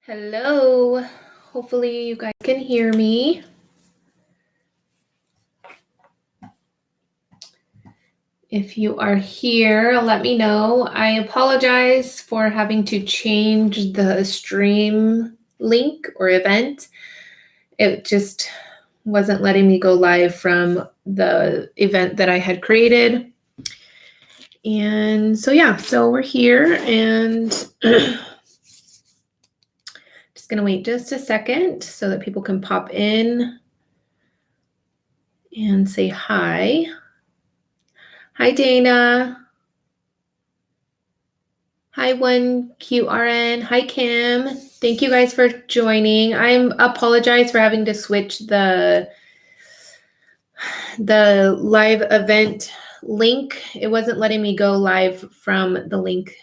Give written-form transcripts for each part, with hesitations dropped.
Hello. Hopefully you guys can hear me. If you are here, let me know. I apologize for having to change the stream link or event. It just wasn't letting me go live from the event that I had created. And so yeah, so we're here and just gonna wait just a second so that people can pop in and say hi. Hi, Dana. Hi, 1QRN. Hi, Kim. Thank you guys for joining. I apologize for having to switch the live event link. It wasn't letting me go live from the link.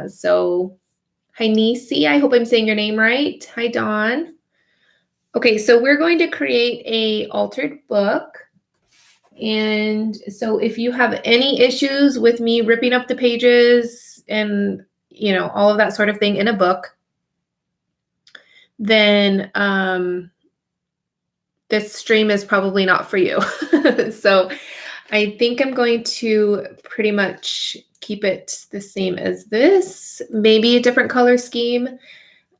So, hi, Nisi. I hope I'm saying your name right. Hi, Dawn. Okay, so we're going to create a altered book. And so if you have any issues with me ripping up the pages and, you know, all of that sort of thing in a book, then this stream is probably not for you. So I think I'm going to pretty much keep it the same as this, maybe a different color scheme.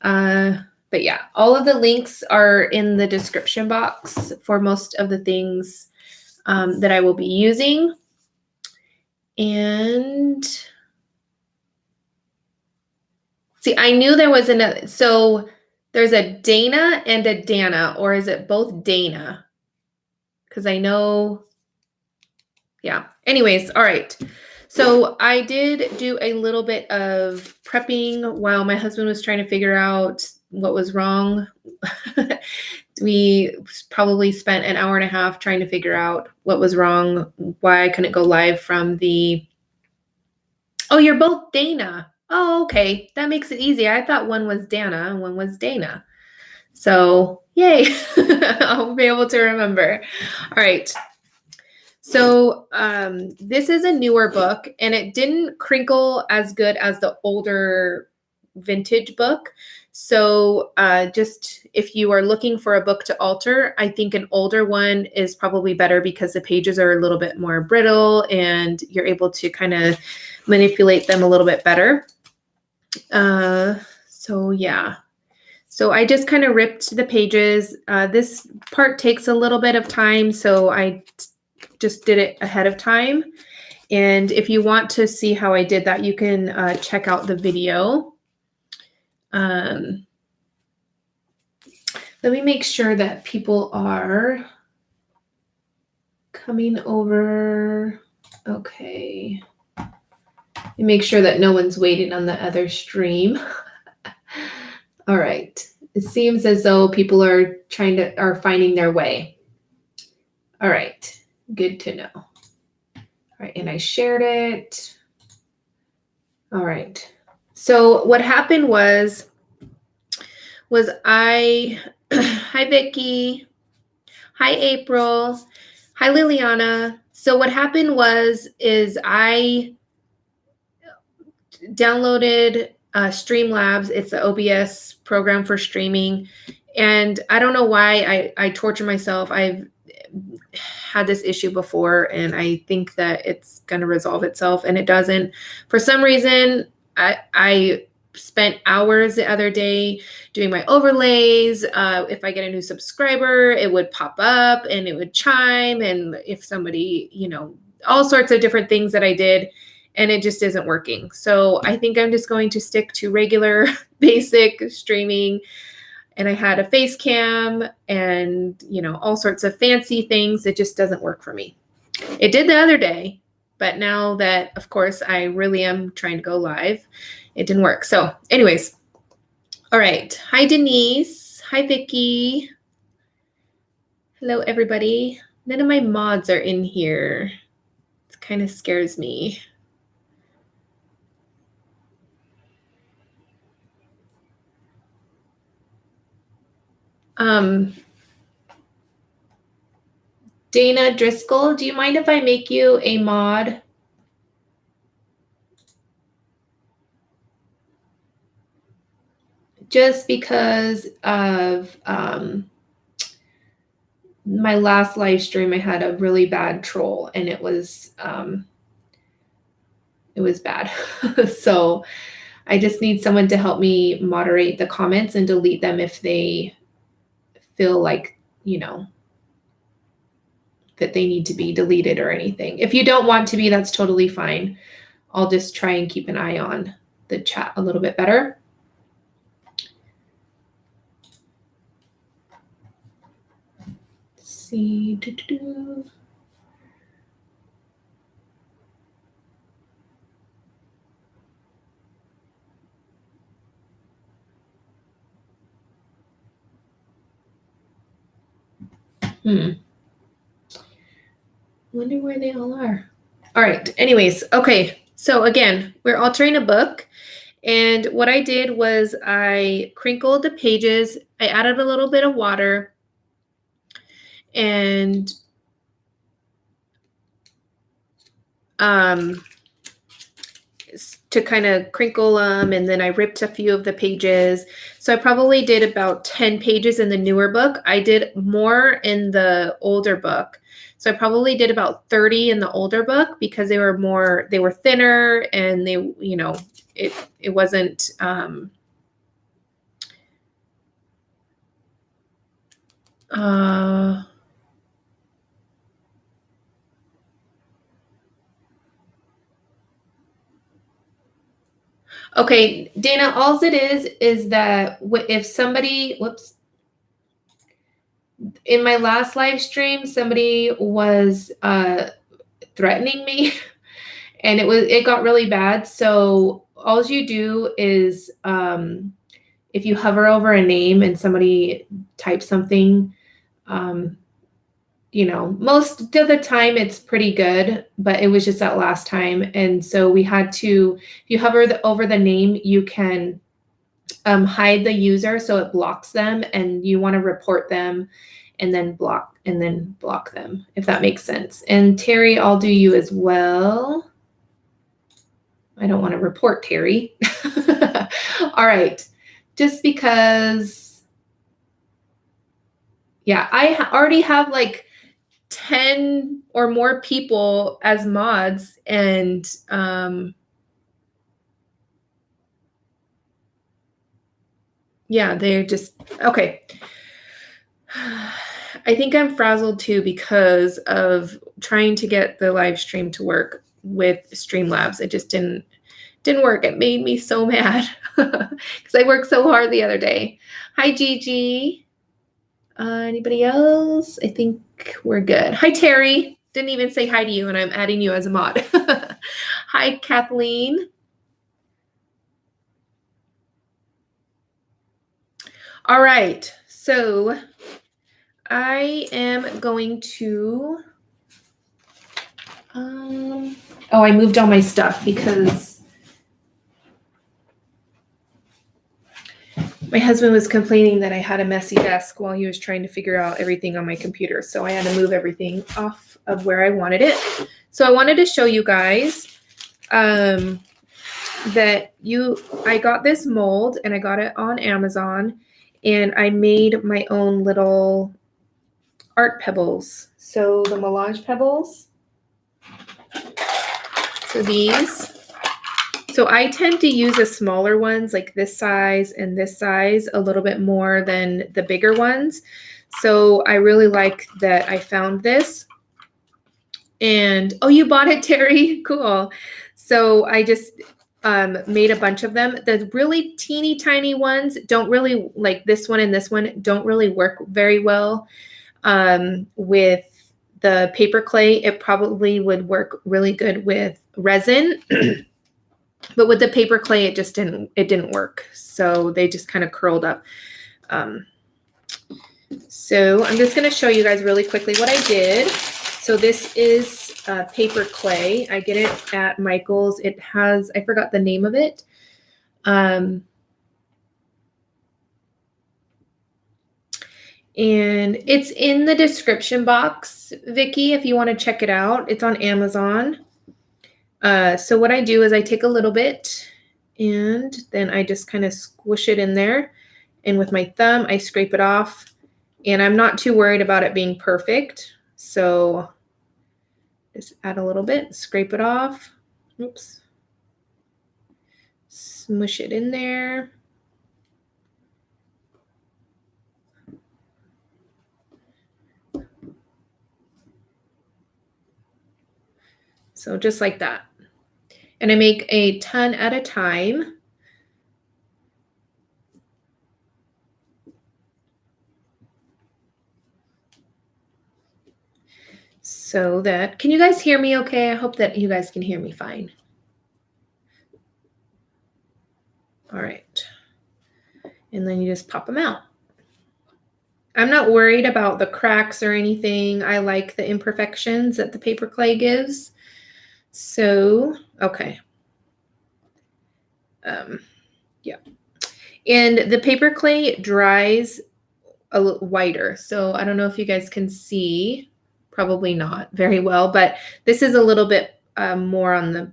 But yeah, all of the links are in the description box for most of the things that I will be using. And see, I knew there was another, so there's a Dana and a Dana, or is it both Dana? Because I know, yeah. Anyways, all right. So I did do a little bit of prepping while my husband was trying to figure out what was wrong. We probably spent an hour and a half trying to figure out what was wrong, why I couldn't go live from the... Oh, you're both Dana. Oh, okay. That makes it easy. I thought one was Dana and one was Dana. So, yay. I'll be able to remember. All right. So, this is a newer book, and it didn't crinkle as good as the older vintage book. So, just if you are looking for a book to alter, I think an older one is probably better because the pages are a little bit more brittle and you're able to kind of manipulate them a little bit better. So yeah. So I just kind of ripped the pages. This part takes a little bit of time, so I just did it ahead of time. And if you want to see how I did that, you can check out the video. Let me make sure that people are coming over. Okay. And make sure that no one's waiting on the other stream. All right. It seems as though people are finding their way. All right. Good to know. All right. And I shared it. All right. So what happened was hi, Vicky. Hi, April. Hi, Liliana. So what happened is I downloaded Streamlabs. It's the OBS program for streaming. And I don't know why I torture myself. I've had this issue before, and I think that it's going to resolve itself, and it doesn't. For some reason, I spent hours the other day doing my overlays. If I get a new subscriber, it would pop up and it would chime. And if somebody, you know, all sorts of different things that I did, and it just isn't working. So I think I'm just going to stick to regular basic streaming. And I had a face cam and, you know, all sorts of fancy things. It just doesn't work for me. It did the other day, but now that, of course, I really am trying to go live, it didn't work. So anyways, all right. Hi, Denise. Hi, Vicky. Hello, everybody. None of my mods are in here. It kind of scares me. Dana Driscoll, do you mind if I make you a mod? just because of my last live stream, I had a really bad troll, and it was bad. So I just need someone to help me moderate the comments and delete them if they feel like, you know, that they need to be deleted or anything. If you don't want to be, that's totally fine. I'll just try and keep an eye on the chat a little bit better. Let's see. Wonder where they all are. All right. Anyways, okay. So again, we're altering a book. And what I did was I crinkled the pages. I added a little bit of water and to kind of crinkle them, and then I ripped a few of the pages. So I probably did about 10 pages in the newer book. I did more in the older book. So I probably did about 30 in the older book because they were thinner, and they, you know, it wasn't okay, Dana, all it is that if somebody, whoops, in my last live stream, somebody was threatening me and it got really bad. So all you do is if you hover over a name and somebody types something, you know, most of the time it's pretty good, but it was just that last time. And so we had to, if you hover over the name, you can hide the user so it blocks them, and you want to report them and then block them, if that makes sense. And Terry, I'll do you as well. I don't want to report Terry. All right. Just because, yeah, I already have like 10 or more people as mods, and yeah, they're just okay. I think I'm frazzled too because of trying to get the live stream to work with Streamlabs. It just didn't work. It made me so mad because I worked so hard the other day. Hi, Gigi. Anybody else? I think we're good. Hi, Terry. Didn't even say hi to you, and I'm adding you as a mod. Hi, Kathleen. All right. So I am going to, oh, I moved all my stuff because my husband was complaining that I had a messy desk while he was trying to figure out everything on my computer. So I had to move everything off of where I wanted it. So I wanted to show you guys that I got this mold, and I got it on Amazon, and I made my own little art pebbles. So the melange pebbles. So these. So I tend to use the smaller ones, like this size and this size, a little bit more than the bigger ones. So I really like that I found this. And oh, you bought it, Terry? Cool. So I just made a bunch of them. The really teeny tiny ones don't really, like this one and this one, don't really work very well with the paper clay. It probably would work really good with resin. But with the paper clay, it didn't work. So they just kind of curled up. So I'm just going to show you guys really quickly what I did. So this is paper clay. I get it at Michael's. It has, I forgot the name of it. And it's in the description box, Vicky, if you want to check it out. It's on Amazon. So what I do is I take a little bit And then I just kind of squish it in there. And with my thumb, I scrape it off. And I'm not too worried about it being perfect. So just add a little bit, scrape it off. Oops. Smush it in there. So just like that. And I make a ton at a time. So that, can you guys hear me okay? I hope that you guys can hear me fine. All right. And then you just pop them out. I'm not worried about the cracks or anything. I like the imperfections that the paper clay gives. So, okay. Yeah. And the paper clay dries a little whiter. So I don't know if you guys can see, probably not very well, but this is a little bit more on the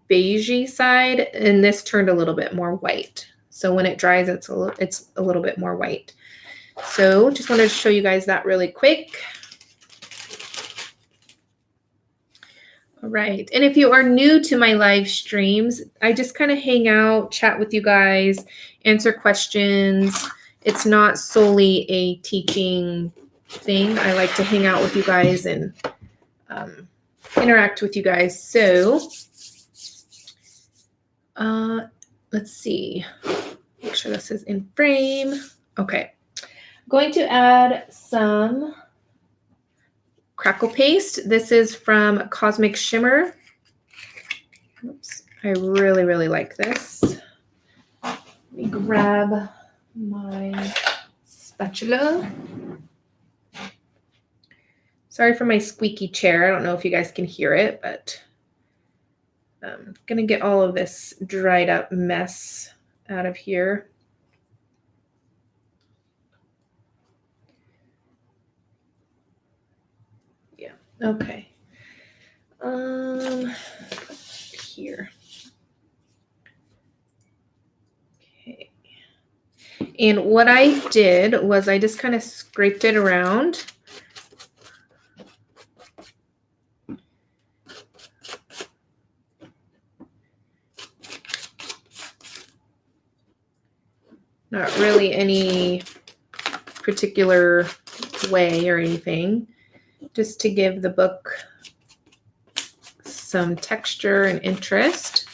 beigey side, and this turned a little bit more white. So when it dries, it's a little bit more white. So just wanted to show you guys that really quick. All right. And if you are new to my live streams, I just kind of hang out, chat with you guys, answer questions. It's not solely a teaching thing. I like to hang out with you guys and interact with you guys. So let's see. Make sure this is in frame. Okay. I'm going to add some Crackle paste. This is from Cosmic Shimmer. Oops. I really, really like this. Let me grab my spatula. Sorry for my squeaky chair. I don't know if you guys can hear it, but I'm going to get all of this dried up mess out of here. Yeah, okay. Here. Okay. And what I did was I just kind of scraped it around. Not really any particular way or anything, just to give the book some texture and interest.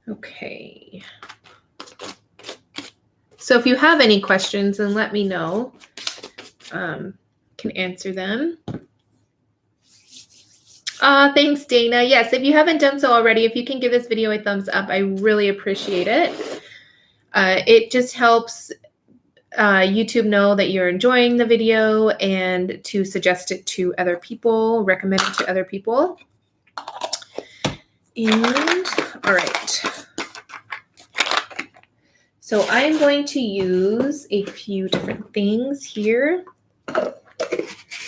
Okay. So if you have any questions, then let me know. Can answer them. Thanks, Dana. Yes, if you haven't done so already, if you can give this video a thumbs up, I really appreciate it. It just helps YouTube know that you're enjoying the video and to suggest it to other people, recommend it to other people. And all right. So I'm going to use a few different things here.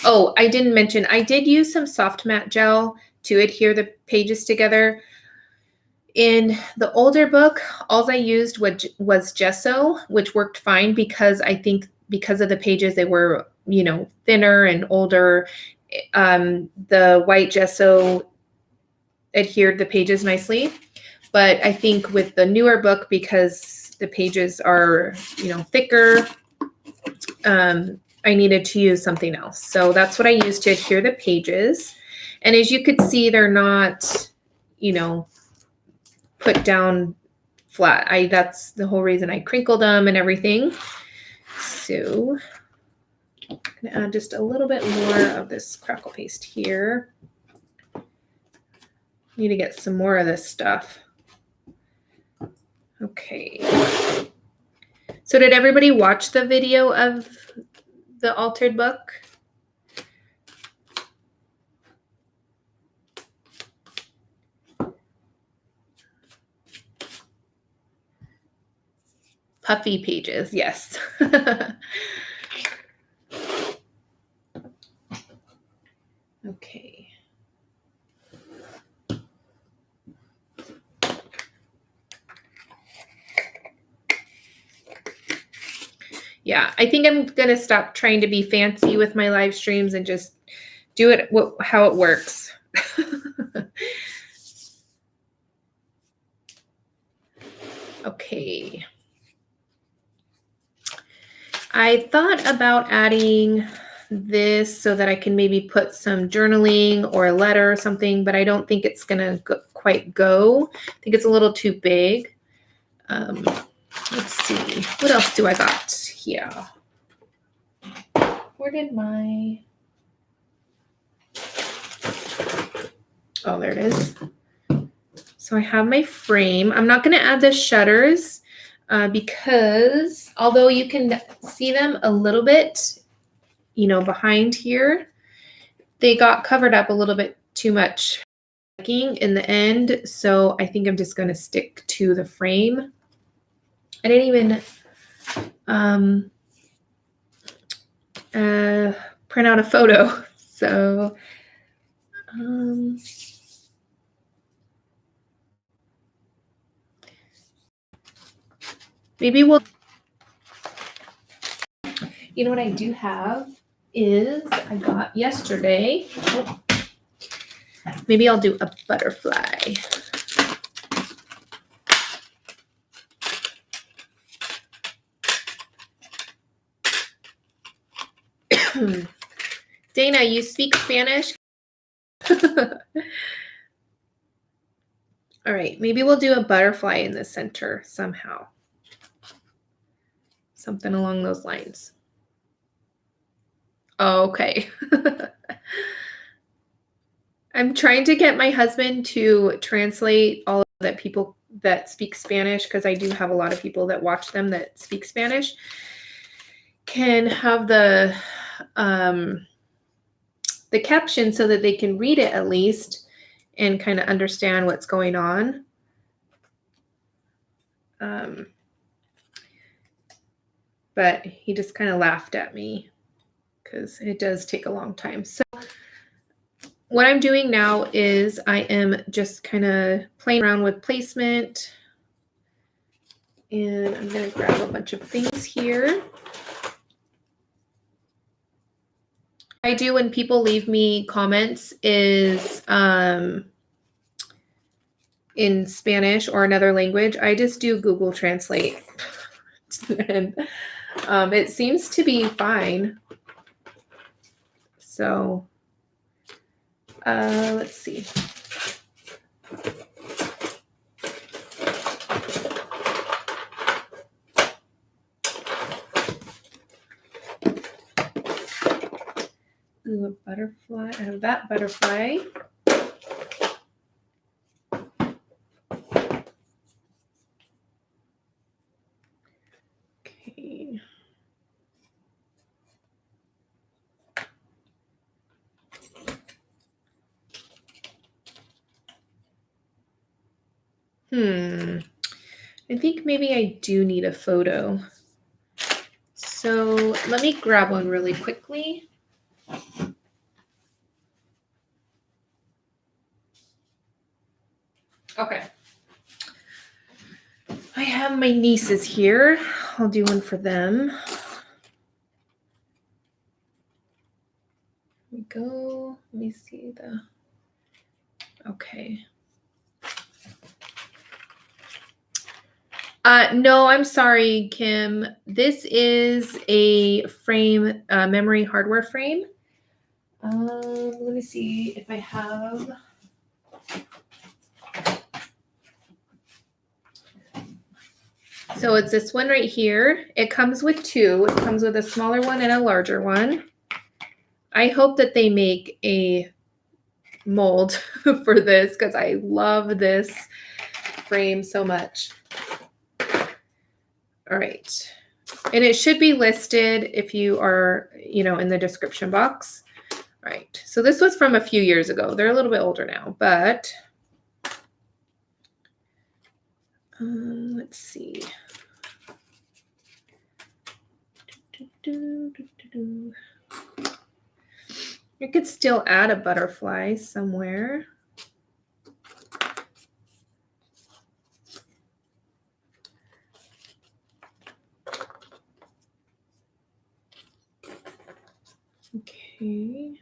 Oh, I didn't mention, I did use some soft matte gel to adhere the pages together. In the older book, all I used was gesso, which worked fine because I think because of the pages, they were, you know, thinner and older. The white gesso adhered the pages nicely. But I think with the newer book, because the pages are, you know, thicker, I needed to use something else. So that's what I used to adhere the pages. And as you could see, they're not, you know, put down flat. That's the whole reason I crinkled them and everything. So I'm going to add just a little bit more of this Crackle paste here. Need to get some more of this stuff. Okay. So did everybody watch the video of the altered book? Puffy pages, yes. Okay. Yeah, I think I'm going to stop trying to be fancy with my live streams and just do it how it works. Okay. I thought about adding this so that I can maybe put some journaling or a letter or something, but I don't think it's going to quite go. I think it's a little too big. Let's see. What else do I got here? Where did my... Oh, there it is. So I have my frame. I'm not going to add the shutters because although you can see them a little bit, you know, behind here, they got covered up a little bit too much in the end. So I think I'm just going to stick to the frame. I didn't even print out a photo. So maybe we'll, you know what I do have is I got yesterday. Oh, maybe I'll do a butterfly. Dana, you speak Spanish? All right, maybe we'll do a butterfly in the center somehow. Something along those lines. Oh, okay. I'm trying to get my husband to translate all of that people that speak Spanish, because I do have a lot of people that watch them that speak Spanish, can have the caption so that they can read it at least and kind of understand what's going on. But he just kind of laughed at me because it does take a long time. So what I'm doing now is I am just kind of playing around with placement. And I'm going to grab a bunch of things here. I do when people leave me comments is in Spanish or another language, I just do Google Translate. And it seems to be fine. So let's see. Ooh, a butterfly. I have that butterfly. Okay. I think maybe I do need a photo. So let me grab one really quickly. Okay. I have my nieces here. I'll do one for them. Here we go. Let me see the... Okay. No, I'm sorry, Kim. This is a frame, memory hardware frame. Let me see if I have... So it's this one right here. It comes with two. It comes with a smaller one and a larger one. I hope that they make a mold for this because I love this frame so much. All right. And it should be listed if you are, you know, in the description box. All right. So this was from a few years ago. They're a little bit older now, but let's see. You could still add a butterfly somewhere. Okay.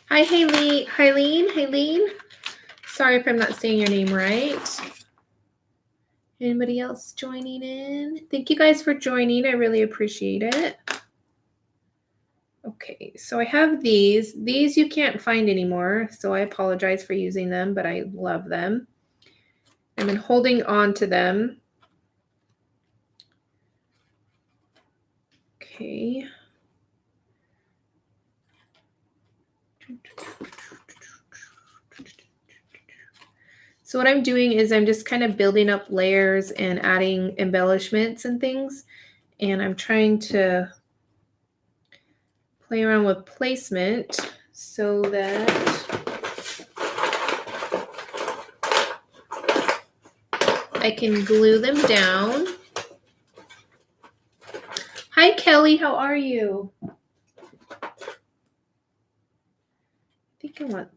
Hi, Haleen. Sorry if I'm not saying your name right. Anybody else joining in? Thank you guys for joining. I really appreciate it. Okay, so I have these. These you can't find anymore, so I apologize for using them, but I love them. I've been holding on to them. Okay. So what I'm doing is I'm just kind of building up layers and adding embellishments and things. And I'm trying to play around with placement so that I can glue them down. Hi, Kelly. How are you? I think I want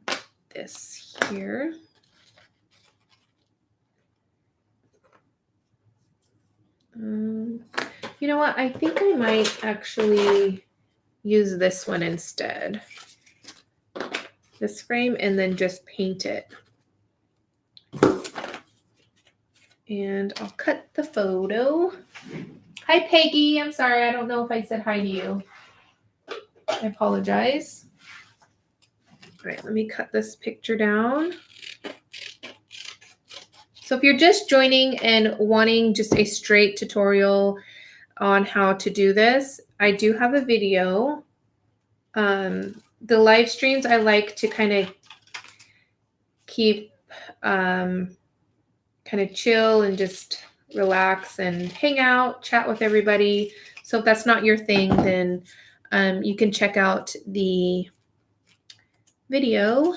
this here. You know what? I think I might actually use this one instead. This frame, and then just paint it. And I'll cut the photo. Hi, Peggy. I'm sorry. I don't know if I said hi to you. I apologize. All right, let me cut this picture down. So if you're just joining and wanting just a straight tutorial on how to do this, I do have a video. The live streams, I like to kind of keep kind of chill and just relax and hang out, chat with everybody. So if that's not your thing, then you can check out the video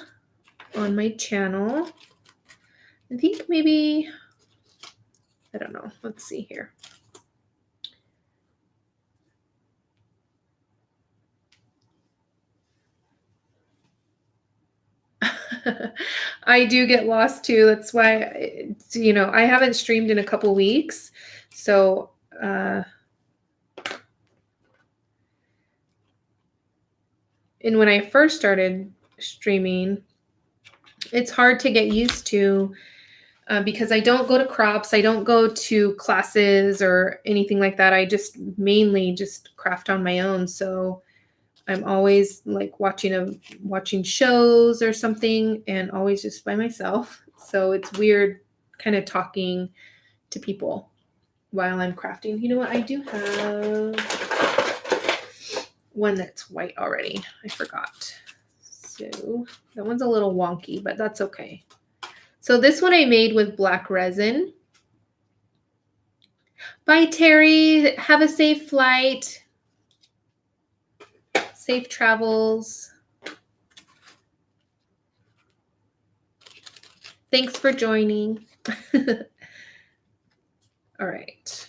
on my channel. I think maybe, I don't know. Let's see here. I do get lost too. That's why, you know, I haven't streamed in a couple weeks. So, and when I first started streaming, it's hard to get used to because I don't go to crops. I don't go to classes or anything like that. I just mainly just craft on my own. So I'm always like watching shows or something and always just by myself. So it's weird kind of talking to people while I'm crafting. You know what? I do have one that's white already. I forgot. So that one's a little wonky, but that's okay. So this one I made with black resin. Bye, Terry. Have a safe flight. Safe travels. Thanks for joining. All right.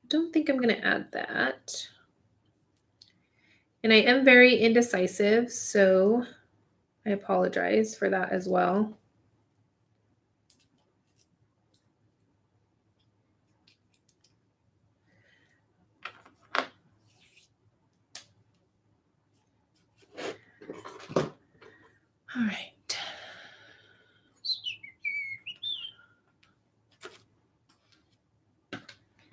I don't think I'm going to add that. And I am very indecisive, so I apologize for that as well. All right.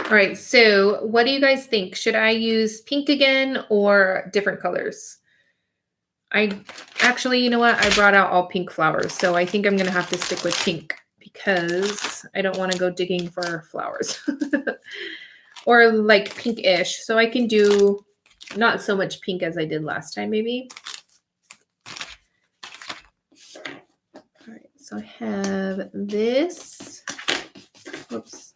All right, so what do you guys think? Should I use pink again or different colors? I actually, you know what? I brought out all pink flowers, so I think I'm going to have to stick with pink because I don't want to go digging for flowers. Or like pinkish, so I can do not so much pink as I did last time, maybe. All right, so I have this. Whoops.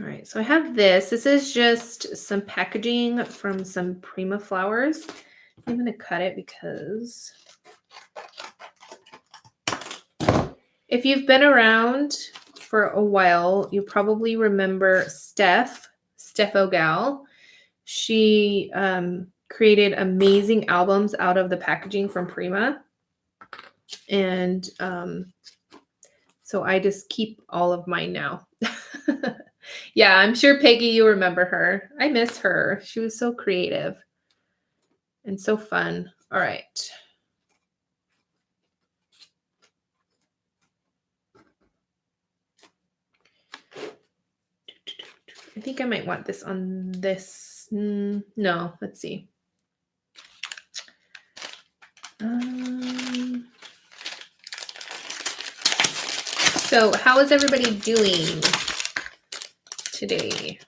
All right, so I have this. This is just some packaging from some Prima flowers. I'm going to cut it because If you've been around for a while, you probably remember Steph O'Gal. She created amazing albums out of the packaging from Prima. And so I just keep all of mine now. Yeah, I'm sure Peggy, you remember her. I miss her. She was so creative and so fun. All right. I think I might want this on this. No, let's see. So how is everybody doing today?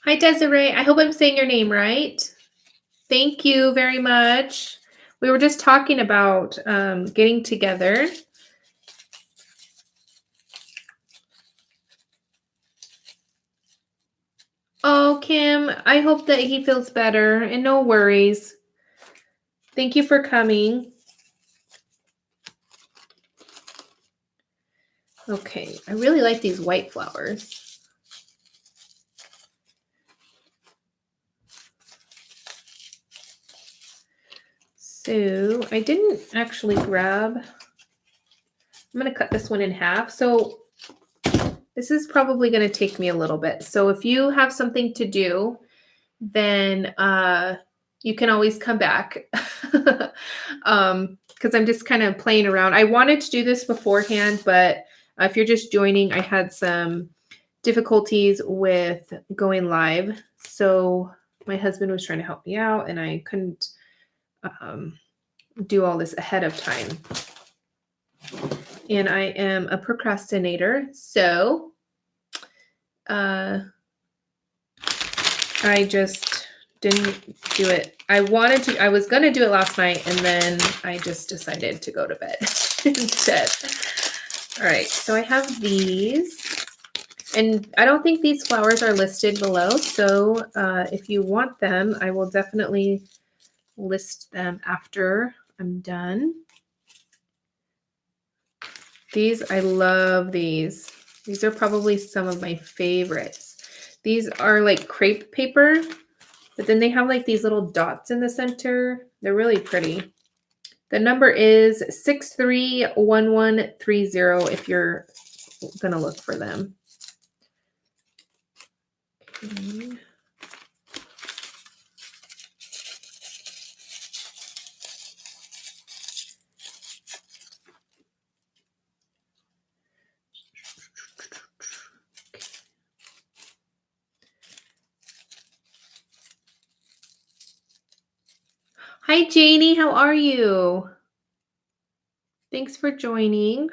Hi, Desiree. I hope I'm saying your name right. Thank you very much. We were just talking about getting together. Oh, Kim, I hope that he feels better and no worries. Thank you for coming. Okay, I really like these white flowers. So I didn't actually grab, I'm going to cut this one in half. So this is probably going to take me a little bit. So if you have something to do, then you can always come back. Because I'm just kind of playing around. I wanted to do this beforehand, but if you're just joining, I had some difficulties with going live. So my husband was trying to help me out and I couldn't do all this ahead of time. And I am a procrastinator, so I just didn't do it. I was going to do it last night, and then I just decided to go to bed instead. All right, so I have these, and I don't think these flowers are listed below, so if you want them, I will definitely list them after I'm done. These, I love these. These are probably some of my favorites. These are like crepe paper, but then they have like these little dots in the center. They're really pretty. The number is 631130 if you're gonna look for them. Okay. Hi, Janie. How are you? Thanks for joining.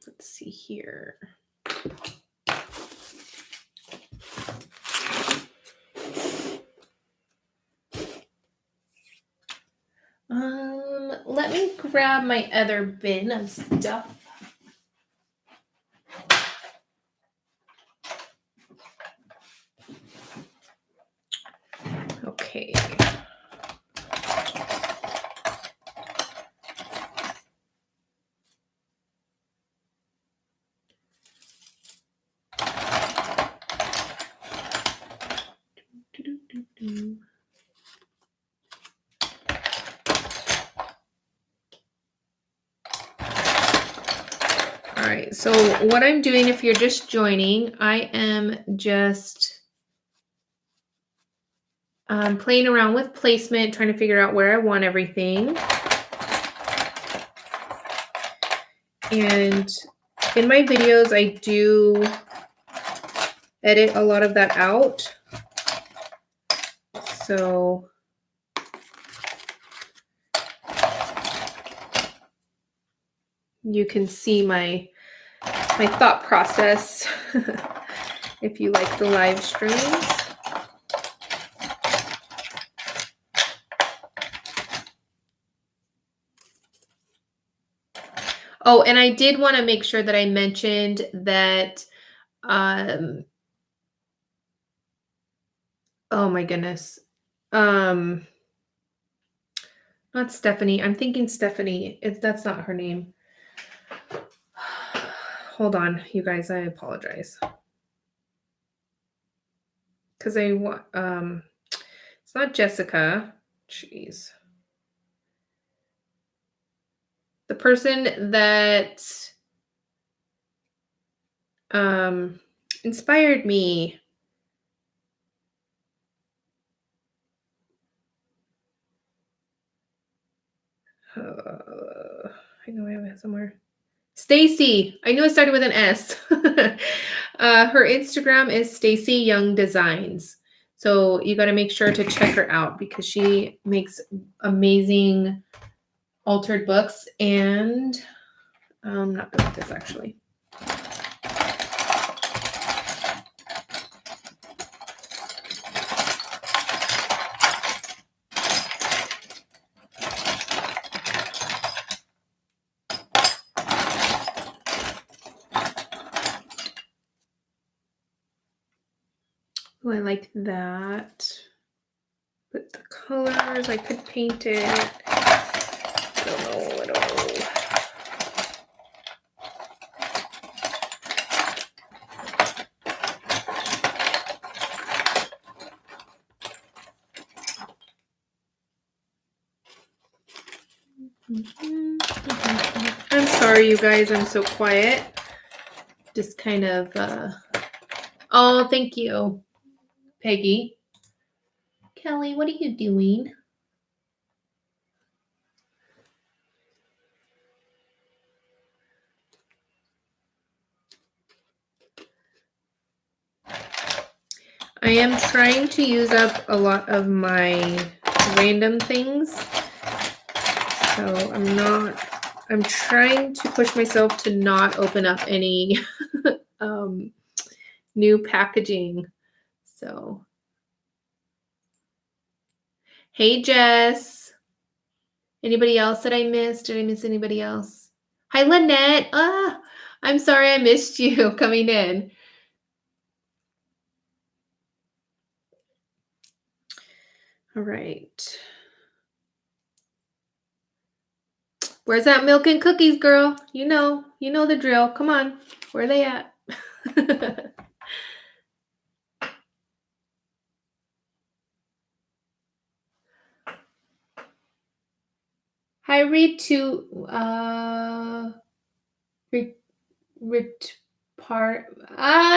Let's see here. Let me grab my other bin of stuff. Okay. All right, so what I'm doing, if you're just joining, I am just playing around with placement, trying to figure out where I want everything. And in my videos, I do edit a lot of that out. So you can see my thought process if you like the live streams. Oh, and I did want to make sure that I mentioned that, um, oh my goodness. Um, Not Stephanie. I'm thinking Stephanie. That's not her name. Hold on, you guys, I apologize. Because I want, it's not Jessica. Jeez. The person that inspired me. I know I have it somewhere. Stacy. I knew it started with an S. Her Instagram is Stacy Young Designs. So you got to make sure to check her out because she makes amazing altered books. And I'm not good at this actually. Oh, I like that. Put the colors. I could paint it. I don't know. I'm sorry, you guys. I'm so quiet. Just kind of. Oh, thank you, Peggy. Kelly, what are you doing? I am trying to use up a lot of my random things. So I'm trying to push myself to not open up any new packaging. So, hey, Jess. Anybody else that I missed? Did I miss anybody else? Hi, Lynette. I'm sorry I missed you coming in. All right. Where's that milk and cookies, girl? You know the drill. Come on. Where are they at? Hi,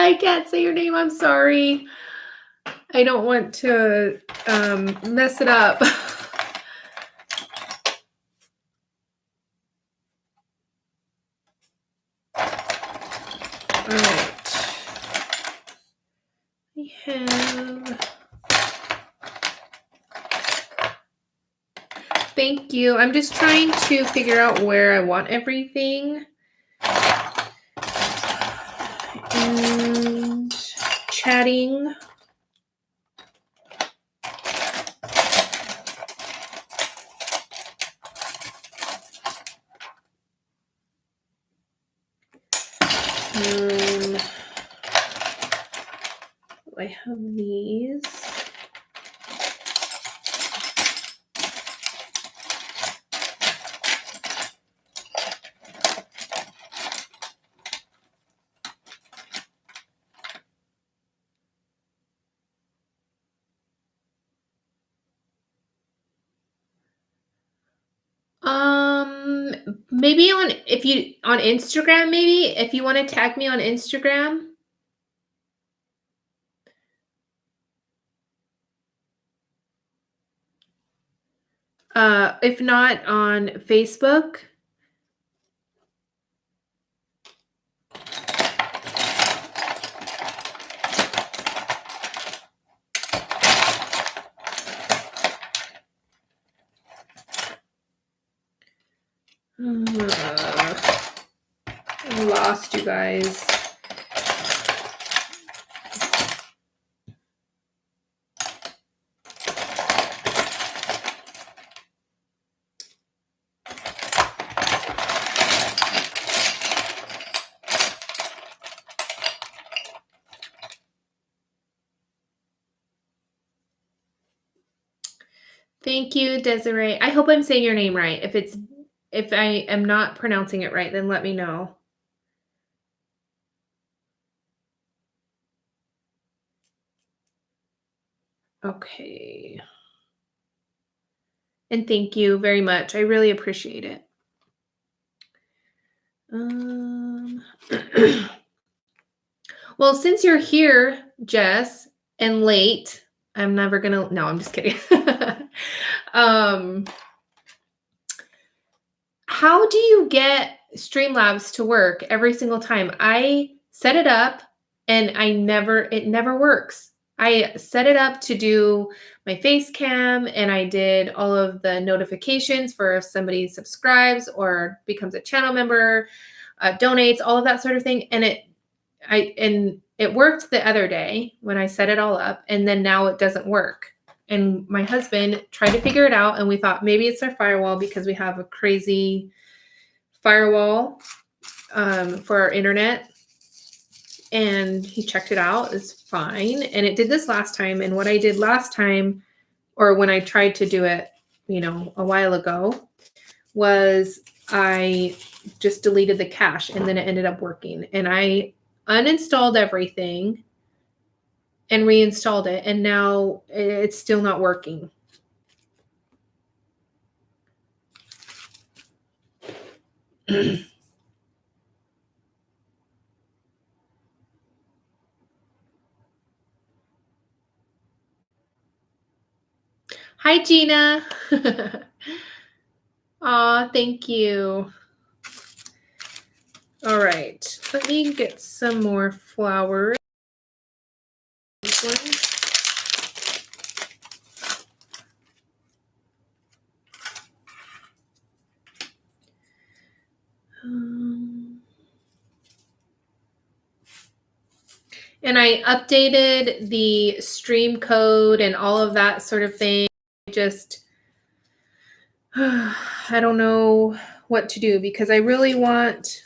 I can't say your name. I'm sorry. I don't want to mess it up. All right. We have. Thank you. I'm just trying to figure out where I want everything. And chatting. I have these. Maybe on Instagram, maybe if you want to tag me on Instagram. If not on Facebook. I'm lost, you guys. Thank you, Desiree. I hope I'm saying your name right. If I am not pronouncing it right, then let me know. Okay. And thank you very much. I really appreciate it. Well, since you're here, Jess, and late, I'm never gonna. No, I'm just kidding. um, how do you get Streamlabs to work every single time? I set it up, and it never works. I set it up to do my face cam, and I did all of the notifications for if somebody subscribes or becomes a channel member, donates, all of that sort of thing, and it worked the other day when I set it all up, and then now it doesn't work. And my husband tried to figure it out, and we thought maybe it's our firewall because we have a crazy firewall for our internet. And he checked it out. It's fine. And it did this last time. And what I did last time, or when I tried to do it, a while ago, was I just deleted the cache, and then it ended up working. And I uninstalled everything and reinstalled it, and now it's still not working. Hi, Gina. Aw, thank you. All right, let me get some more flowers. And I updated the stream code and all of that sort of thing. Just, I don't know what to do because I really want,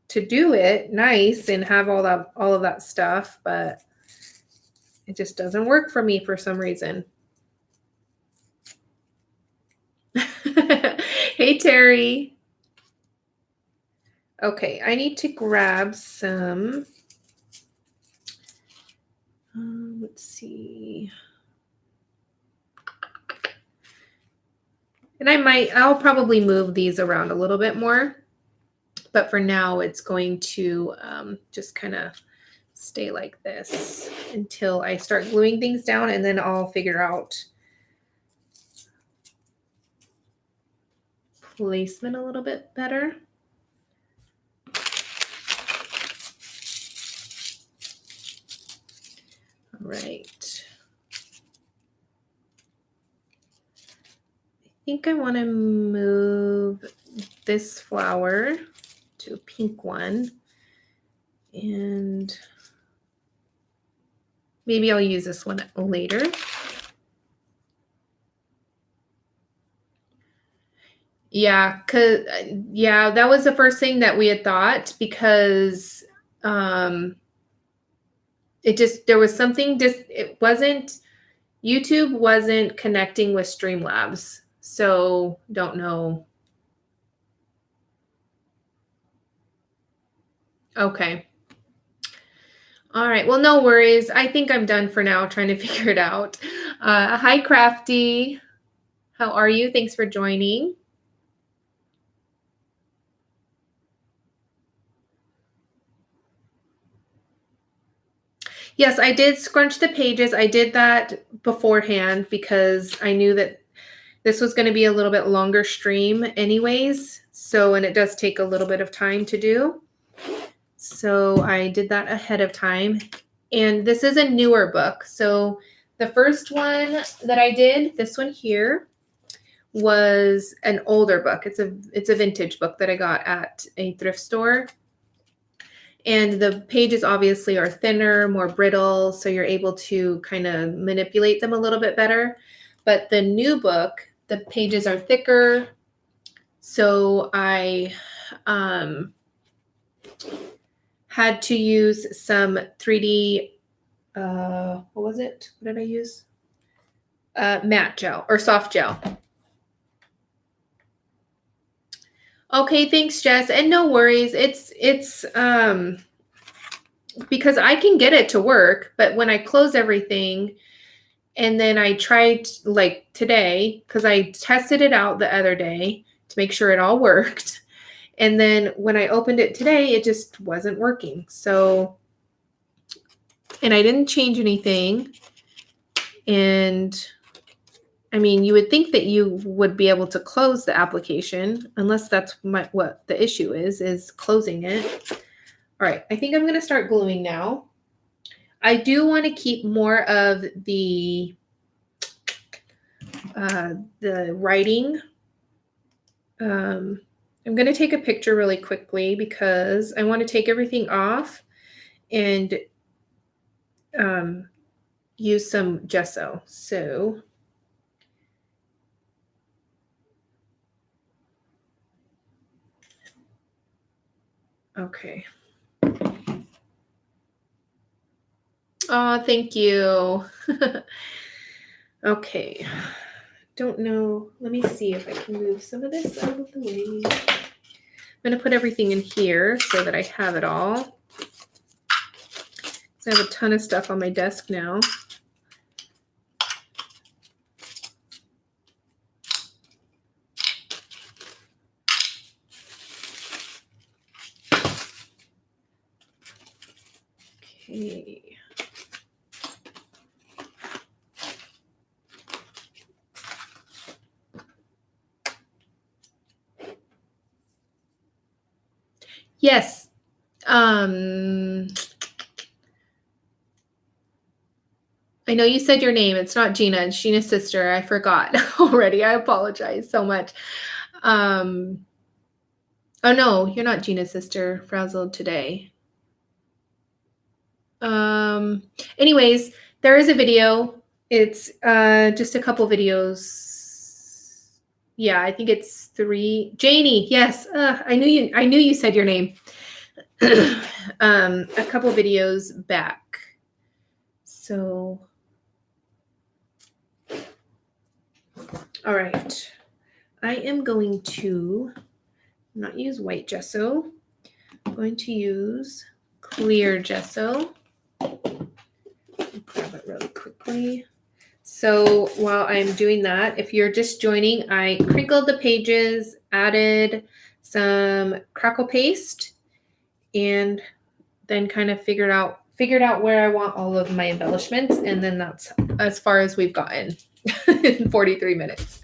to do it nice and have all of that stuff, but it just doesn't work for me for some reason. Hey, Terry. Okay, I need to grab some. Let's see. And I'll probably move these around a little bit more. But for now, it's going to just kind of stay like this until I start gluing things down, and then I'll figure out placement a little bit better. All right. I think I want to move this flower to a pink one, and maybe I'll use this one later. Yeah, that was the first thing that we had thought because there was something YouTube wasn't connecting with Streamlabs. So don't know. Okay. All right. Well, no worries. I think I'm done for now trying to figure it out. Hi, Crafty. How are you? Thanks for joining. Yes, I did scrunch the pages. I did that beforehand because I knew that this was going to be a little bit longer stream anyways. So, and it does take a little bit of time to do. So I did that ahead of time. And this is a newer book. So the first one that I did, this one here, was an older book. It's a vintage book that I got at a thrift store. And the pages obviously are thinner, more brittle, so you're able to kind of manipulate them a little bit better. But the new book, the pages are thicker. So I had to use some 3D, what was it? What did I use? matte gel or soft gel. Okay, thanks, Jess. And no worries. It's because I can get it to work, but when I close everything and then I tried like today, because I tested it out the other day to make sure it all worked. And then when I opened it today, it just wasn't working. So, and I didn't change anything. And I mean, you would think that you would be able to close the application, unless that's what the issue is closing it. All right, I think I'm going to start gluing now. I do want to keep more of the writing. I'm going to take a picture really quickly because I want to take everything off and use some gesso. So okay. Oh, thank you. Okay. Don't know. Let me see if I can move some of this out of the way. I'm going to put everything in here so that I have it all. I have a ton of stuff on my desk now. Okay. Yes. I know you said your name. It's not Gina. It's Gina's sister. I forgot already. I apologize so much. Oh no, you're not Gina's sister. Frazzled today. Anyways, there is a video. It's just a couple videos. Yeah, I think it's 3. Janie, yes. I knew you said your name. A couple videos back. So all right. I am going to not use white gesso. I'm going to use clear gesso. Grab it really quickly. So while I'm doing that, if you're just joining, I crinkled the pages, added some Crackle paste, and then kind of figured out where I want all of my embellishments, and then that's as far as we've gotten in 43 minutes.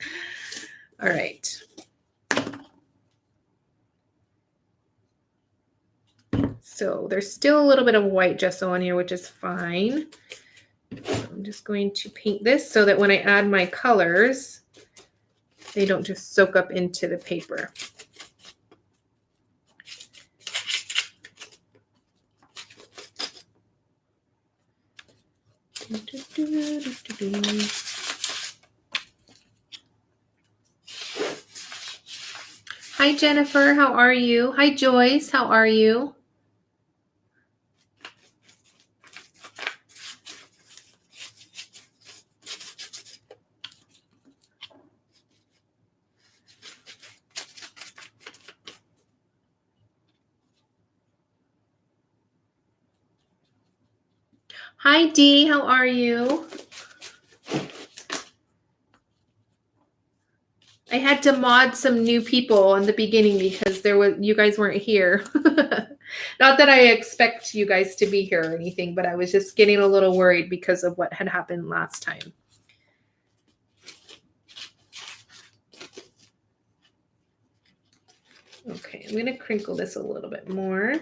All right. So there's still a little bit of white gesso on here, which is fine. So I'm just going to paint this so that when I add my colors, they don't just soak up into the paper. Hi, Jennifer. How are you? Hi, Joyce. How are you? Hi, Dee. How are you? I had to mod some new people in the beginning because you guys weren't here. Not that I expect you guys to be here or anything, but I was just getting a little worried because of what had happened last time. Okay, I'm going to crinkle this a little bit more.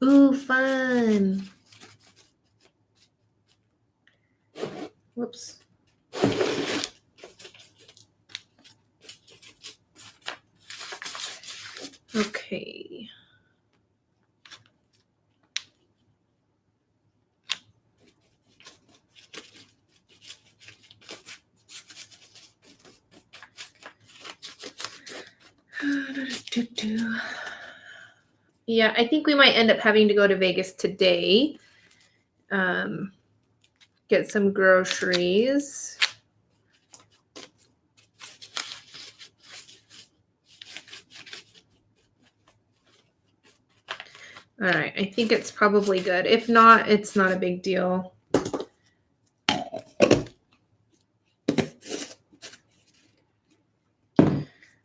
Ooh, fun. Whoops. Okay. Yeah, I think we might end up having to go to Vegas today. Get some groceries. All right, I think it's probably good. If not, it's not a big deal.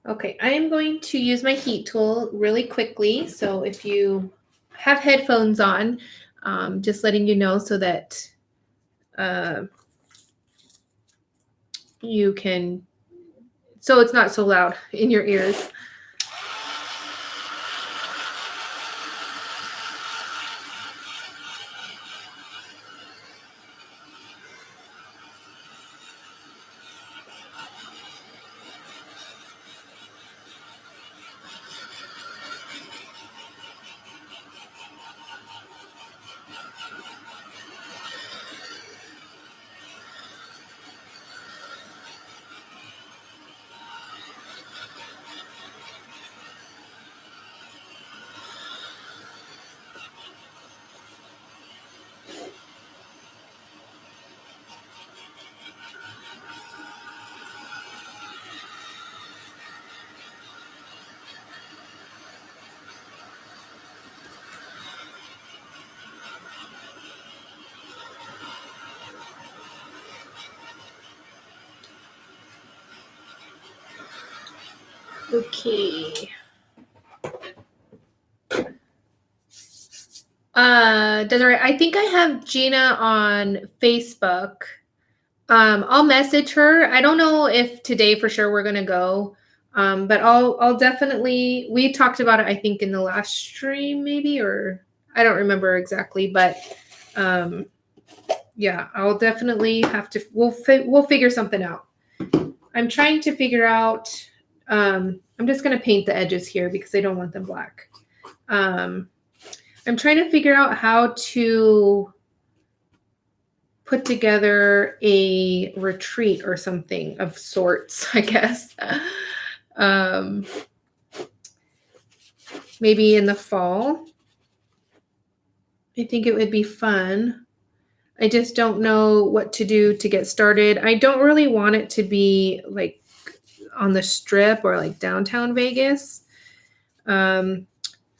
Okay, I am going to use my heat tool really quickly. So if you have headphones on, just letting you know so that you can, so it's not so loud in your ears. Okay. Desiree, I think I have Gina on Facebook. I'll message her. I don't know if today for sure we're gonna go. But I'll definitely, we talked about it, I think, in the last stream, maybe, or I don't remember exactly, but yeah, I'll definitely have to, we'll figure something out. I'm trying to figure out, I'm just gonna paint the edges here because I don't want them black. I'm trying to figure out how to put together a retreat or something of sorts, I guess. Maybe in the fall. I think it would be fun. I just don't know what to do to get started. I don't really want it to be like on the strip or like downtown Vegas.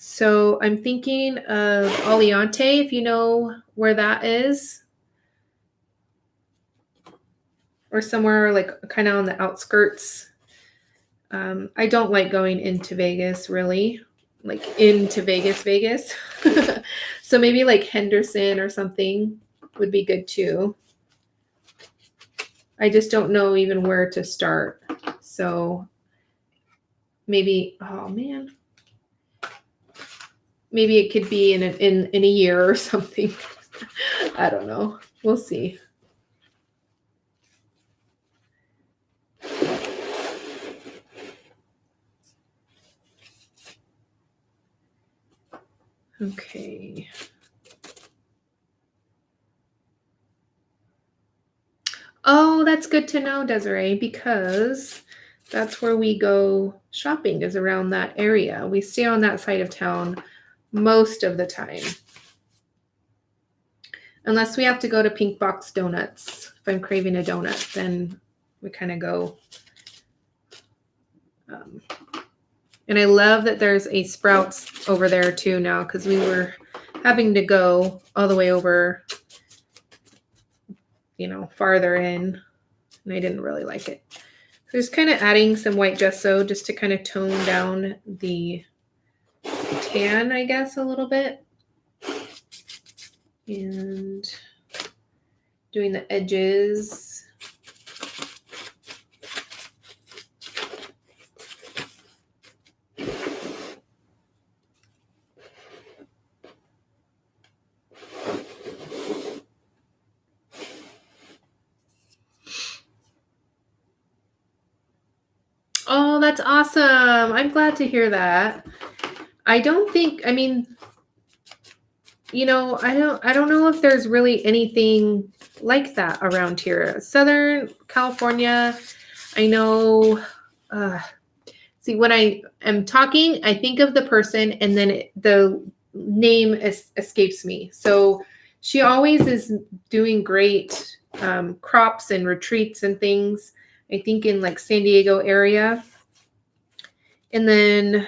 So I'm thinking of Aliante, if you know where that is. Or somewhere like kind of on the outskirts. I don't like going into Vegas, really. Like into Vegas. So maybe like Henderson or something would be good too. I just don't know even where to start. So maybe, oh man, maybe it could be in a year or something. I don't know. We'll see. Okay. Oh, that's good to know, Desiree, because that's where we go shopping, is around that area. We stay on that side of town most of the time. Unless we have to go to Pink Box Donuts. If I'm craving a donut, then we kind of go. And I love that there's a Sprouts over there too now, because we were having to go all the way over, you know, farther in, and I didn't really like it. So just kind of adding some white gesso just to kind of tone down the tan, I guess, a little bit. And doing the edges. Oh, that's awesome. I'm glad to hear that. I don't think, I mean, you know, I don't know if there's really anything like that around here. Southern California, I know See, when I am talking, I think of the person and then the name escapes me. So she always is doing great crops and retreats and things. I think in like San Diego area. And then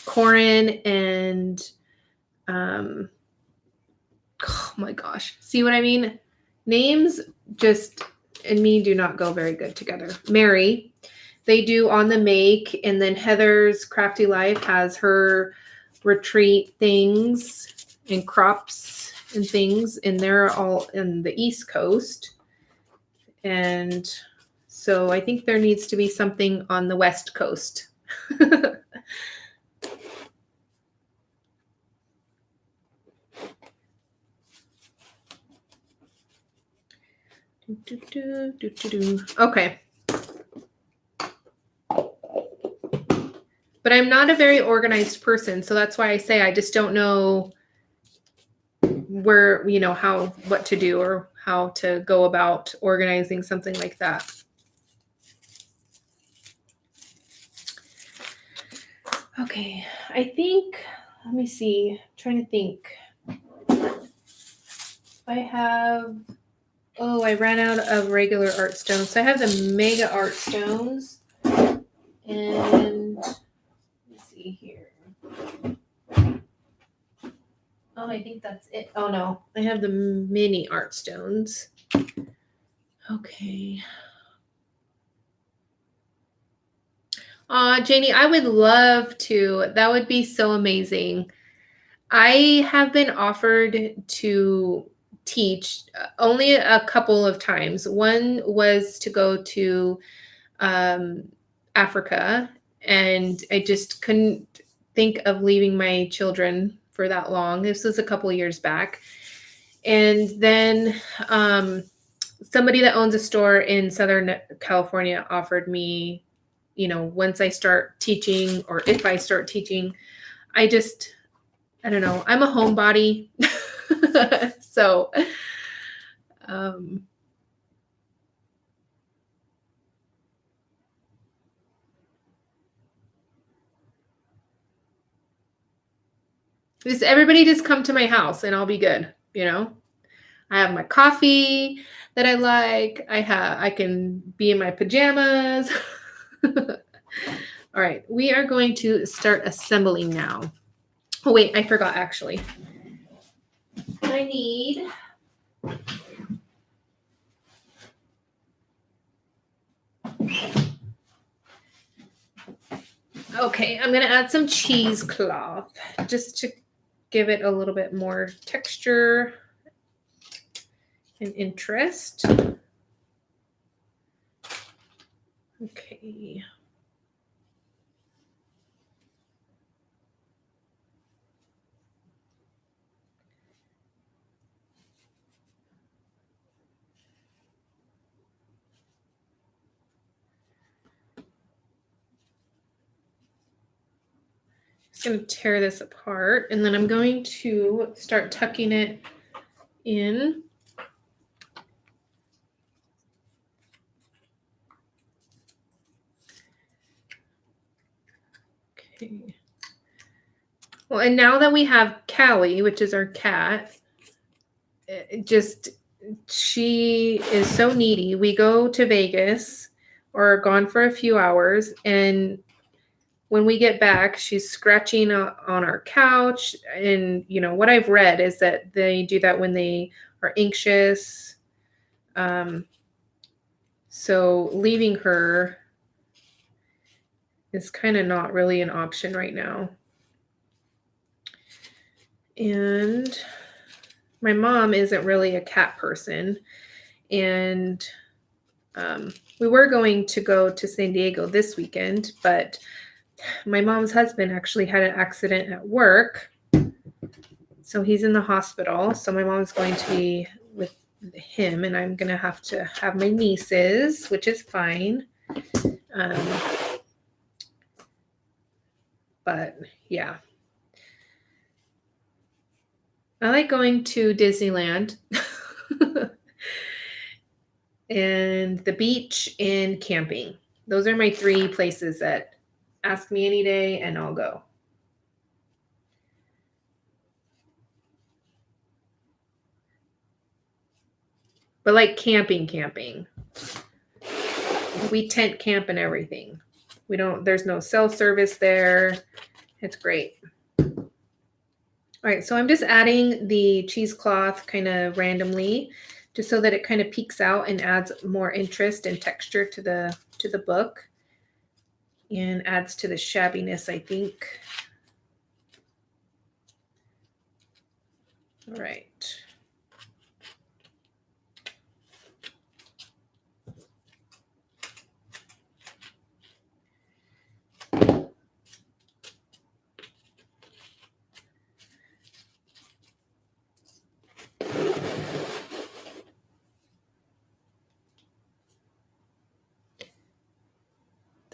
Corin and oh my gosh. See what I mean? Names just and me do not go very good together. Mary, they do On the Make, and then Heather's Crafty Life has her retreat things and crops and things, and they're all in the East Coast. And so I think there needs to be something on the West Coast. Okay. But I'm not a very organized person, so that's why I say I just don't know where, what to do or how to go about organizing something like that. Okay, I think, let me see, I'm trying to think. I ran out of regular art stones. So I have the mega art stones. And let me see here. Oh, I think that's it. Oh no, I have the mini art stones. Okay. Janie, I would love to. That would be so amazing. I have been offered to teach only a couple of times. One was to go to Africa, and I just couldn't think of leaving my children for that long. This was a couple of years back. And then somebody that owns a store in Southern California offered me, once I start teaching, or if I start teaching, I don't know. I'm a homebody. So, everybody just come to my house and I'll be good. I have my coffee that I like. I can be in my pajamas. All right, we are going to start assembling now. Oh wait, I forgot actually. I need okay, I'm gonna add some cheesecloth just to give it a little bit more texture and interest. Okay. Just going to tear this apart, and then I'm going to start tucking it in. Okay. Well, and now that we have Callie, which is our cat, she is so needy. We go to Vegas or gone for a few hours, and when we get back, she's scratching on our couch. And, what I've read is that they do that when they are anxious. So leaving her is kind of not really an option right now. And my mom isn't really a cat person. And we were going to go to San Diego this weekend, but my mom's husband actually had an accident at work. So he's in the hospital. So my mom's going to be with him, and I'm going to have my nieces, which is fine. But yeah. I like going to Disneyland and the beach and camping. those are my 3 places that ask me any day and I'll go. But like camping. We tent camp and everything. There's no cell service there. It's great. All right, so I'm just adding the cheesecloth kind of randomly, just so that it kind of peeks out and adds more interest and texture to the book, and adds to the shabbiness, I think. All right.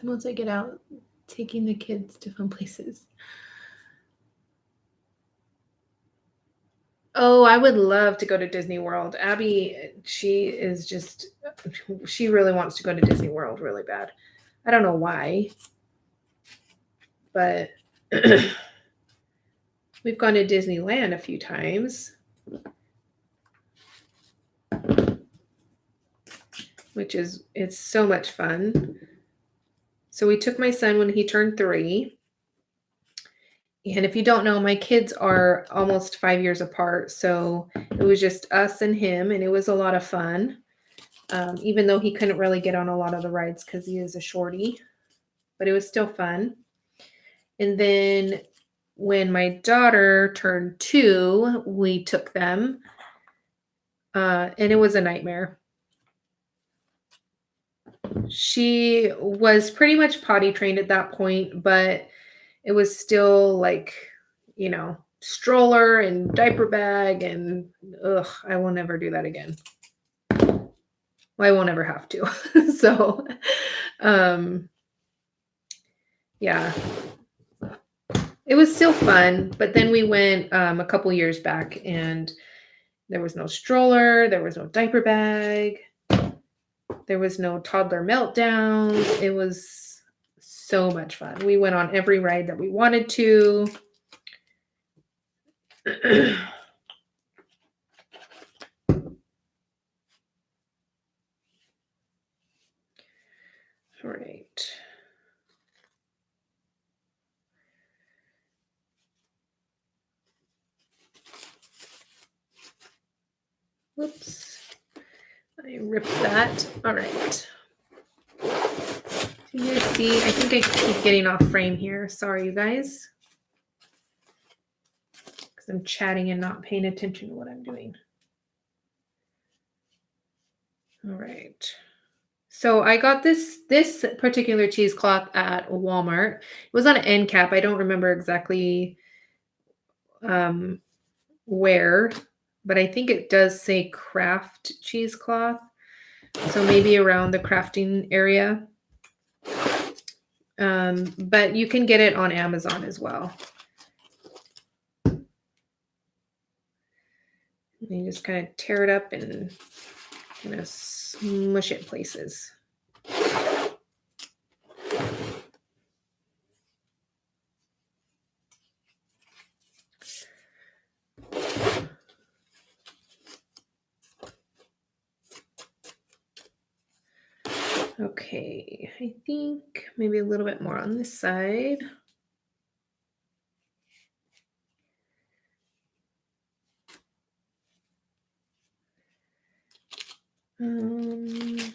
Once I get out, taking the kids to fun places. Oh, I would love to go to Disney World. Abby, she really wants to go to Disney World really bad. I don't know why, but we've gone to Disneyland a few times, it's so much fun. So we took my son when he turned 3. And if you don't know, my kids are almost 5 years apart. So it was just us and him, and it was a lot of fun. Even though he couldn't really get on a lot of the rides because he is a shorty, but it was still fun. And then when my daughter turned 2, we took them, and it was a nightmare. She was pretty much potty trained at that point, but it was still like, stroller and diaper bag, and I will never do that again. Well, I won't ever have to. So, yeah, it was still fun. But then we went a couple years back, and there was no stroller, there was no diaper bag, there was no toddler meltdown. It was so much fun. We went on every ride that we wanted to. All right. Whoops. I ripped that. All right. You guys see, I think I keep getting off frame here. Sorry, you guys. Because I'm chatting and not paying attention to what I'm doing. All right. So I got this particular cheesecloth at Walmart. It was on an end cap. I don't remember exactly where, but I think it does say craft cheesecloth. So maybe around the crafting area. But you can get it on Amazon as well. And you just kind of tear it up and kind of smush it places. Okay, I think maybe a little bit more on this side. And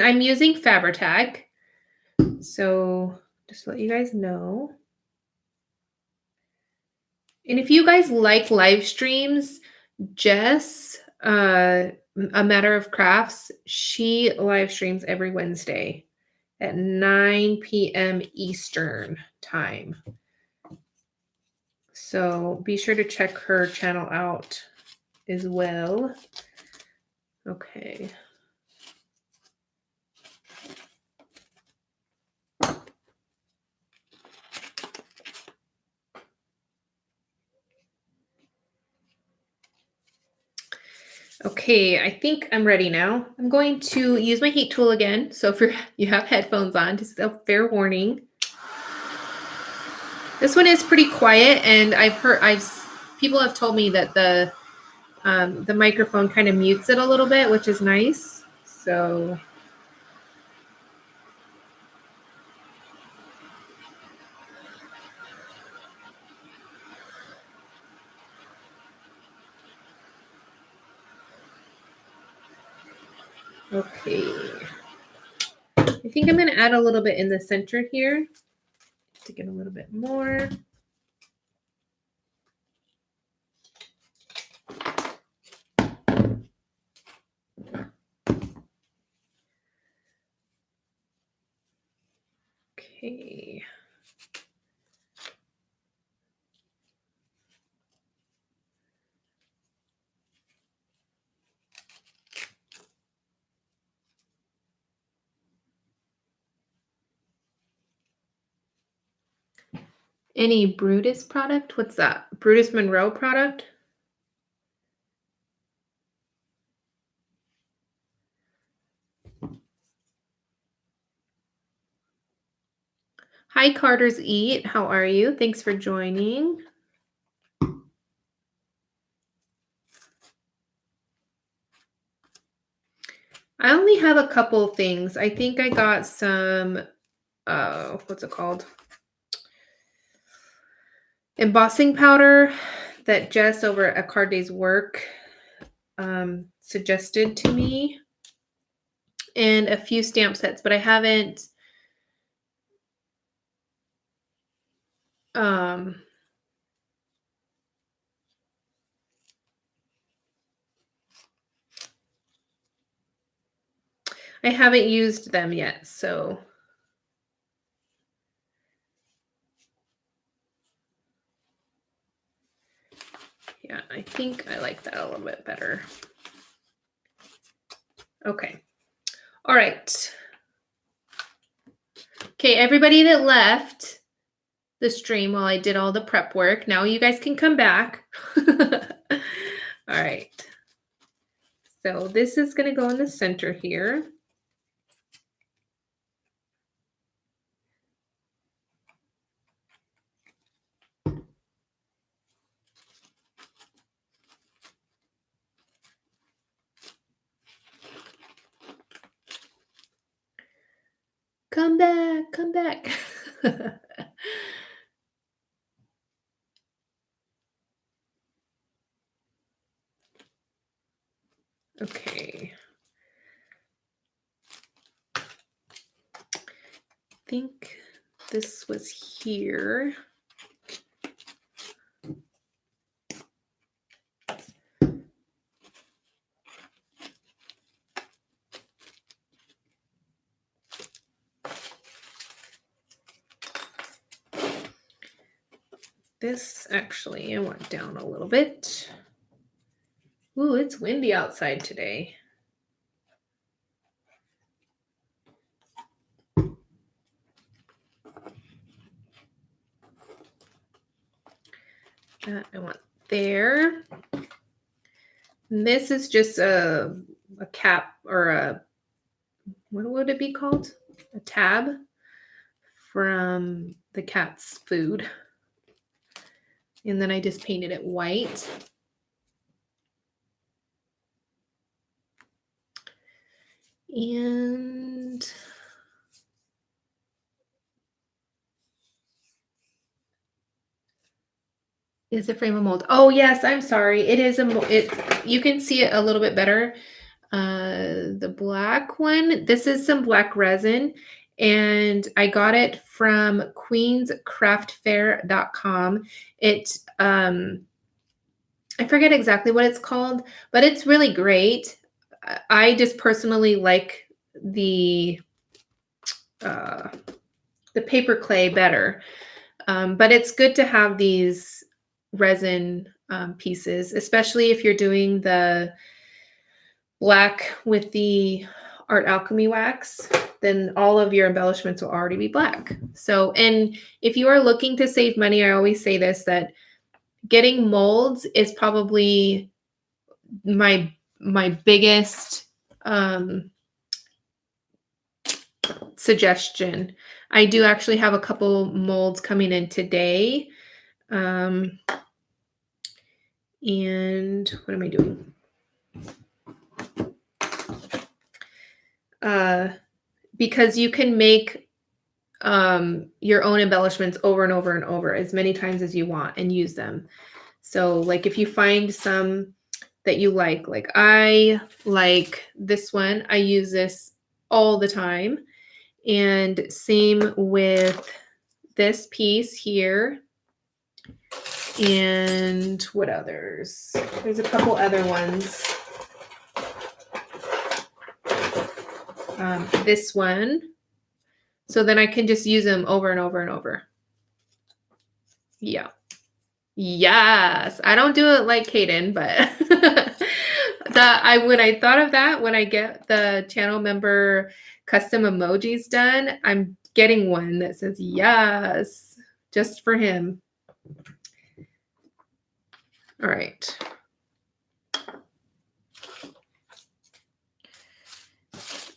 I'm using Fabri-Tac, so just to let you guys know. And if you guys like live streams, Jess, A Matter of Crafts, she live streams every Wednesday at 9 p.m. Eastern time. So be sure to check her channel out as well. Okay. Okay, I think I'm ready now. I'm going to use my heat tool again. So if you have headphones on, just a fair warning. This one is pretty quiet, and people have told me that the microphone kind of mutes it a little bit, which is nice. So okay. I think I'm going to add a little bit in the center here to get a little bit more. Okay. Any Brutus product? What's that? Brutus Monroe product? Hi, Carter's Eat. How are you? Thanks for joining. I only have a couple things. I think I got some, what's it called? Embossing powder that Jess over at Card Day's Work suggested to me, and a few stamp sets, but I haven't used them yet, so yeah, I think I like that a little bit better. Okay. All right. Okay, everybody that left the stream while I did all the prep work, now you guys can come back. All right. So this is going to go in the center here. Come back, come back. Okay. I think this was here. This actually, I went down a little bit. Ooh, it's windy outside today. That I want there. And this is just a cap, or a, what would it be called? A tab from the cat's food. And then I just painted it white. And is a frame of mold. Oh yes, I'm sorry. It is you can see it a little bit better. The black one. This is some black resin, and I got it from queenscraftfair.com. It I forget exactly what it's called, but it's really great. I just personally like the paper clay better, but it's good to have these resin pieces, especially if you're doing the black with the art alchemy wax. Then all of your embellishments will already be black. So, and if you are looking to save money, I always say this, that getting molds is probably my my biggest suggestion. I do actually have a couple molds coming in today. And what am I doing? Because you can make your own embellishments over and over and over as many times as you want and use them. So like if you find some that you like I like this one, I use this all the time. And same with this piece here. And what others? There's a couple other ones. This one. So then I can just use them over and over and over. Yeah. Yes. I don't do it like Kaden, but when I thought of that, when I get the channel member custom emojis done, I'm getting one that says yes, just for him. All right.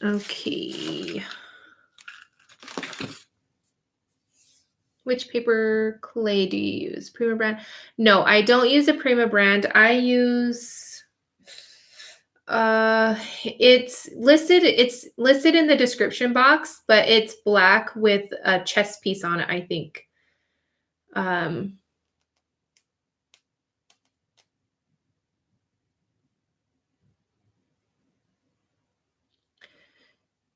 Okay. Which paper clay do you use? Prima brand? No, I don't use a Prima brand. I use it's listed in the description box, but it's black with a chest piece on it, I think.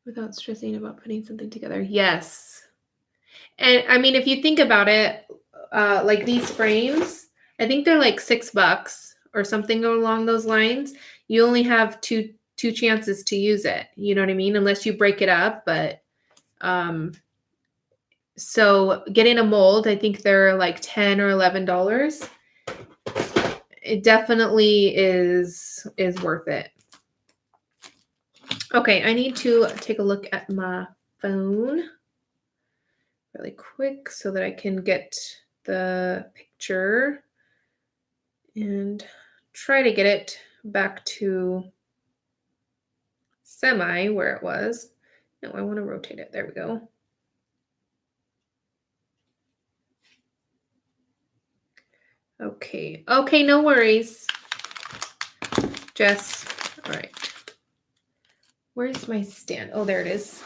Without stressing about putting something together. Yes. And I mean, if you think about it, like these frames, I think they're like $6 or something along those lines. You only have two chances to use it. You know what I mean? Unless you break it up. But so getting a mold, I think they're like $10 or $11. It definitely is worth it. Okay, I need to take a look at my phone really quick so that I can get the picture and try to get it back to semi where it was. No, I want to rotate it. There we go. Okay. Okay, no worries. Jess. All right. Where's my stand? Oh, there it is.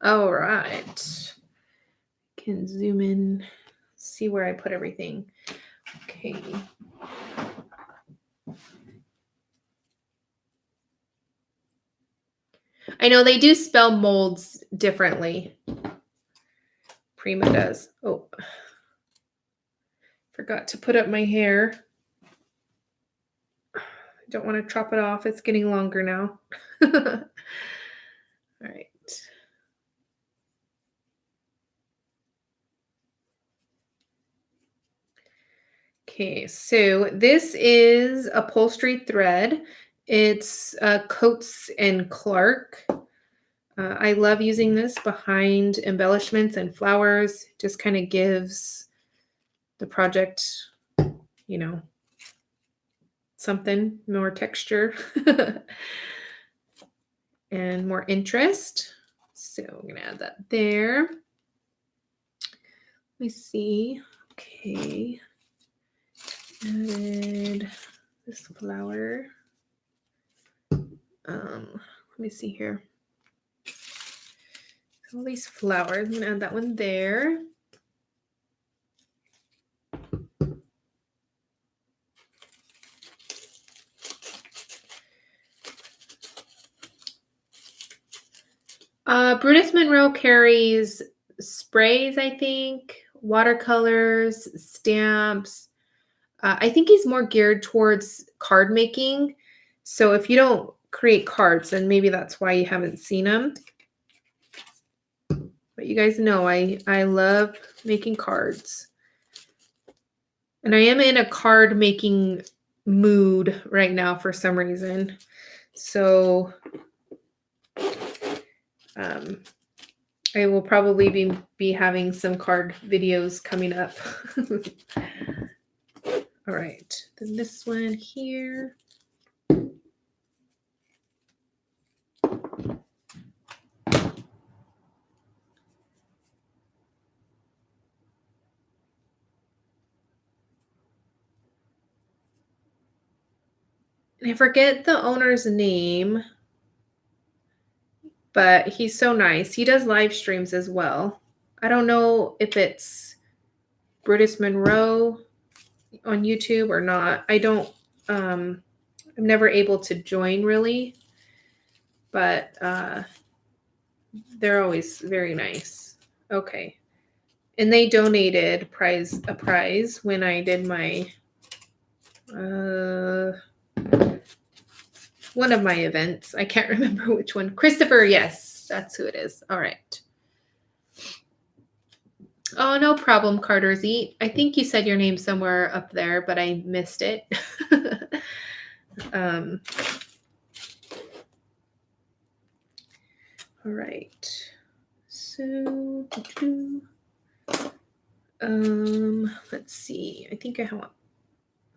All right. Can zoom in, see where I put everything. Okay. I know they do spell molds differently. Prima does. Oh, forgot to put up my hair. I don't want to chop it off. It's getting longer now. All right. Okay, so this is upholstery thread. It's Coates and Clark. I love using this behind embellishments and flowers. Just kind of gives the project, you know, something more texture and more interest. So I'm going to add that there. Let me see. Okay. Added this flower. Let me see here. All these flowers. I'm going to add that one there. Brutus Monroe carries sprays, I think, watercolors, stamps. I think he's more geared towards card making. So if you don't create cards, then maybe that's why you haven't seen him. But you guys know I love making cards. And I am in a card making mood right now for some reason. So I will probably be having some card videos coming up. All right, then this one here. And I forget the owner's name, but he's so nice. He does live streams as well. I don't know if it's Brutus Monroe on YouTube or not. I don't, I'm never able to join really, but they're always very nice. Okay. And they donated a prize when I did my, one of my events. I can't remember which one. Christopher, yes, that's who it is. All right. Oh, no problem, Carter's Eat. I think you said your name somewhere up there, but I missed it. All right. So, let's see. I think I have.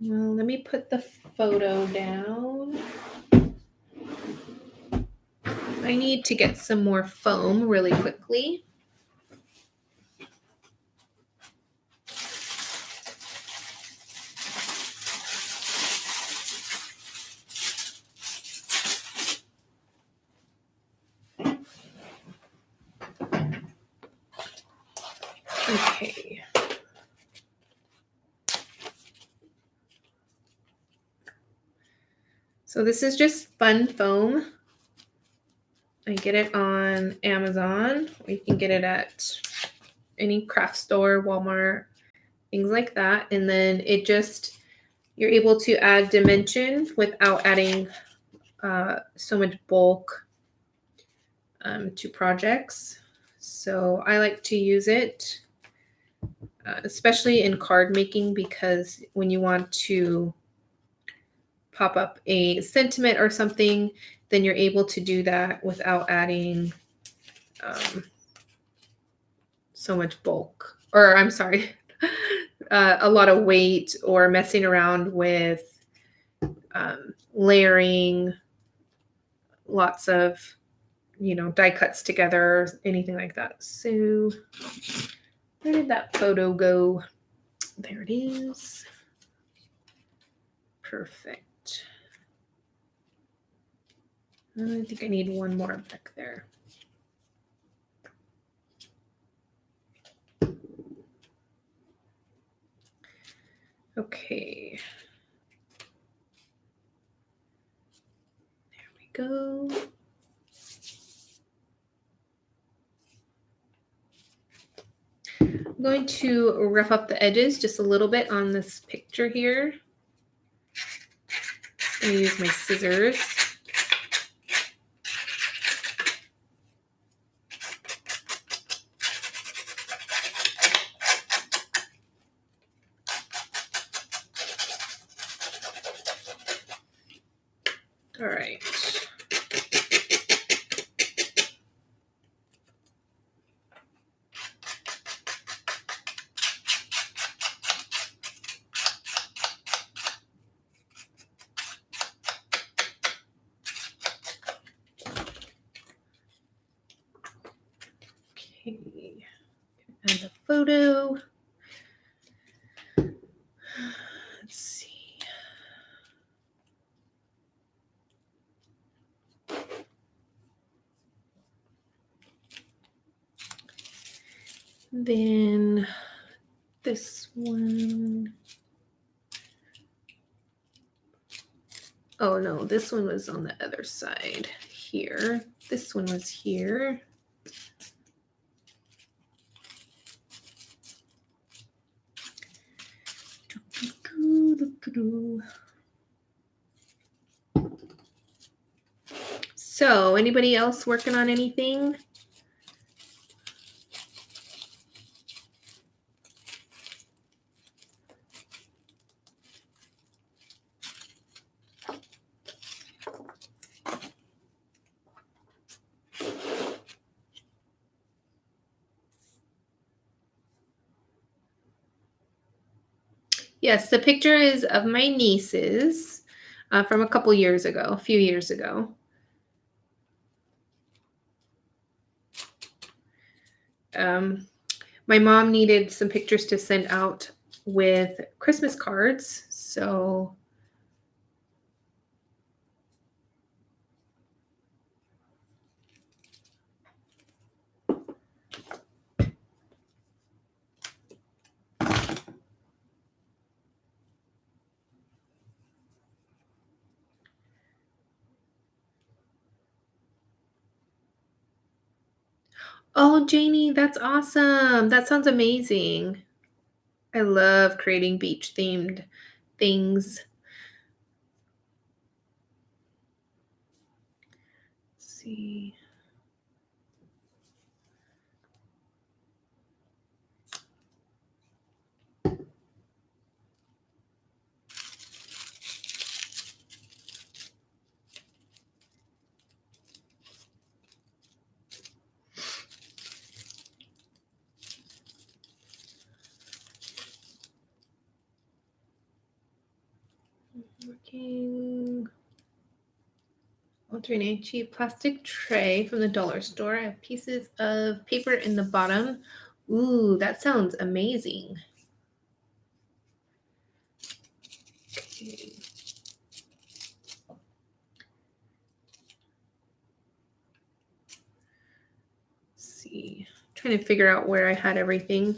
Well, let me put the photo down. I need to get some more foam really quickly. Okay. So this is just fun foam. I get it on Amazon, or you can get it at any craft store, Walmart, things like that. And then it just, you're able to add dimension without adding so much bulk to projects. So I like to use it, especially in card making, because when you want to pop up a sentiment or something, then you're able to do that without adding so much bulk, or I'm sorry, a lot of weight, or messing around with layering lots of, die cuts together, anything like that. So where did that photo go? There it is. Perfect. I think I need one more back there. Okay. There we go. I'm going to rough up the edges just a little bit on this picture here. I'm going to use my scissors. All right. Okay. And the photo. Let's see. Then this one. Oh no, this one was on the other side here. This one was here. So, anybody else working on anything? Yes, the picture is of my nieces from a couple years ago, a few years ago. My mom needed some pictures to send out with Christmas cards, so oh, Janie, that's awesome. That sounds amazing. I love creating beach themed things. Let's see. Working. Alternate cheap plastic tray from the dollar store. I have pieces of paper in the bottom. Ooh, that sounds amazing. Okay. Let's see. Trying to figure out where I had everything.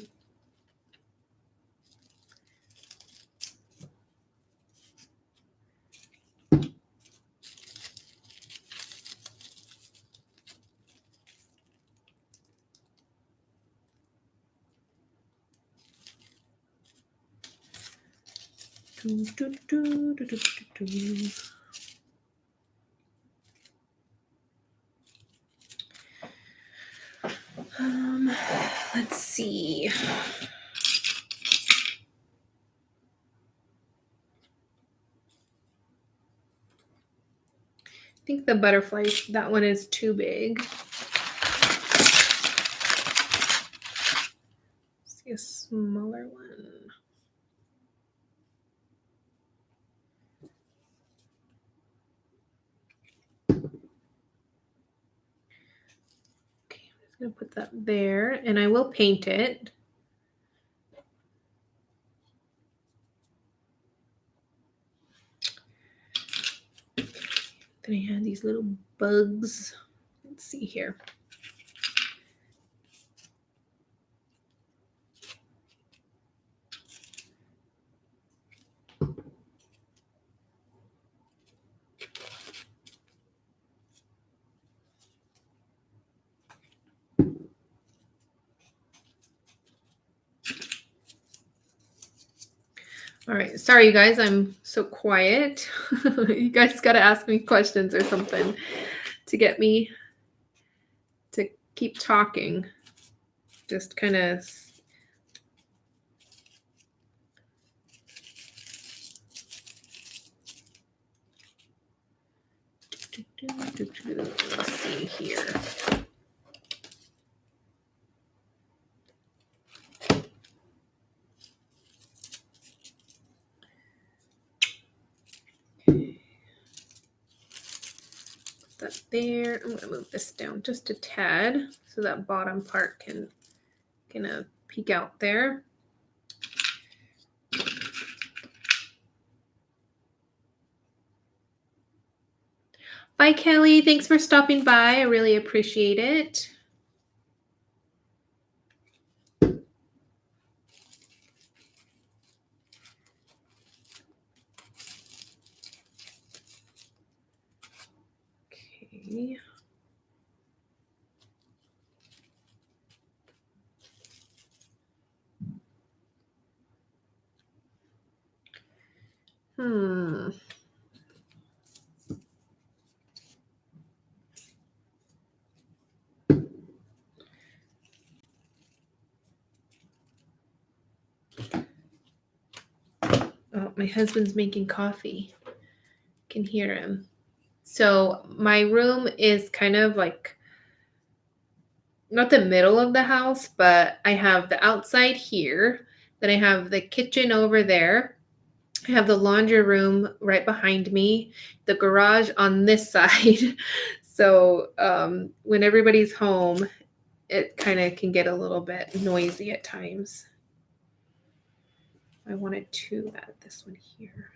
Let's see. I think the butterfly, that one is too big. Let's see a smaller one. Okay, I'm just gonna put that there, and I will paint it. Then I had these little bugs. Let's see here. All right, sorry you guys, I'm so quiet. You guys got to ask me questions or something to get me to keep talking. Just kind of let's see here. That there. I'm going to move this down just a tad so that bottom part can kind of peek out there. Bye, Kelly. Thanks for stopping by. I really appreciate it. Okay. Oh, my husband's making coffee. Can hear him. So my room is kind of like not the middle of the house, but I have the outside here. Then I have the kitchen over there. I have the laundry room right behind me, the garage on this side. So when everybody's home, it kind of can get a little bit noisy at times. I wanted to add this one here.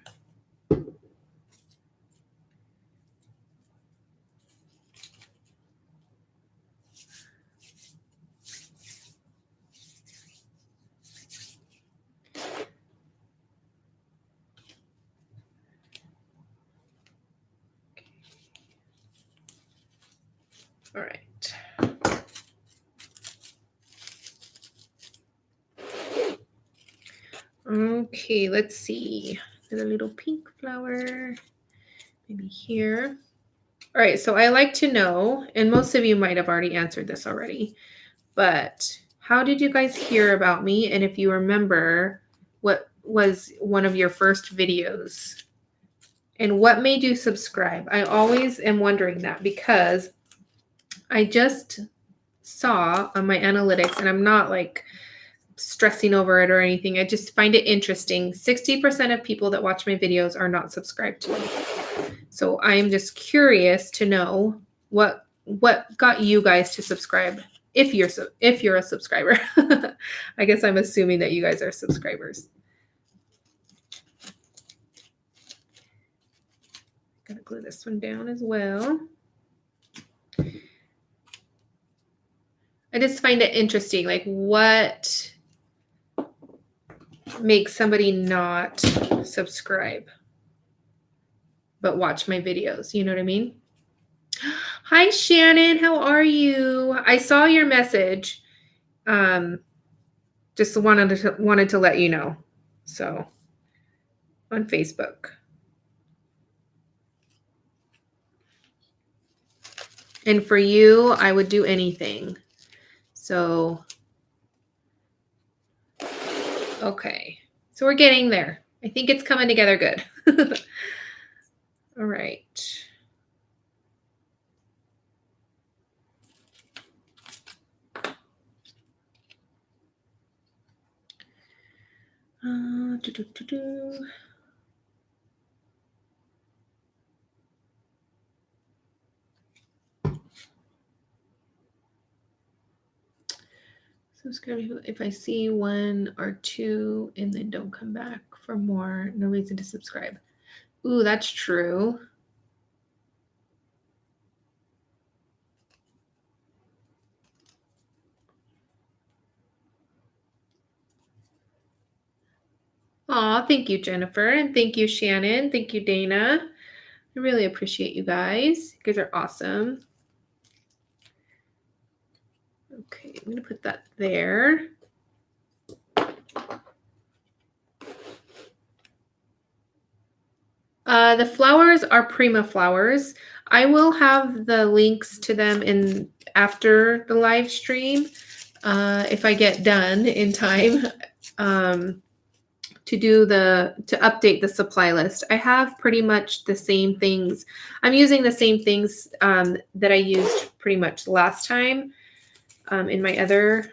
All right. Okay, let's see. There's a little pink flower, maybe here. All right, so I like to know, and most of you might have already answered this already, but how did you guys hear about me? And if you remember, what was one of your first videos? And what made you subscribe? I always am wondering that because I just saw on my analytics, and I'm not like stressing over it or anything. I just find it interesting. 60% of people that watch my videos are not subscribed to me. So I am just curious to know what got you guys to subscribe if you're a subscriber. I guess I'm assuming that you guys are subscribers. Gotta glue this one down as well. I just find it interesting, like what makes somebody not subscribe but watch my videos, you know what I mean? Hi Shannon, how are you? I saw your message. Just wanted to let you know. So on Facebook. And for you, I would do anything. So okay. So we're getting there. I think it's coming together good. All right. Subscribe if I see one or two and then don't come back for more. No reason to subscribe. Ooh, that's true. Aw, thank you, Jennifer. And thank you, Shannon. Thank you, Dana. I really appreciate you guys. You guys are awesome. Okay, I'm going to put that there. The flowers are Prima flowers. I will have the links to them in after the live stream if I get done in time to update the supply list. I have pretty much the same things. I'm using the same things that I used pretty much last time in my other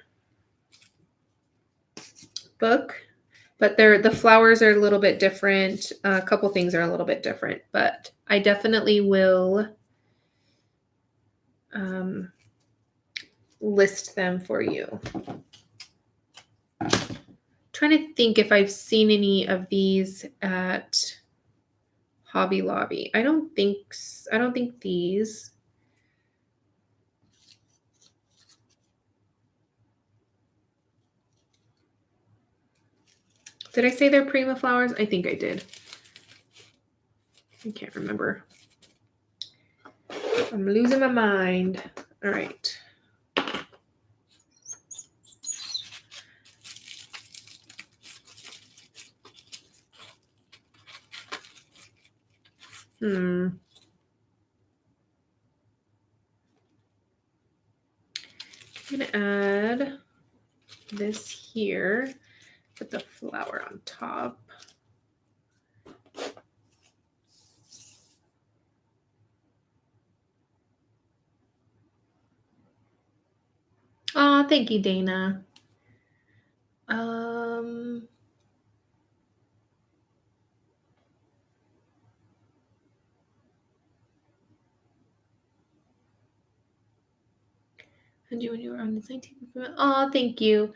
book. But the flowers are a little bit different. A couple things are a little bit different, but I definitely will list them for you. Trying to think if I've seen any of these at Hobby Lobby. I don't think these. Did I say they're Prima flowers? I think I did. I can't remember. I'm losing my mind. All right. I'm gonna add this here. Put the flower on top. Oh, thank you, Dana. And you when you were on the 19th. Oh, thank you.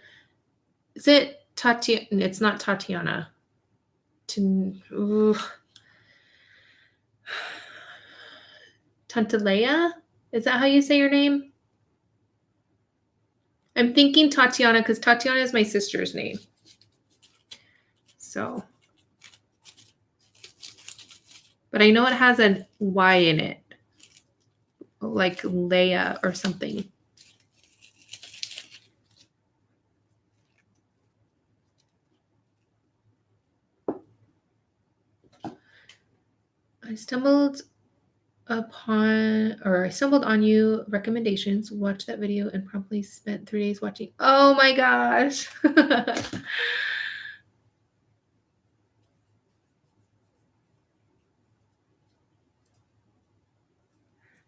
Is it Tatiana? It's not Tatiana. Tantalea? Is that how you say your name? I'm thinking Tatiana because Tatiana is my sister's name. So, but I know it has a Y in it, like Leia or something. I stumbled on you recommendations, watched that video and promptly spent 3 days watching. Oh my gosh.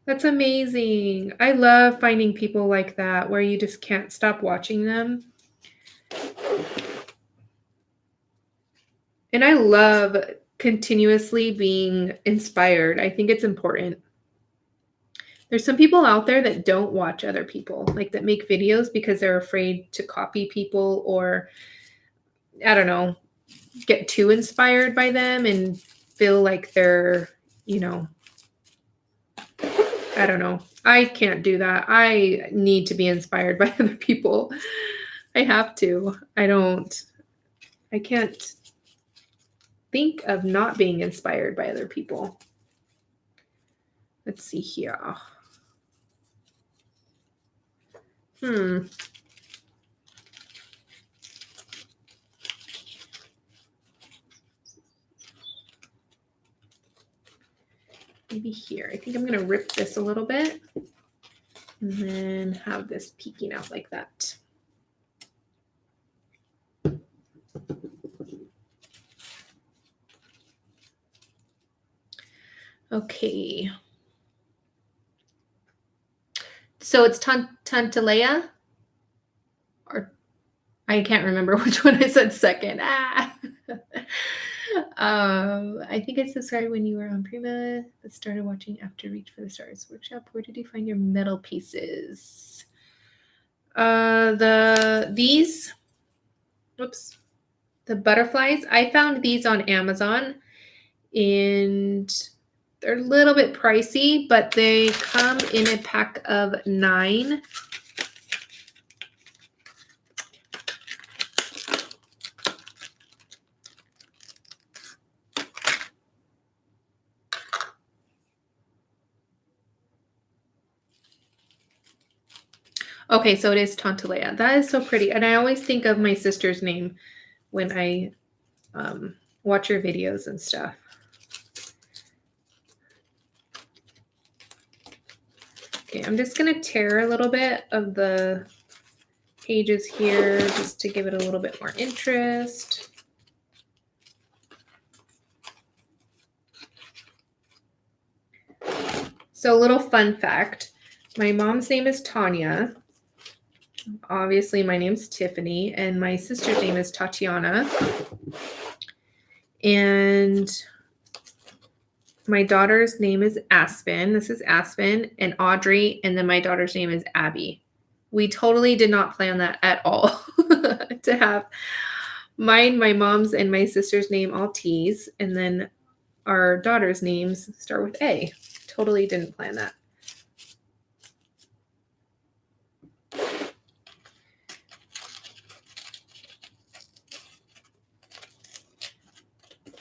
That's amazing. I love finding people like that where you just can't stop watching them. And I love continuously being inspired. I think it's important. There's some people out there that don't watch other people, like that make videos because they're afraid to copy people or, I don't know, get too inspired by them and feel like they're, I don't know. I can't do that. I need to be inspired by other people. I have to. I can't think of not being inspired by other people. Let's see here. Maybe here. I think I'm going to rip this a little bit and then have this peeking out like that. Okay. So it's Tantalea, or I can't remember which one I said second. I think I subscribed when you were on Prima, but started watching after Reach for the Stars workshop. Where did you find your metal pieces? The butterflies. I found these on Amazon, and they're a little bit pricey, but they come in a pack of 9. Okay, so it is Tantalea. That is so pretty. And I always think of my sister's name when I watch your videos and stuff. Okay, I'm just going to tear a little bit of the pages here just to give it a little bit more interest. So a little fun fact. My mom's name is Tanya. Obviously, my name's Tiffany, and my sister's name is Tatiana. And my daughter's name is Aspen. This is Aspen, and Audrey, and then my daughter's name is Abby. We totally did not plan that at all to have mine, my mom's, and my sister's name all T's, and then our daughter's names start with A. Totally didn't plan that.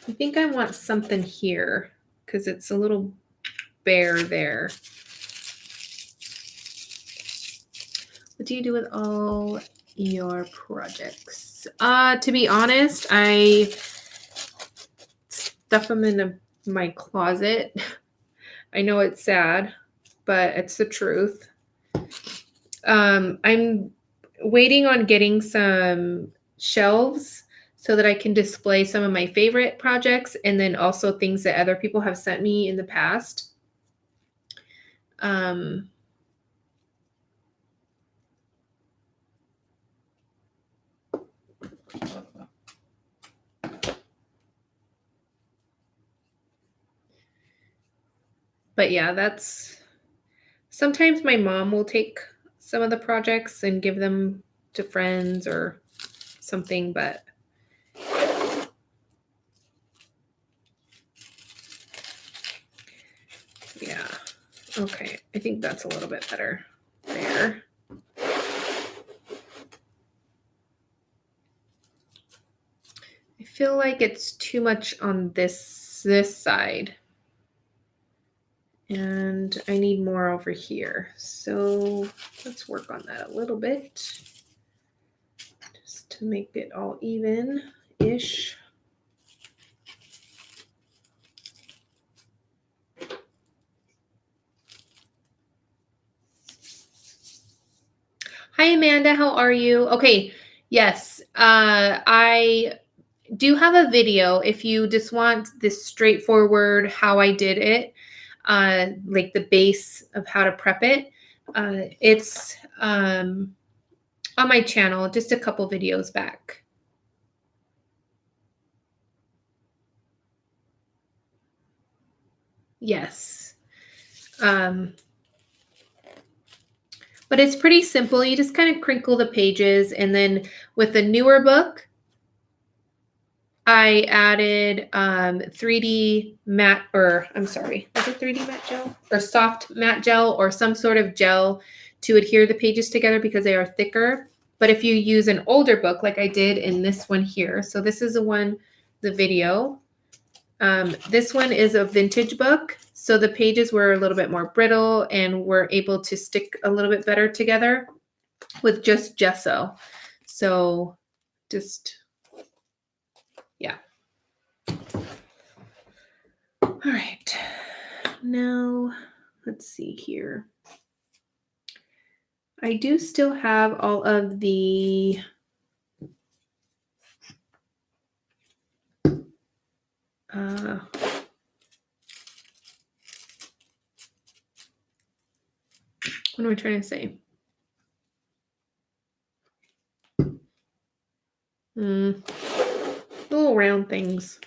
I think I want something here because it's a little bare there. What do you do with all your projects? To be honest, I stuff them in my closet. I know it's sad, but it's the truth. I'm waiting on getting some shelves so that I can display some of my favorite projects and then also things that other people have sent me in the past. But yeah, sometimes my mom will take some of the projects and give them to friends or something, but yeah. Okay, I think that's a little bit better there. I feel like it's too much on this side. And I need more over here. So let's work on that a little bit. Just to make it all even-ish. Hi, Amanda. How are you? Okay. Yes. I do have a video if you just want this straightforward how I did it, like the base of how to prep it. It's on my channel, just a couple videos back. Yes. But it's pretty simple. You just kind of crinkle the pages, and then with the newer book, I added 3D matte, or I'm sorry, is it 3D matte gel? Or soft matte gel or some sort of gel to adhere the pages together because they are thicker. But if you use an older book like I did in this one here, so this is the video. This one is a vintage book, so the pages were a little bit more brittle and were able to stick a little bit better together with just gesso. So just, yeah. All right, now let's see here. I do still have all of the what am I trying to say? Little round things.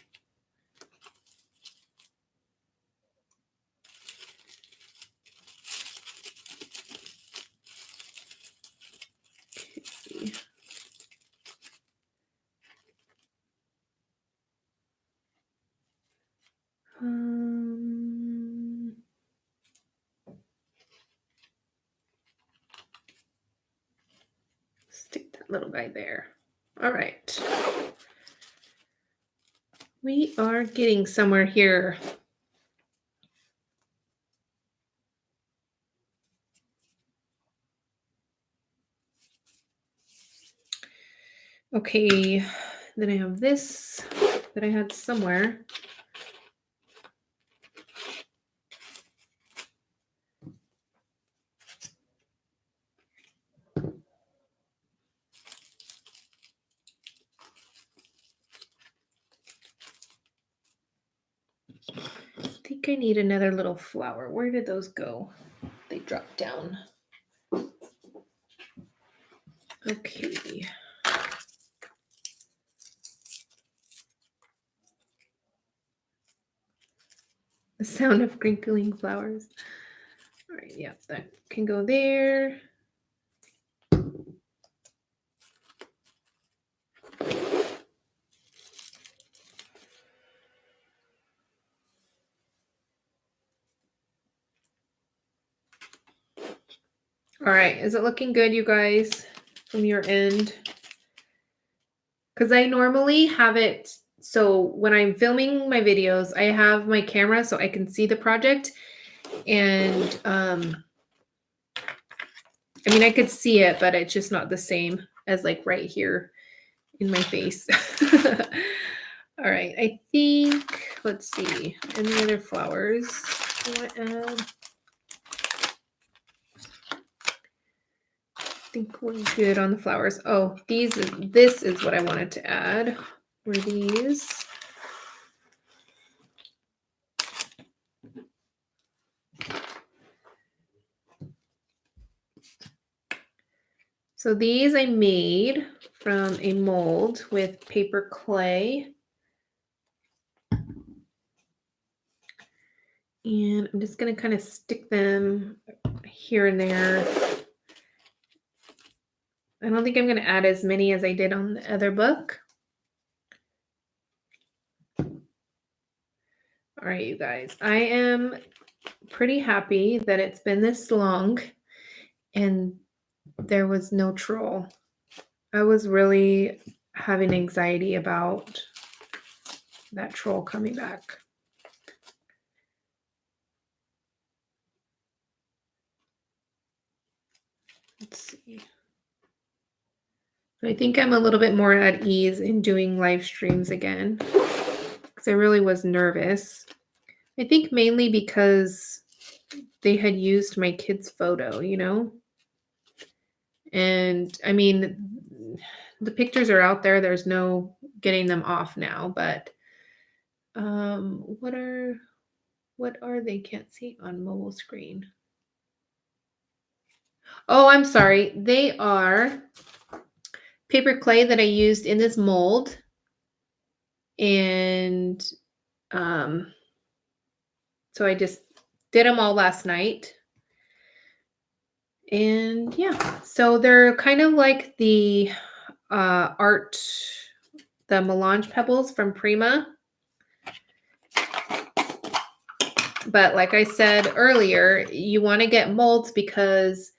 Stick that little guy there. All right. We are getting somewhere here. Okay, then I have this that I had somewhere. I think I need another little flower. Where did those go? They dropped down. Okay. The sound of crinkling flowers. All right, yeah, that can go there. All right, is it looking good, you guys, from your end? Because I normally have it, so when I'm filming my videos, I have my camera so I can see the project. And I mean, I could see it, but it's just not the same as like right here in my face. All right, I think, let's see, any other flowers I want to add? I think we're good on the flowers. Oh, this is what I wanted to add, were these. So these I made from a mold with paper clay. And I'm just going to kind of stick them here and there I don't think I'm going to add as many as I did on the other book. All right, you guys, I am pretty happy that it's been this long and there was no troll. I was really having anxiety about that troll coming back. Let's see. I think I'm a little bit more at ease in doing live streams again because I really was nervous. I think mainly because they had used my kid's photo, you know? And I mean, the pictures are out there. There's no getting them off now, but what are they? Can't see on mobile screen. Oh, I'm sorry. They are paper clay that I used in this mold. And so I just did them all last night. And yeah, so they're kind of like the the melange pebbles from Prima. But like I said earlier, you want to get molds because,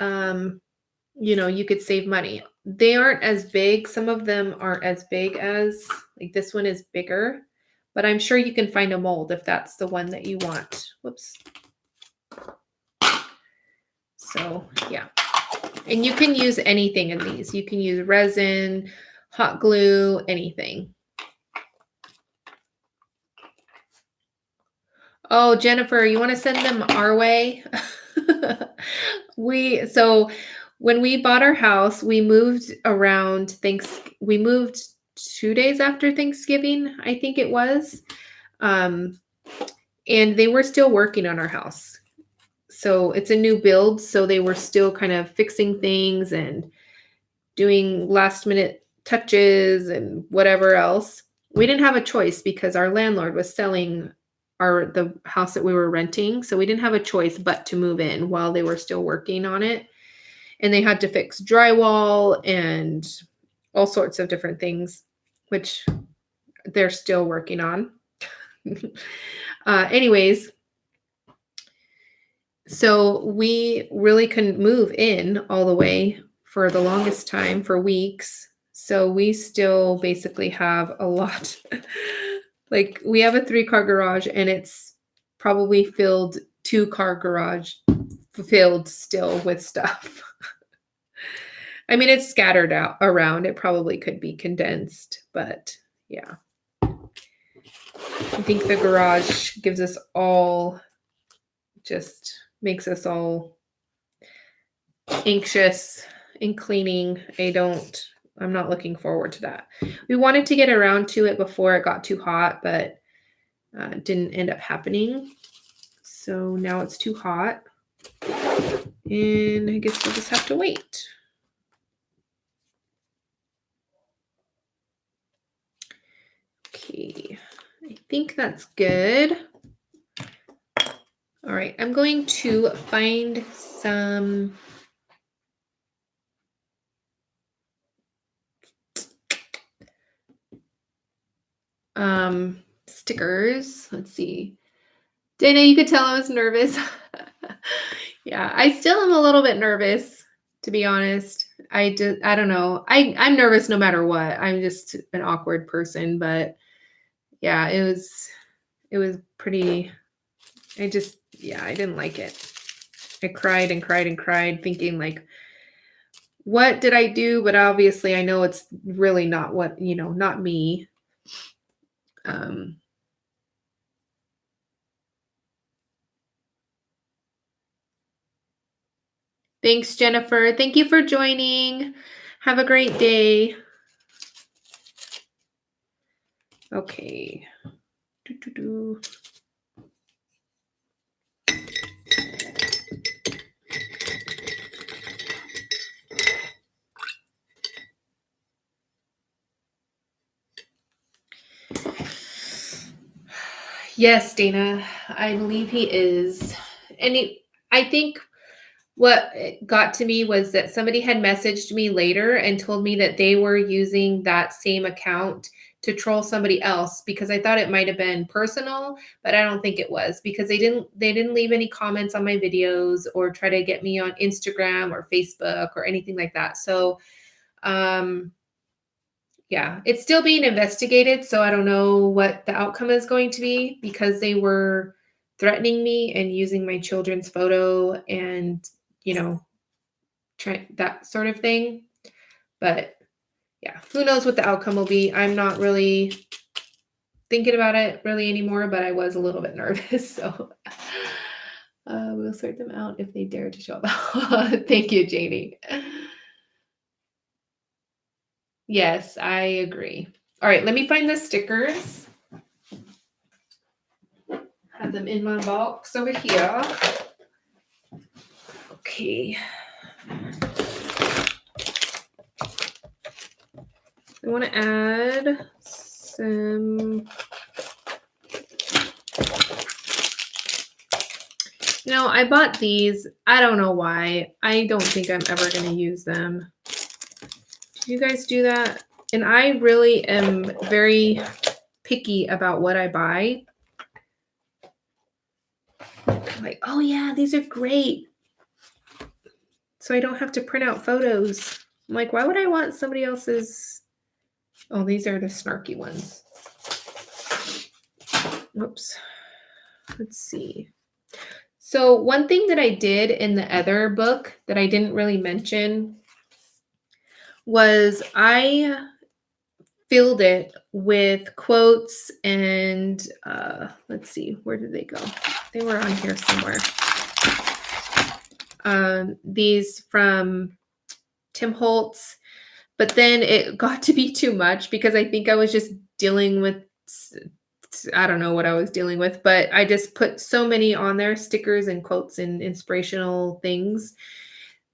you know, you could save money. They aren't as big. Some of them aren't as big as, like this one is bigger, but I'm sure you can find a mold if that's the one that you want. Whoops. So yeah. And you can use anything in these. You can use resin, hot glue, anything. Oh, Jennifer, you want to send them our way? So when we bought our house, we moved around we moved 2 days after Thanksgiving, I think it was. And they were still working on our house. So it's a new build, so they were still kind of fixing things and doing last minute touches and whatever else. We didn't have a choice because our landlord was selling the house that we were renting, so we didn't have a choice but to move in while they were still working on it. And they had to fix drywall and all sorts of different things, which they're still working on. Anyways, so we really couldn't move in all the way for the longest time, for weeks. So we still basically have a lot. Like we have a 3-car garage and it's probably filled 2-car garage filled still with stuff. I mean, it's scattered out around. It probably could be condensed, but yeah. I think the garage gives us all, just makes us all anxious in cleaning. I'm not looking forward to that. We wanted to get around to it before it got too hot, but didn't end up happening. So now it's too hot. And I guess we'll just have to wait. Okay, I think that's good. All right, I'm going to find some stickers. Let's see. Dana, you could tell I was nervous. Yeah, I still am a little bit nervous, to be honest. I don't know. I'm nervous no matter what. I'm just an awkward person, but yeah, it was pretty, I didn't like it. I cried and cried and cried thinking like, what did I do? But obviously I know it's really not what, not me. Thanks, Jennifer. Thank you for joining. Have a great day. Okay. Yes, Dana, I believe he is. And I think what got to me was that somebody had messaged me later and told me that they were using that same account to troll somebody else, because I thought it might have been personal, but I don't think it was, because they didn't leave any comments on my videos or try to get me on Instagram or Facebook or anything like that. So yeah, it's still being investigated, so I don't know what the outcome is going to be, because they were threatening me and using my children's photo and, you know, that sort of thing. But yeah, who knows what the outcome will be. I'm not really thinking about it really anymore, but I was a little bit nervous. So we'll sort them out if they dare to show up. Thank you, Janie. Yes, I agree. All right, let me find the stickers. Have them in my box over here. Okay. I want to add some. You know, I bought these. I don't know why. I don't think I'm ever going to use them. Do you guys do that? And I really am very picky about what I buy. I'm like, oh yeah, these are great. So I don't have to print out photos. I'm like, why would I want somebody else's? Oh, these are the snarky ones. Whoops. Let's see. So one thing that I did in the other book that I didn't really mention was I filled it with quotes and let's see, where did they go? They were on here somewhere. These from Tim Holtz, but then it got to be too much because I think I was just dealing with, I don't know what I was dealing with, but I just put so many on there, stickers and quotes and inspirational things.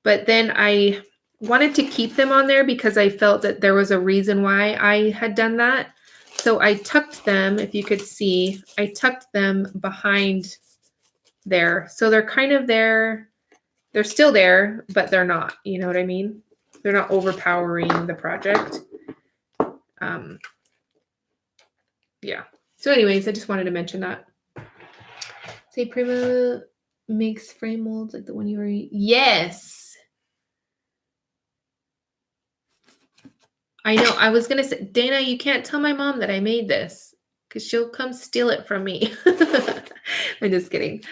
But then I wanted to keep them on there because I felt that there was a reason why I had done that. So I tucked them, if you could see, I tucked them behind there. So they're kind of there. They're still there, but they're not. You know what I mean? They're not overpowering the project. Yeah. So anyways, I just wanted to mention that. Say Prima makes frame molds like the one you were. Yes. I know. I was going to say, Dana, you can't tell my mom that I made this because she'll come steal it from me. I'm just kidding.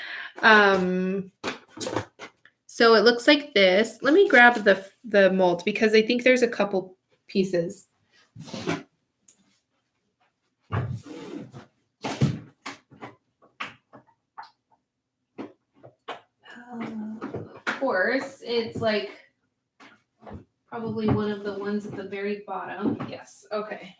So it looks like this. Let me grab the mold because I think there's a couple pieces. Of course, it's like probably one of the ones at the very bottom. Yes. Okay.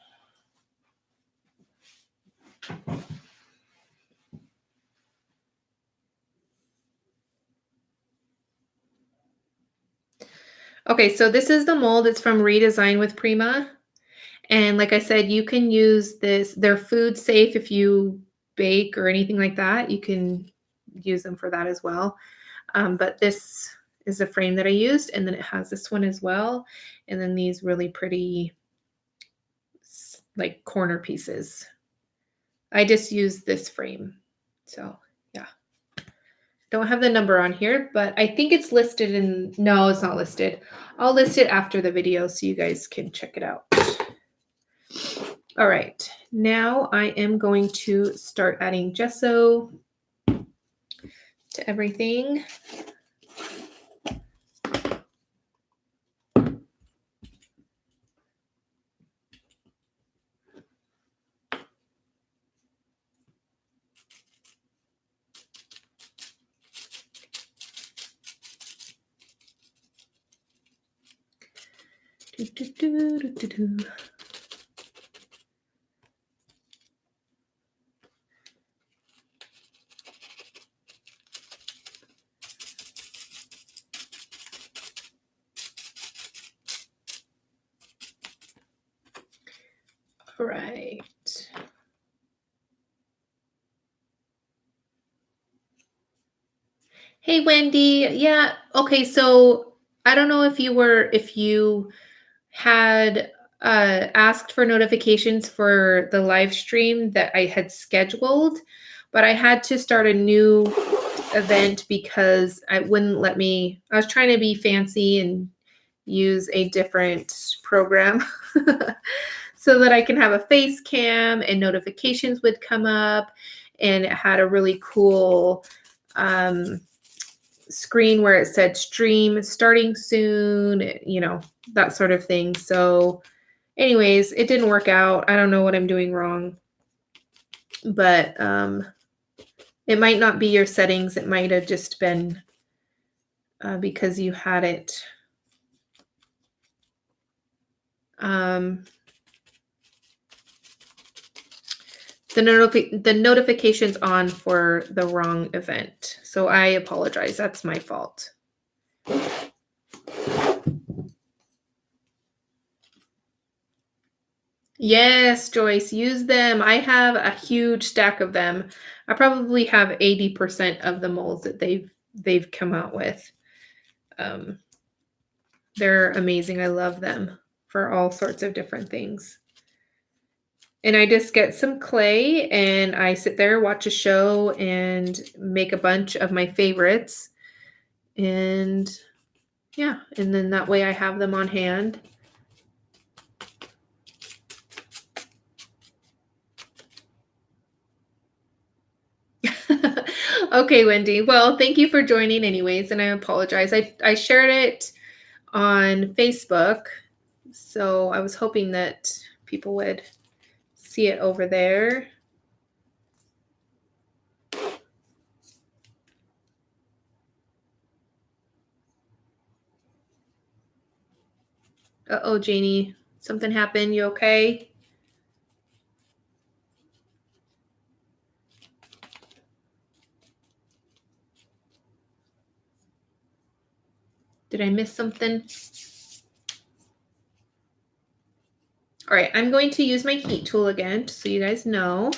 Okay, so this is the mold. It's from Redesign with Prima. And like I said, you can use this. They're food safe if you bake or anything like that. You can use them for that as well. But this is the frame that I used. And then it has this one as well. And then these really pretty like corner pieces. I just used this frame. So yeah. Don't have the number on here, but I think it's listed in, no, it's not listed. I'll list it after the video so you guys can check it out. All right, now I am going to start adding gesso to everything. All right. Hey, Wendy. Yeah. Okay. So I don't know if you had asked for notifications for the live stream that I had scheduled, but I had to start a new event because I wouldn't let me. I was trying to be fancy and use a different program so that I can have a face cam and notifications would come up, and it had a really cool screen where it said stream starting soon, that sort of thing. So anyways, it didn't work out. I don't know what I'm doing wrong, but it might not be your settings. It might have just been because you had it the notifications on for the wrong event. So I apologize. That's my fault. Yes, Joyce, use them. I have a huge stack of them. I probably have 80% of the molds that they've come out with. They're amazing. I love them for all sorts of different things. And I just get some clay and I sit there, watch a show, and make a bunch of my favorites. And yeah, and then that way I have them on hand. Okay, Wendy. Well, thank you for joining anyways, and I apologize. I shared it on Facebook, so I was hoping that people would see it over there. Uh-oh, Janie. Something happened. You okay? Did I miss something? All right, I'm going to use my heat tool again, just so you guys know.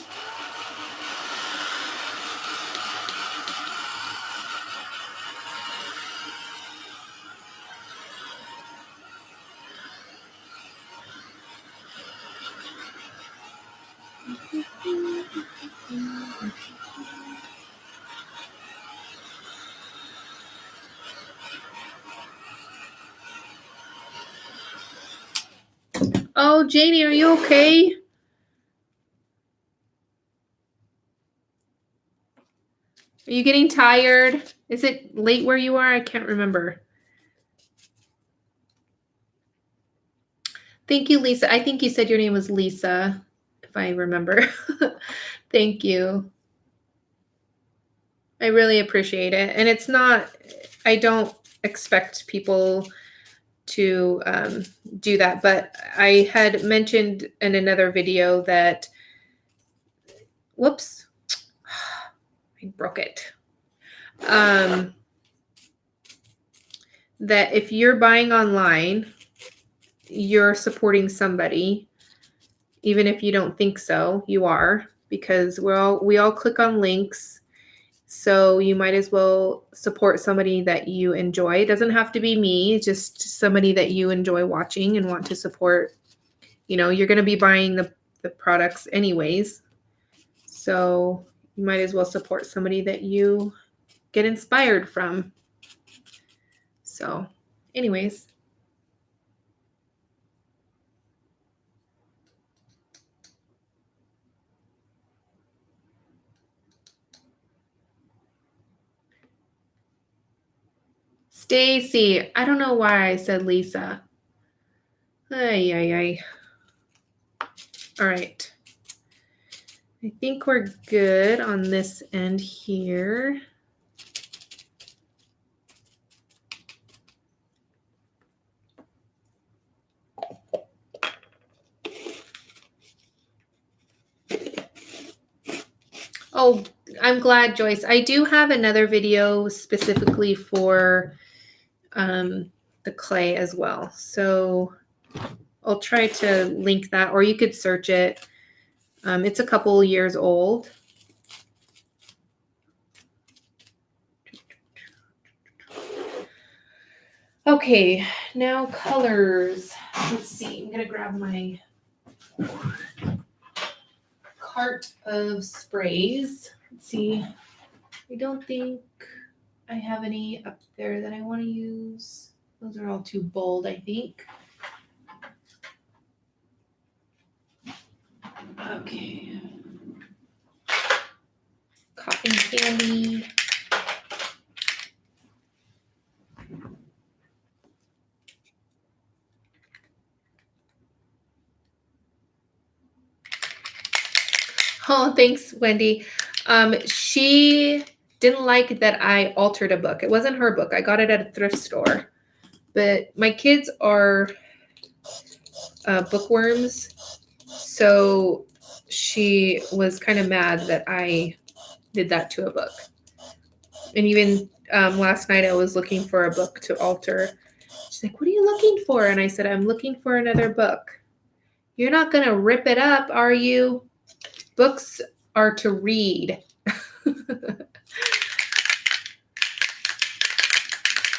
Oh, Janie, are you okay? Are you getting tired? Is it late where you are? I can't remember. Thank you, Lisa. I think you said your name was Lisa, if I remember. Thank you. I really appreciate it. And it's not, I don't expect people to do that, but I had mentioned in another video that, whoops, I broke it. That if you're buying online, you're supporting somebody, even if you don't think so, you are, because we all click on links. So you might as well support somebody that you enjoy. It doesn't have to be me, just somebody that you enjoy watching and want to support. You're going to be buying the products anyways. So you might as well support somebody that you get inspired from. So anyways. Stacy, I don't know why I said Lisa. Ay. All right. I think we're good on this end here. Oh, I'm glad, Joyce. I do have another video specifically for the clay as well. So I'll try to link that, or you could search it. It's a couple years old. Okay, now colors. Let's see. I'm gonna grab my cart of sprays. Let's see. I don't think I have any up there that I want to use. Those are all too bold, I think. Okay. Cotton candy. Oh, thanks, Wendy. She didn't like that I altered a book. It wasn't her book. I got it at a thrift store. But my kids are bookworms, so she was kind of mad that I did that to a book. And even last night I was looking for a book to alter. She's like, "What are you looking for?" And I said, "I'm looking for another book." "You're not going to rip it up, are you? Books are to read."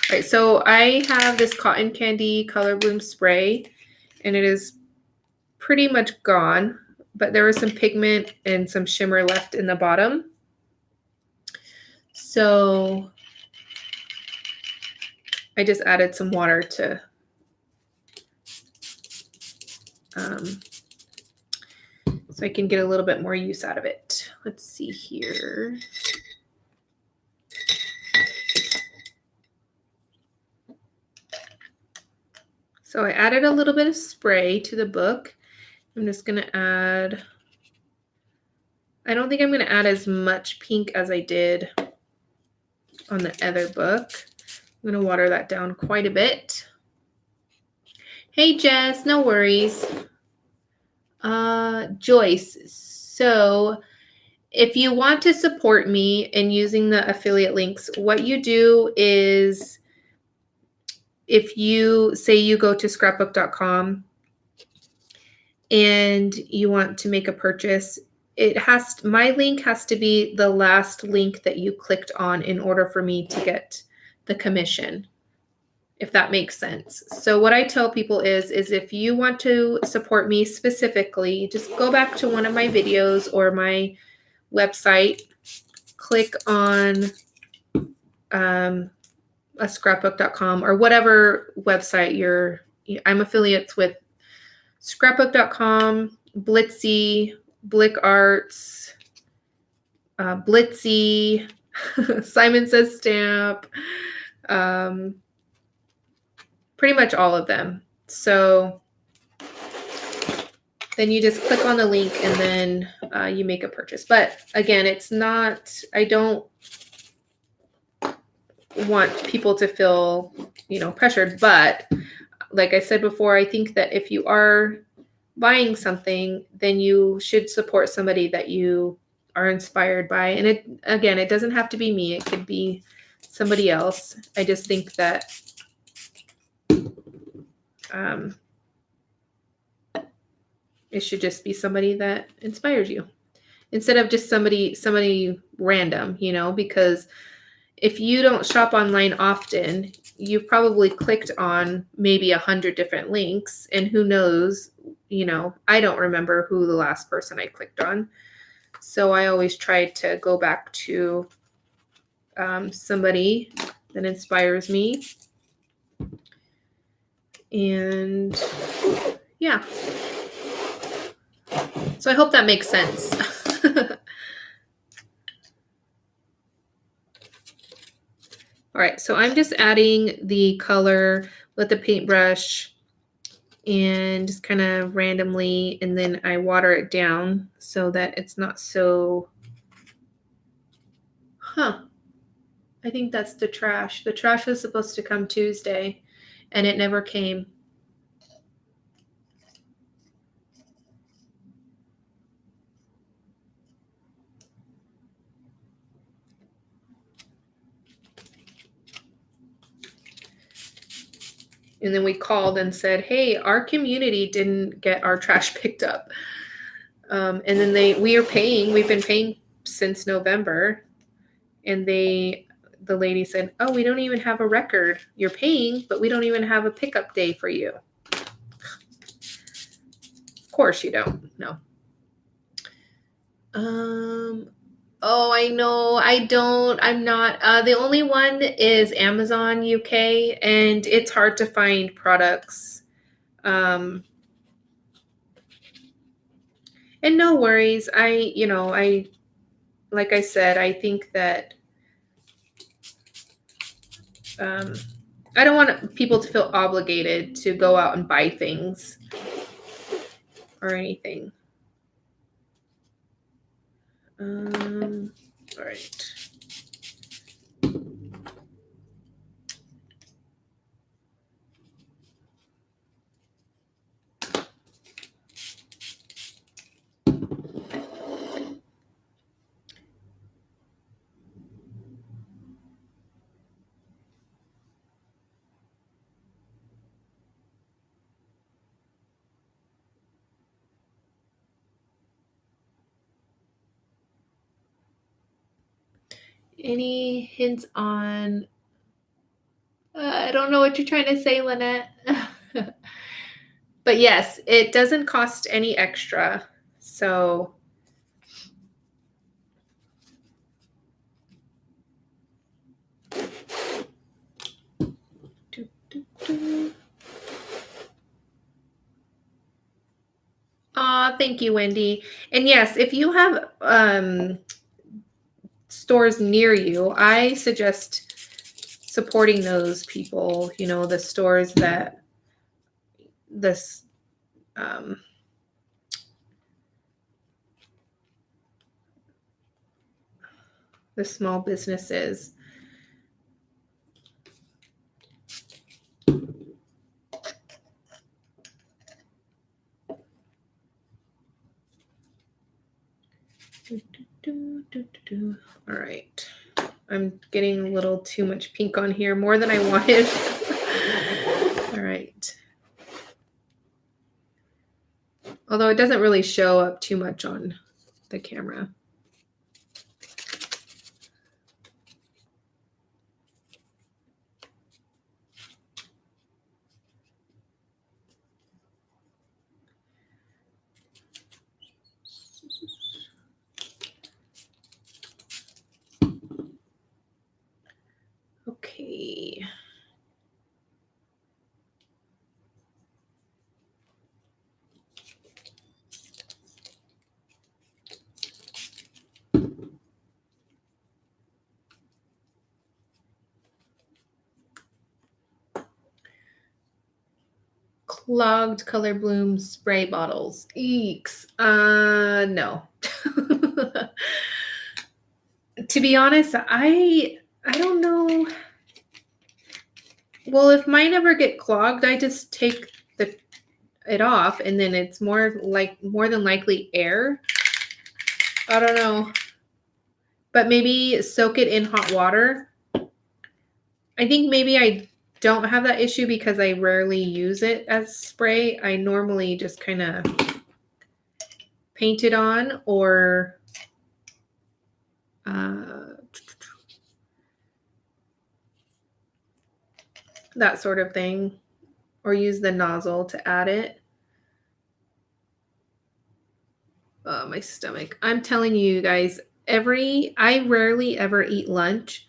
All right, so I have this cotton candy color bloom spray, and it is pretty much gone, but there was some pigment and some shimmer left in the bottom. So I just added some water to so I can get a little bit more use out of it. Let's see here. So I added a little bit of spray to the book. I'm just going to add, I don't think I'm going to add as much pink as I did on the other book. I'm going to water that down quite a bit. Hey, Jess, no worries. Joyce, so if you want to support me in using the affiliate links, what you do is if you say you go to scrapbook.com and you want to make a purchase, my link has to be the last link that you clicked on in order for me to get the commission, if that makes sense. So what I tell people is if you want to support me specifically, just go back to one of my videos or my website, click on a scrapbook.com or whatever website I'm affiliates with scrapbook.com, Blitsy, Blick Arts, Blitsy, Simon Says Stamp, pretty much all of them. So then you just click on the link and then you make a purchase. But again, it's not, I don't want people to feel, pressured. But like I said before, I think that if you are buying something, then you should support somebody that you are inspired by. And it doesn't have to be me. It could be somebody else. I just think that it should just be somebody that inspires you instead of just somebody random, because if you don't shop online often, you've probably clicked on maybe 100 different links, and who knows, I don't remember who the last person I clicked on. So I always try to go back to somebody that inspires me. And yeah. So I hope that makes sense. All right, so I'm just adding the color with the paintbrush and just kind of randomly, and then I water it down so that it's not so, I think that's the trash. The trash was supposed to come Tuesday and it never came. And then we called and said, hey, our community didn't get our trash picked up. And then we've been paying since November, and they the lady said, oh, we don't even have a record. You're paying, but we don't even have a pickup day for you. Of course you don't. No. Oh, I know. I don't. I'm not. The only one is Amazon UK, and it's hard to find products. And no worries. Like I said, I think that I don't want people to feel obligated to go out and buy things or anything. All right. Any hints on? I don't know what you're trying to say, Lynette. But yes, it doesn't cost any extra. So thank you, Wendy. And yes, if you have stores near you, I suggest supporting those people, the stores that this the small businesses. All right. I'm getting a little too much pink on here, more than I wanted. All right. Although it doesn't really show up too much on the camera. Okay. Clogged color bloom spray bottles. Eeks. No. To be honest, I don't know. Well, if mine ever get clogged, I just take it off, and then it's more than likely air. I don't know. But maybe soak it in hot water. I think maybe I don't have that issue because I rarely use it as spray. I normally just kind of paint it on or that sort of thing, or use the nozzle to add it. Oh, my stomach. I'm telling you guys, I rarely ever eat lunch,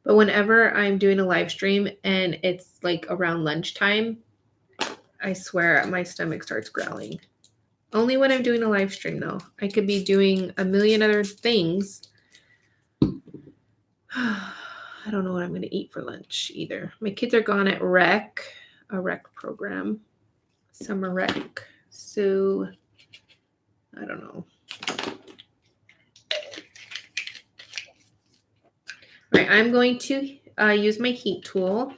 but whenever I'm doing a live stream and it's like around lunchtime, I swear my stomach starts growling. Only when I'm doing a live stream though. I could be doing a million other things. I don't know what I'm going to eat for lunch either. My kids are gone at a rec program, summer rec. So I don't know. All right, I'm going to use my heat tool.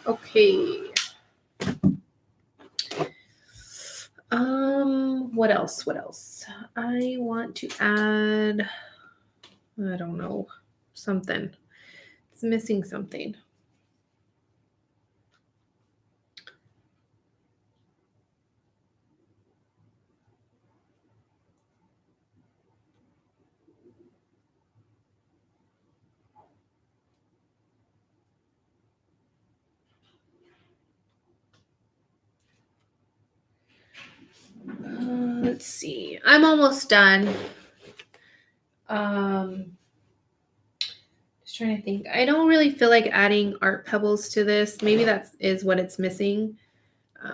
Okay. What else? What else? I want to add, I don't know, something. It's missing something. Let's see. I'm almost done. Just trying to think. I don't really feel like adding art pebbles to this. Maybe that is what it's missing.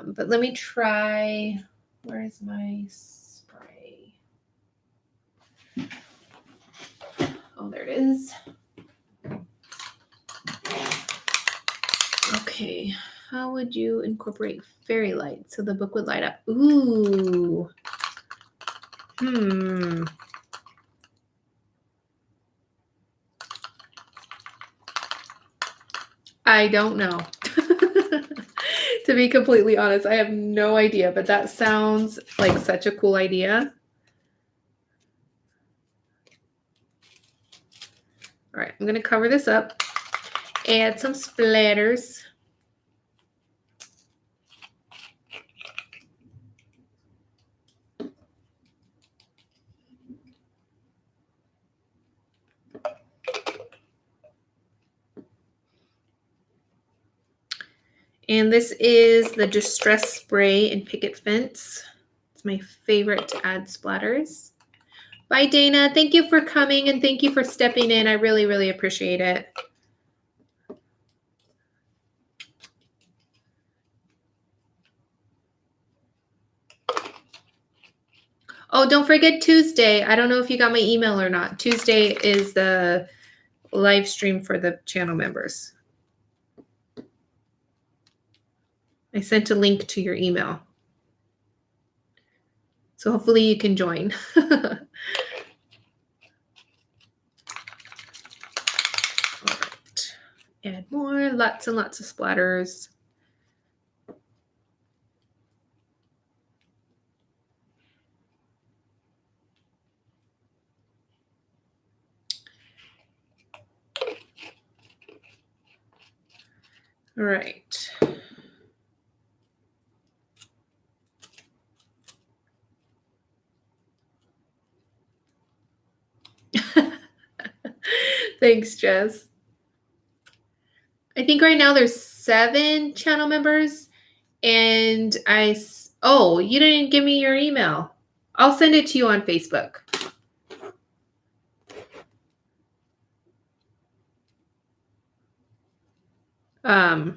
But let me try. Where is my spray? Oh, there it is. Okay. How would you incorporate fairy light so the book would light up? Ooh. I don't know. To be completely honest, I have no idea, but that sounds like such a cool idea. All right, I'm going to cover this up, add some splatters. And this is the Distress Spray and Picket Fence. It's my favorite to add splatters. Bye, Dana. Thank you for coming and thank you for stepping in. I really, really appreciate it. Oh, don't forget Tuesday. I don't know if you got my email or not. Tuesday is the live stream for the channel members. I sent a link to your email. So hopefully you can join. All right. Add more, lots and lots of splatters. All right. Thanks, Jess. I think right now there's 7 channel members, and oh, you didn't give me your email. I'll send it to you on Facebook. I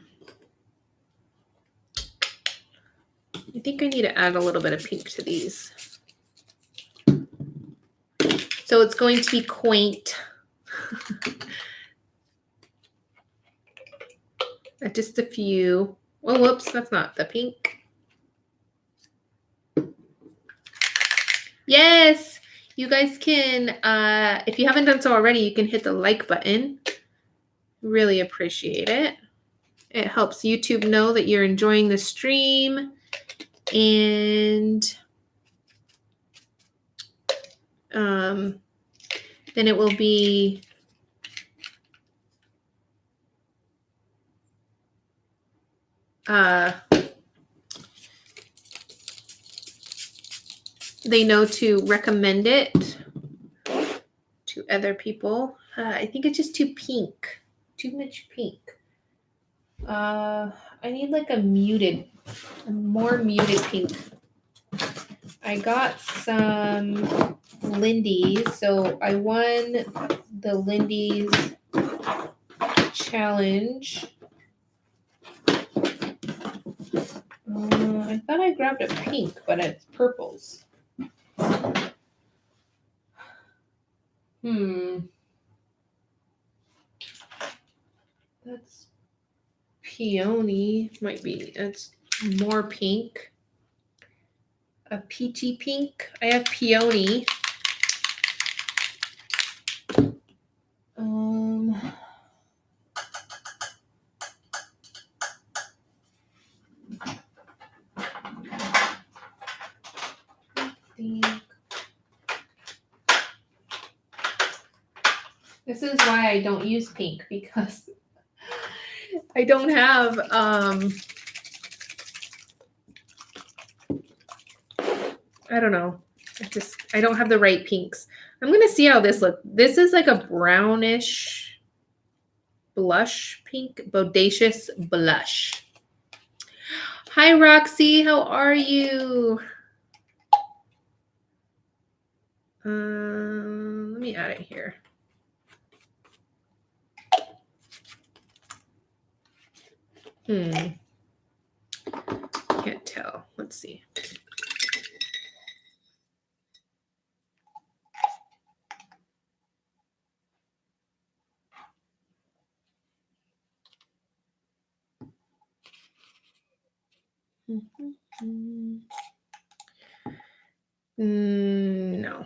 think I need to add a little bit of pink to these. So it's going to be quaint. Just a few. Oh, whoops, that's not the pink. Yes, you guys can, if you haven't done so already, you can hit the like button. Really appreciate it. It helps YouTube know that you're enjoying the stream. And then it will be they know to recommend it to other people. I think it's just too pink, too much pink. I need like a more muted pink. I got some Lindy's, so I won the Lindy's challenge. I thought I grabbed a pink, but it's purples. That's peony. Might be. It's more pink. A peachy pink. I have peony. pink. This is why I don't use pink, because I don't have I don't know. I don't have the right pinks. I'm gonna see how this looks. This is like a brownish blush pink, bodacious blush. Hi Roxy, how are you? Let me add it here. Can't tell. Let's see. No.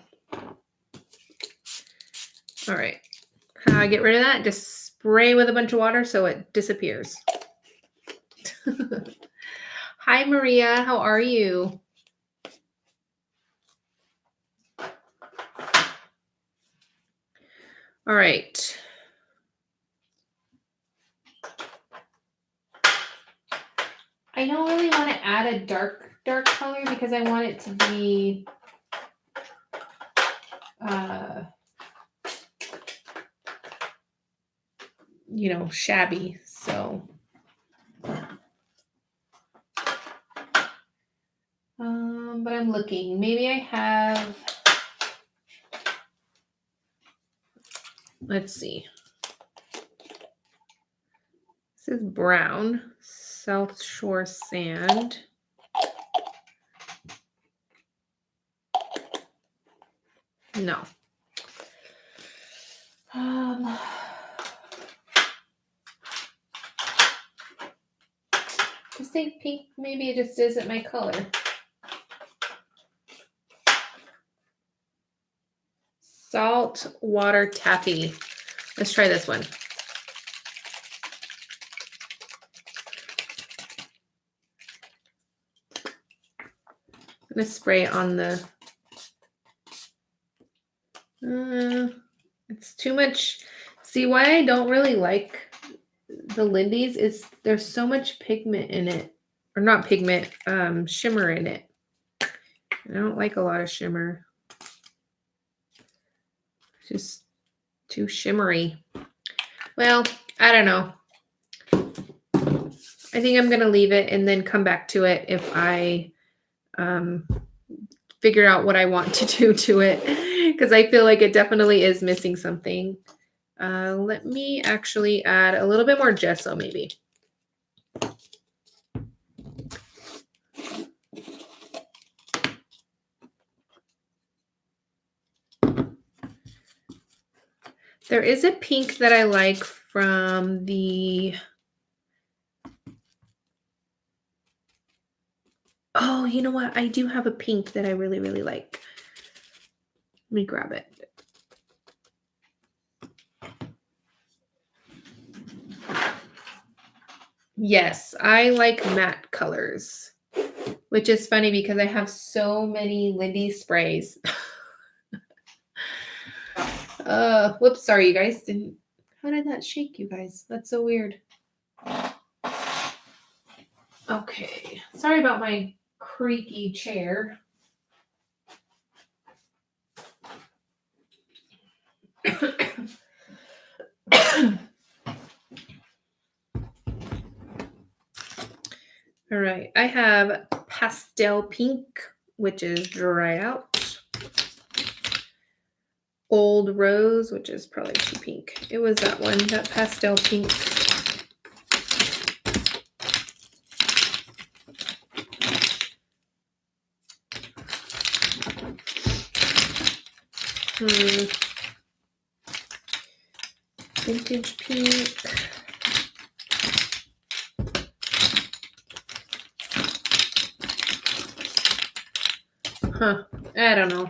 All right. How I get rid of that? Just spray with a bunch of water so it disappears. Hi, Maria. How are you? All right. I don't really want to add a dark color because I want it to be you know, shabby. So but I'm looking. Maybe I have, let's see. This is brown, South Shore Sand. No. Just think pink, maybe it just isn't my color. Salt water taffy. Let's try this one. I'm gonna spray it on the it's too much. See, why I don't really like the Lindy's is there's so much pigment in it, or not pigment, shimmer in it. I don't like a lot of shimmer. It's just too shimmery. Well, I don't know. I think I'm gonna leave it and then come back to it if I figure out what I want to do to it, because I feel like it definitely is missing something. Let me actually add a little bit more gesso maybe. There is a pink that I like from the, oh, you know what? I do have a pink that I really, really like. Let me grab it. Yes, I like matte colors, which is funny because I have so many Lindy sprays. Whoops, sorry, you guys. How did that shake, you guys? That's so weird. Okay, sorry about my creaky chair. All right, I have pastel pink, which is dried out. Old rose, which is probably too pink. It was that one, that pastel pink. Vintage pink. Huh, I don't know.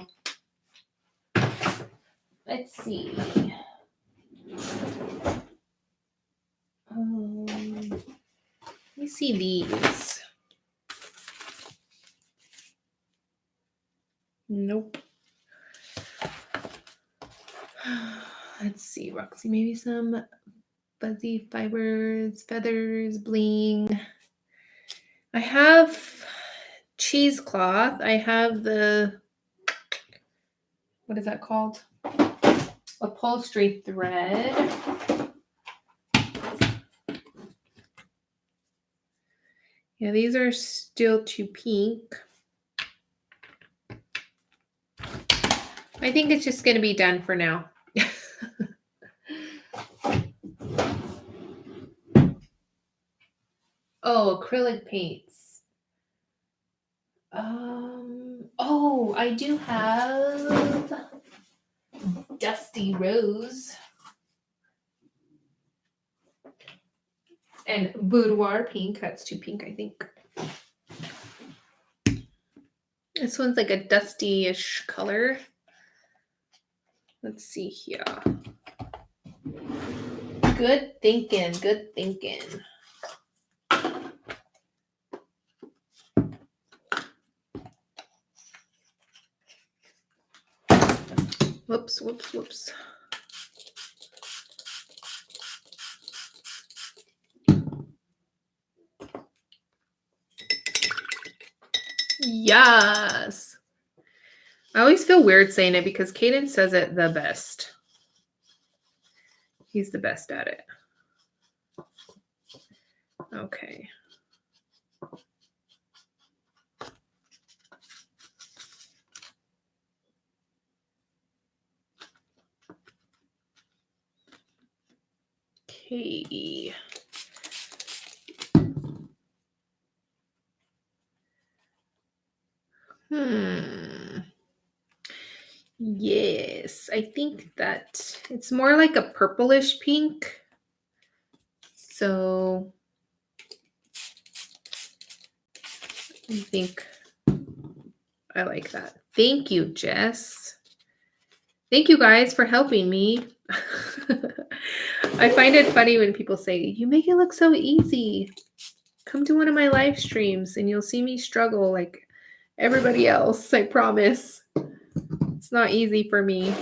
Let's see. Let me see these. Nope. Let's see, Roxy, maybe some fuzzy fibers, feathers, bling. I have cheesecloth. I have the, what is that called? Upholstery thread. Yeah, these are still too pink. I think it's just going to be done for now. Oh, acrylic paints. Oh, I do have Dusty Rose and Boudoir Pink. That's too pink, I think. This one's like a dusty-ish color. Let's see here. Good thinking, good thinking. Whoops, whoops, whoops. Yes. I always feel weird saying it because Caden says it the best. He's the best at it. Okay. Okay. Yes, I think that it's more like a purplish pink. So I think I like that. Thank you, Jess. Thank you guys for helping me. I find it funny when people say, you make it look so easy. Come to one of my live streams and you'll see me struggle like everybody else, I promise. It's not easy for me.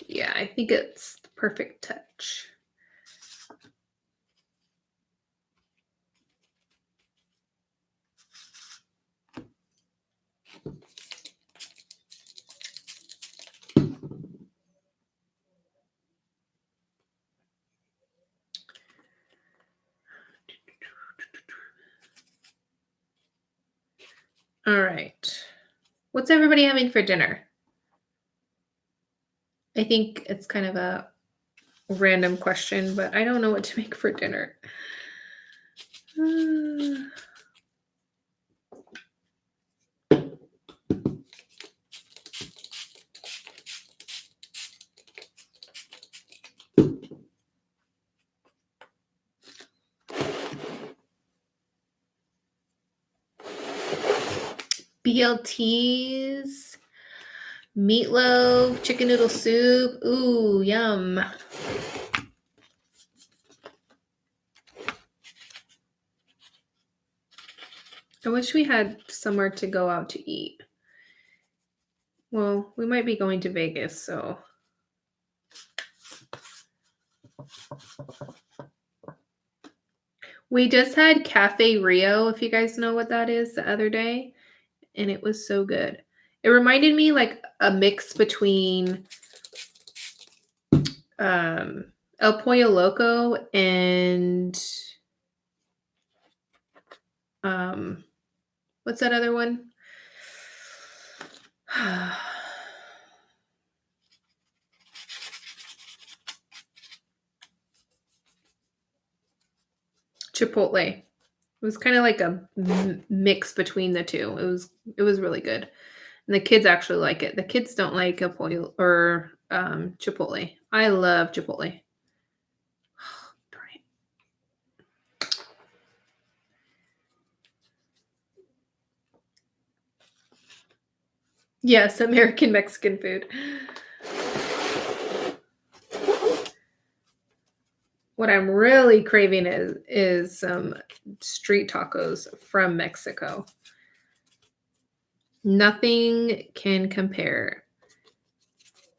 Yeah, I think it's the perfect touch. All right. What's everybody having for dinner? I think it's kind of a random question, but I don't know what to make for dinner. BLTs, meatloaf, chicken noodle soup. Ooh, yum. I wish we had somewhere to go out to eat. Well, we might be going to Vegas, so. We just had Cafe Rio, if you guys know what that is, the other day, and it was so good. It reminded me like a mix between El Pollo Loco and what's that other one? Chipotle. It was kind of like a mix between the two. It was really good. And the kids actually like it. The kids don't like El Pollo or Chipotle. I love Chipotle. Darn it. Yes, American Mexican food. What I'm really craving is some street tacos from Mexico. Nothing can compare.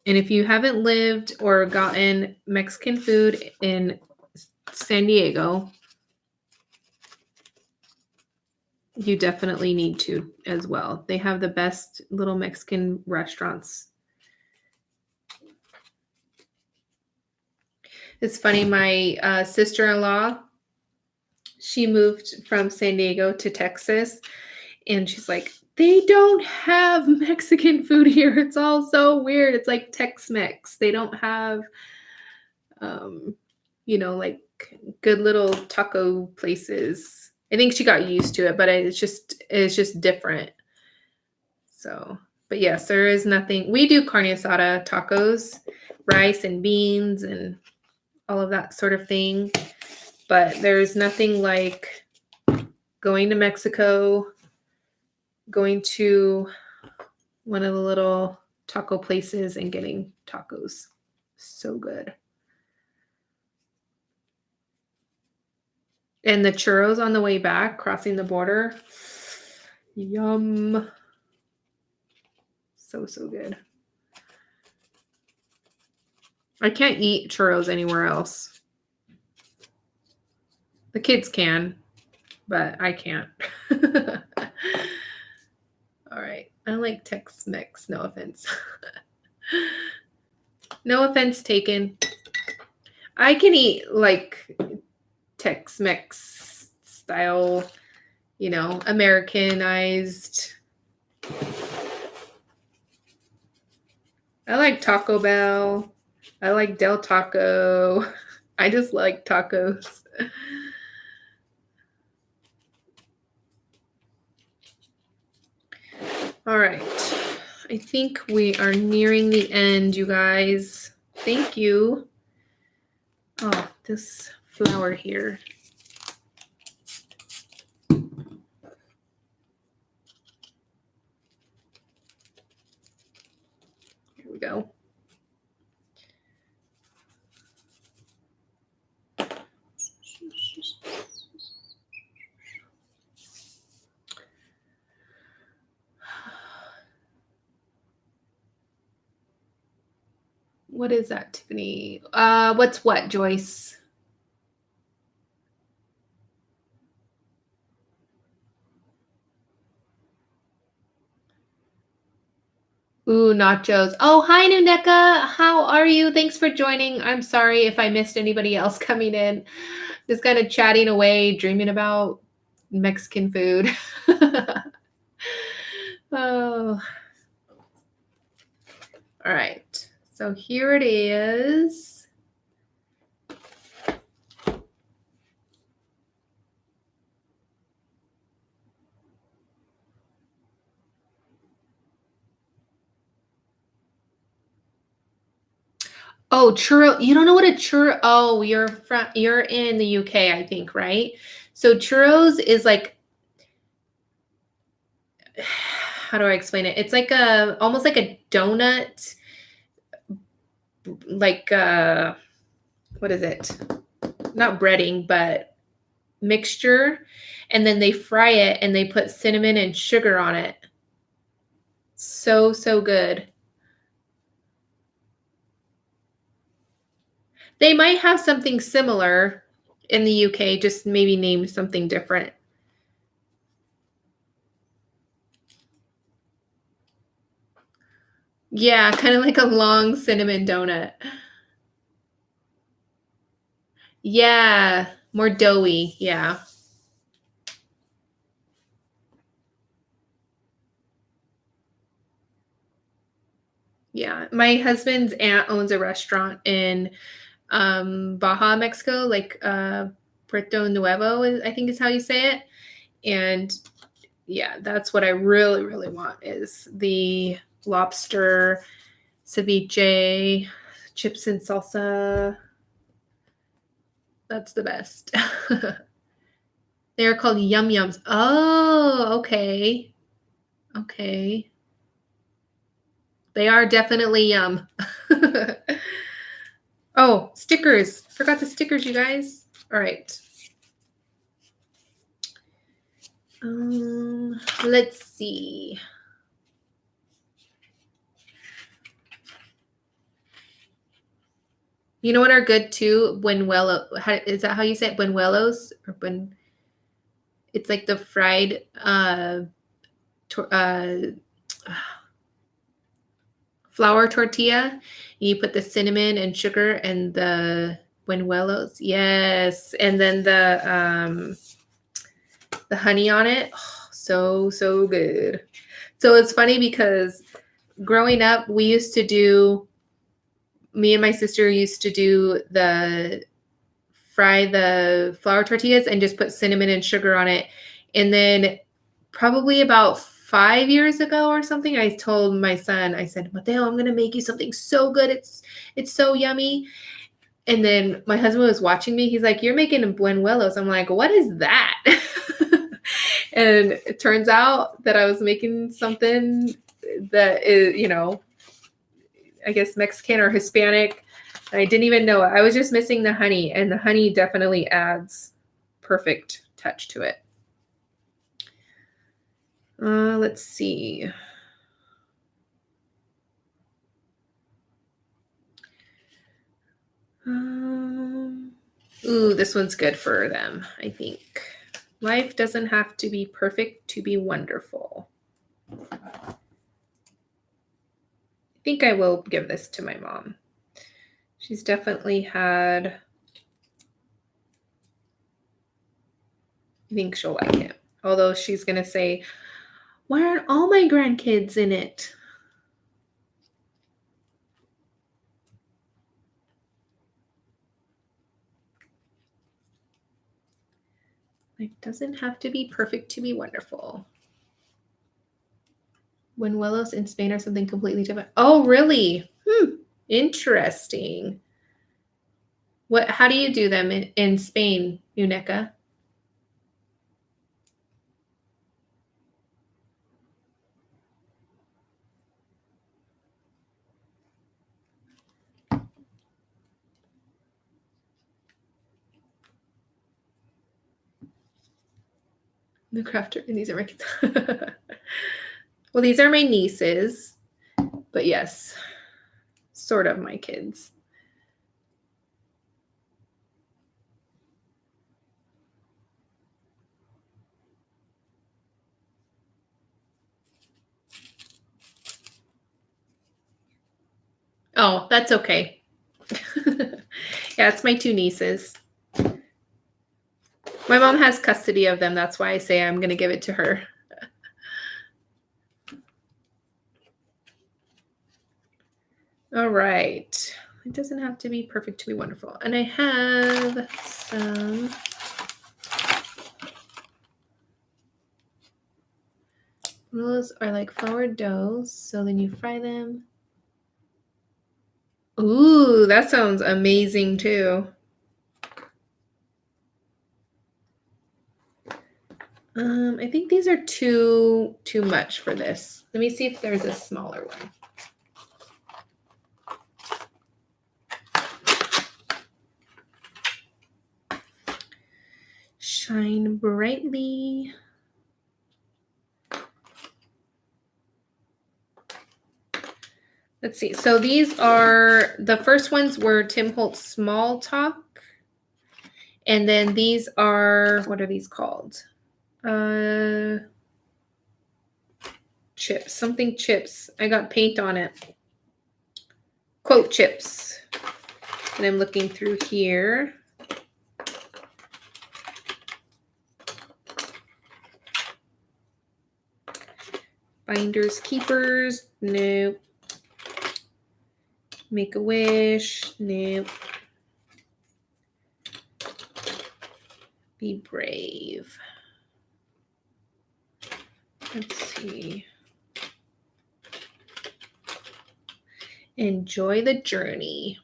And if you haven't lived or gotten Mexican food in San Diego, you definitely need to as well. They have the best little Mexican restaurants. It's funny, my sister-in-law, she moved from San Diego to Texas, and she's like, they don't have Mexican food here. It's all so weird. It's like Tex-Mex. They don't have, like good little taco places. I think she got used to it, but it's just different. So, but yes, there is nothing. We do carne asada tacos, rice and beans and all of that sort of thing. But there's nothing like going to Mexico, going to one of the little taco places and getting tacos. So good. And the churros on the way back, crossing the border. Yum. So, so good. I can't eat churros anywhere else. The kids can, but I can't. All right. I like Tex-Mex. No offense. No offense taken. I can eat like Tex-Mex style, Americanized. I like Taco Bell. I like Del Taco. I just like tacos. All right. I think we are nearing the end, you guys. Thank you. Oh, this flower here. Here we go. What is that, Tiffany? What's what, Joyce? Ooh, nachos. Oh, hi, Nuneka. How are you? Thanks for joining. I'm sorry if I missed anybody else coming in. Just kind of chatting away, dreaming about Mexican food. Oh. All right. So here it is. Oh, churro. You don't know what a churro. Oh, you're in the UK, I think, right? So churros is like, how do I explain it? It's like almost like a donut, like what is it? Not breading, but mixture. And then they fry it and they put cinnamon and sugar on it. So, so good. They might have something similar in the UK, just maybe named something different. Yeah, kind of like a long cinnamon donut. Yeah, more doughy. Yeah. Yeah. My husband's aunt owns a restaurant in Baja, Mexico, like Puerto Nuevo, I think is how you say it. And yeah, that's what I really, really want is the lobster ceviche, chips and salsa. That's the best. They're called Yum Yums. Oh, okay. Okay. They are definitely yum. Oh, stickers. Forgot the stickers, you guys. All right. Let's see. You know what are good too? Buñuelo. Is that how you say it? Buñuelos or bun? It's like the fried flour tortilla. You put the cinnamon and sugar and the buñuelos. Yes, and then the honey on it. Oh, so good. So it's funny because growing up, me and my sister used to do fry the flour tortillas and just put cinnamon and sugar on it. And then probably about 5 years ago or something, I told my son, I said, Mateo, I'm going to make you something so good. It's so yummy. And then my husband was watching me. He's like, you're making buñuelos. I'm like, what is that? And it turns out that I was making something that is, I guess Mexican or Hispanic. And I didn't even know it. I was just missing the honey, and the honey definitely adds perfect touch to it. Let's see. Ooh, this one's good for them, I think. Life doesn't have to be perfect to be wonderful. I think I will give this to my mom. She's definitely had, I think she'll like it. Although she's going to say, why aren't all my grandkids in it? Life doesn't have to be perfect to be wonderful. Buñuelos in Spain are something completely different. Oh, really? Interesting. How do you do them in Spain, Uneca? The crafter, and these are my kids. Well, these are my nieces, but yes, sort of my kids. Oh, that's okay. Yeah, it's my two nieces. My mom has custody of them. That's why I say I'm going to give it to her. All right. It doesn't have to be perfect to be wonderful. And I have some those are like flour doughs. So then you fry them. Ooh, that sounds amazing too. I think these are too much for this. Let me see if there's a smaller one. Shine brightly. Let's see. So these are, the first ones were Tim Holtz Small Talk. And then these are, what are these called? Chips, something chips. I got paint on it. Quote chips. And I'm looking through here. Finders Keepers, nope. Make a Wish, nope. Be Brave. Let's see. Enjoy the journey.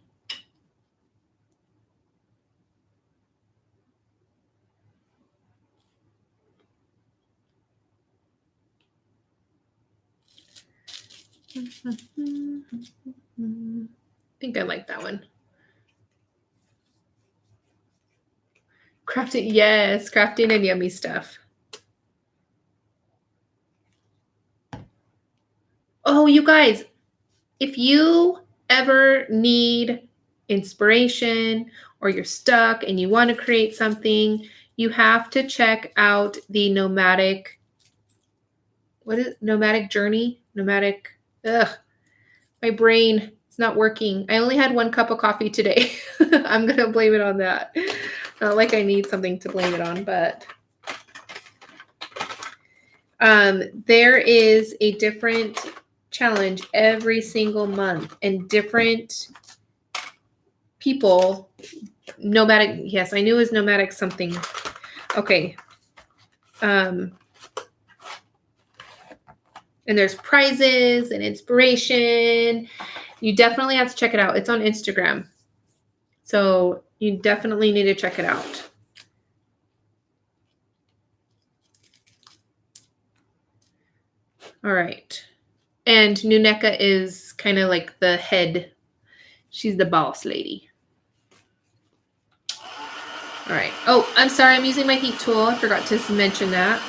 I think I like that one. Crafting, yes, crafting and yummy stuff. Oh, you guys, if you ever need inspiration or you're stuck and you want to create something, you have to check out the nomadic, what is it? Nomadic journey? Nomadic, ugh, my brain is not working. I only had 1 cup of coffee today. I'm going to blame it on that. Not like I need something to blame it on, but there is a different challenge every single month and different people. Nomadic, yes, I knew it was nomadic something. Okay. And there's prizes and inspiration. You definitely have to check it out. It's on Instagram. So you definitely need to check it out. All right. And Nuneka is kind of like the head. She's the boss lady. All right. Oh, I'm sorry. I'm using my heat tool. I forgot to mention that.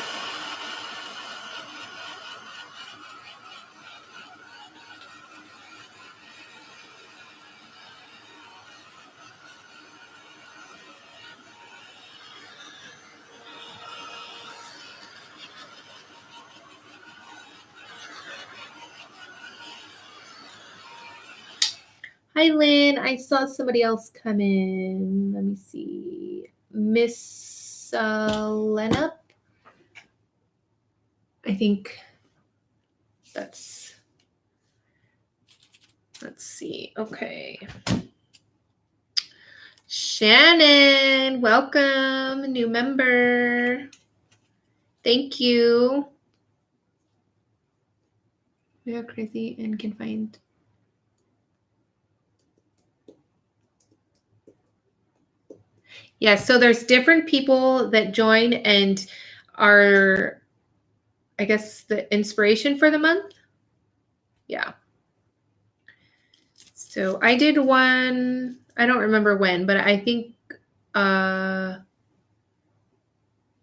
Hi, Lynn. I saw somebody else come in. Let me see. Miss Lenup. I think that's, let's see. Okay. Shannon, welcome. New member. Thank you. We are crazy and can find. Yeah, so there's different people that join and are, I guess, the inspiration for the month. Yeah. So I did one, I don't remember when, but I think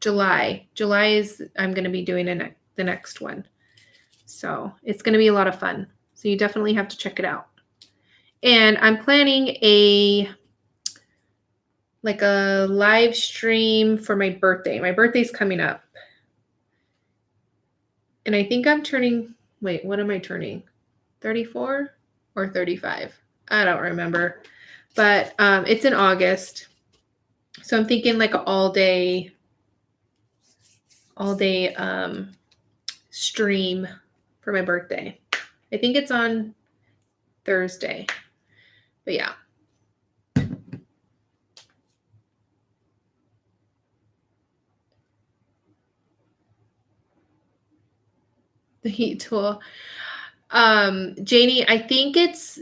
July. July is, I'm going to be doing the next one. So it's going to be a lot of fun. So you definitely have to check it out. And I'm planning a live stream for my birthday. My birthday's coming up. And I think I'm turning, wait, what am I turning? 34 or 35? I don't remember. But it's in August. So I'm thinking like an all day stream for my birthday. I think it's on Thursday. But yeah. The heat tool. Janie, I think it's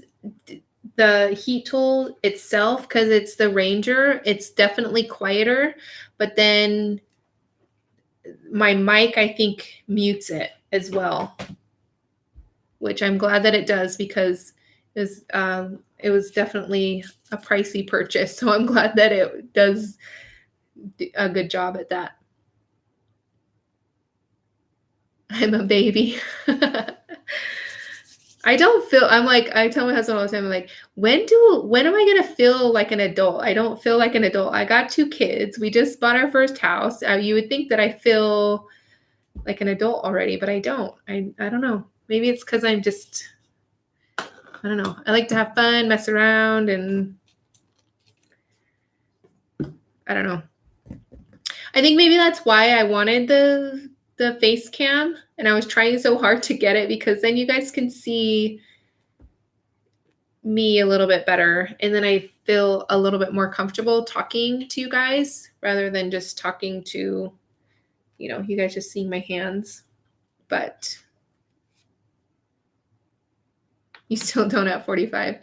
the heat tool itself because it's the Ranger. It's definitely quieter, but then my mic, I think, mutes it as well, which I'm glad that it does because it was definitely a pricey purchase. So I'm glad that it does a good job at that. I'm a baby. I don't feel, I'm like, I tell my husband all the time, I'm like, when am I going to feel like an adult? I don't feel like an adult. I got 2 kids. We just bought our first house. You would think that I feel like an adult already, but I don't. I don't know. Maybe it's because I'm just, I don't know. I like to have fun, mess around, and I don't know. I think maybe that's why I wanted the face cam, and I was trying so hard to get it because then you guys can see me a little bit better, and then I feel a little bit more comfortable talking to you guys rather than just talking to, you guys just seeing my hands. But You still don't at 45.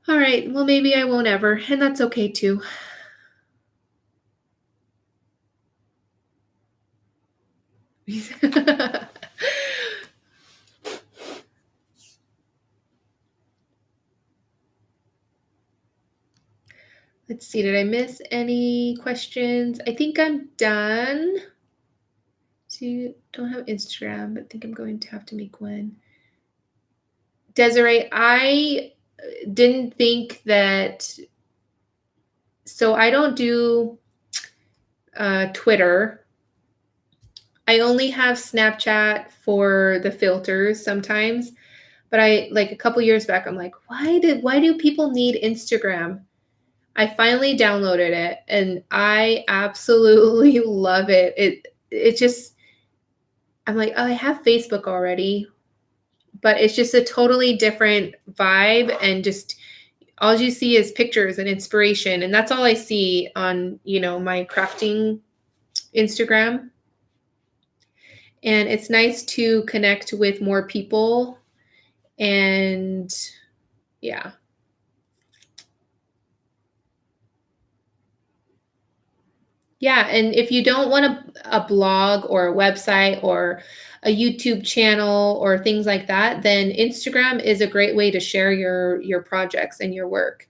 All right. Well, maybe I won't ever, and that's okay too. Let's see. Did I miss any questions? I think I'm done. Don't have Instagram, but think I'm going to have to make one. Desiree, I didn't think that. So I don't do Twitter. I only have Snapchat for the filters sometimes. But I like a couple years back, I'm like, why do people need Instagram? I finally downloaded it and I absolutely love it. It just I'm like, oh, I have Facebook already, but it's just a totally different vibe and just all you see is pictures and inspiration. And that's all I see on, my crafting Instagram. And it's nice to connect with more people. And yeah. Yeah. And if you don't want a blog or a website or a YouTube channel or things like that, then Instagram is a great way to share your projects and your work.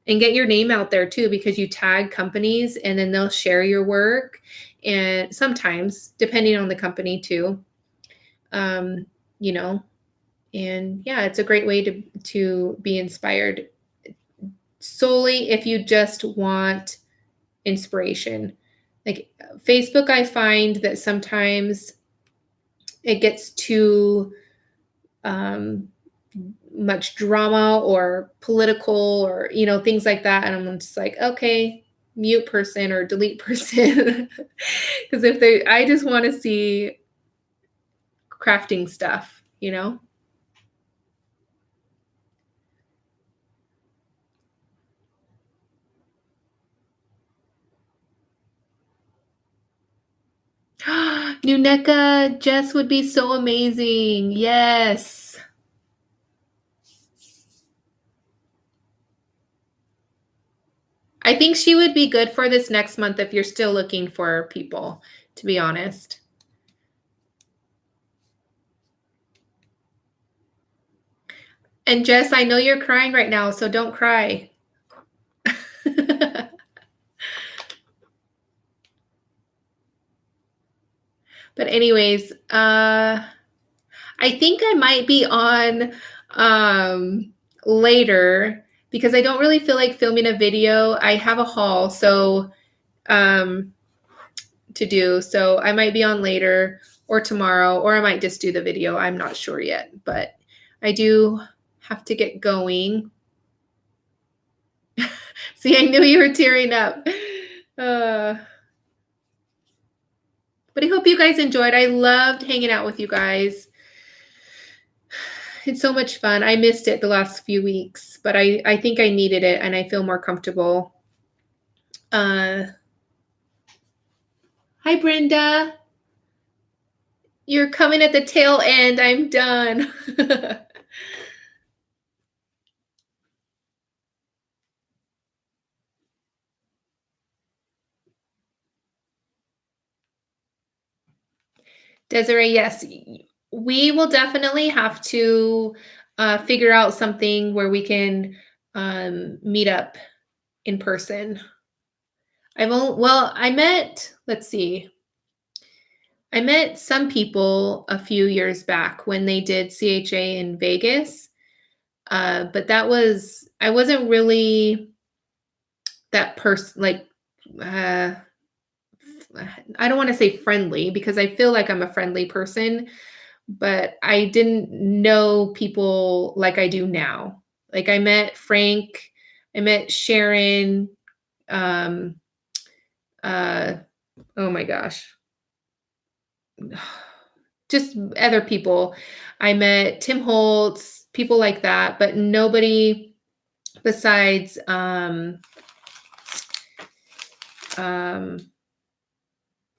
And get your name out there too, because you tag companies and then they'll share your work. And sometimes, depending on the company too, um, you know, and yeah, it's a great way to be inspired solely if you just want inspiration. Like Facebook, I find that sometimes it gets too much drama or political or things like that, and I'm just like, okay, mute person or delete person. Because I just want to see crafting stuff. New NECA Jess would be so amazing. Yes. I think she would be good for this next month if you're still looking for people, to be honest. And Jess, I know you're crying right now, so don't cry. But anyways, I think I might be on later because I don't really feel like filming a video. I have a haul to do, so I might be on later or tomorrow, or I might just do the video. I'm not sure yet, but I do have to get going. See, I knew you were tearing up. But I hope you guys enjoyed. I loved hanging out with you guys. It's so much fun. I missed it the last few weeks, but I think I needed it and I feel more comfortable. Hi, Brenda. You're coming at the tail end. I'm done. Desiree, yes, we will definitely have to figure out something where we can meet up in person. Let's see. I met some people a few years back when they did CHA in Vegas, but I wasn't really that person, like, I don't want to say friendly because I feel like I'm a friendly person, but I didn't know people like I do now. Like I met Frank, I met Sharon, um, oh my gosh, just other people. I met Tim Holtz, people like that, but nobody besides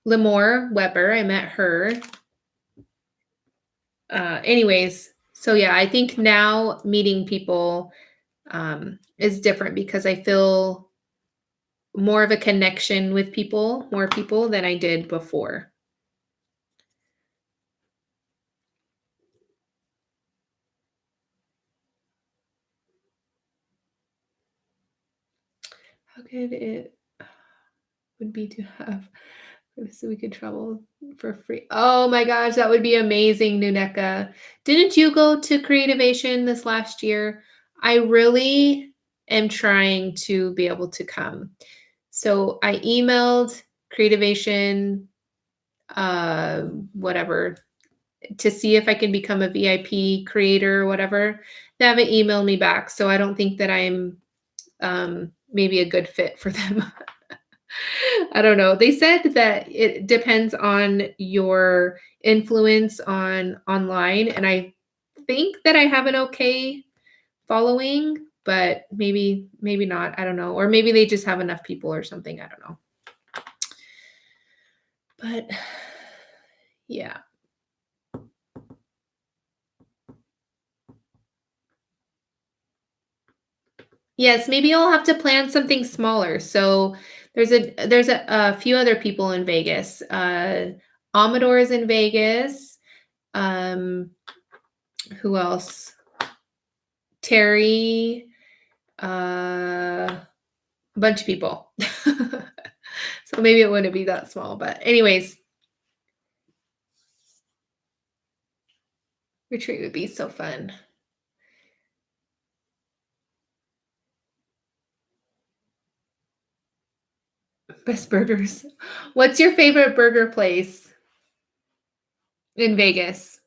Lemore Weber. I met her. Anyways, so yeah, I think now meeting people is different because I feel more of a connection with people, more people than I did before. How good it would be to have so we could travel for free. Oh my gosh, that would be amazing, Nuneka. Didn't you go to Creativation this last year? I really am trying to be able to come. So I emailed Creativation, uh, whatever, to see if I can become a VIP creator or whatever. They haven't emailed me back, so I don't think that I'm maybe a good fit for them. I don't know. They said that it depends on your influence on online, and I think that I have an okay following, but maybe not. I don't know. Or maybe they just have enough people or something. I don't know. But yeah. Yes, maybe I'll have to plan something smaller. So there's a few other people in Vegas. Amador is in Vegas. Um, who else? Terry, a bunch of people. So maybe it wouldn't be that small, but anyways, retreat would be so fun. Best burgers. What's your favorite burger place in Vegas?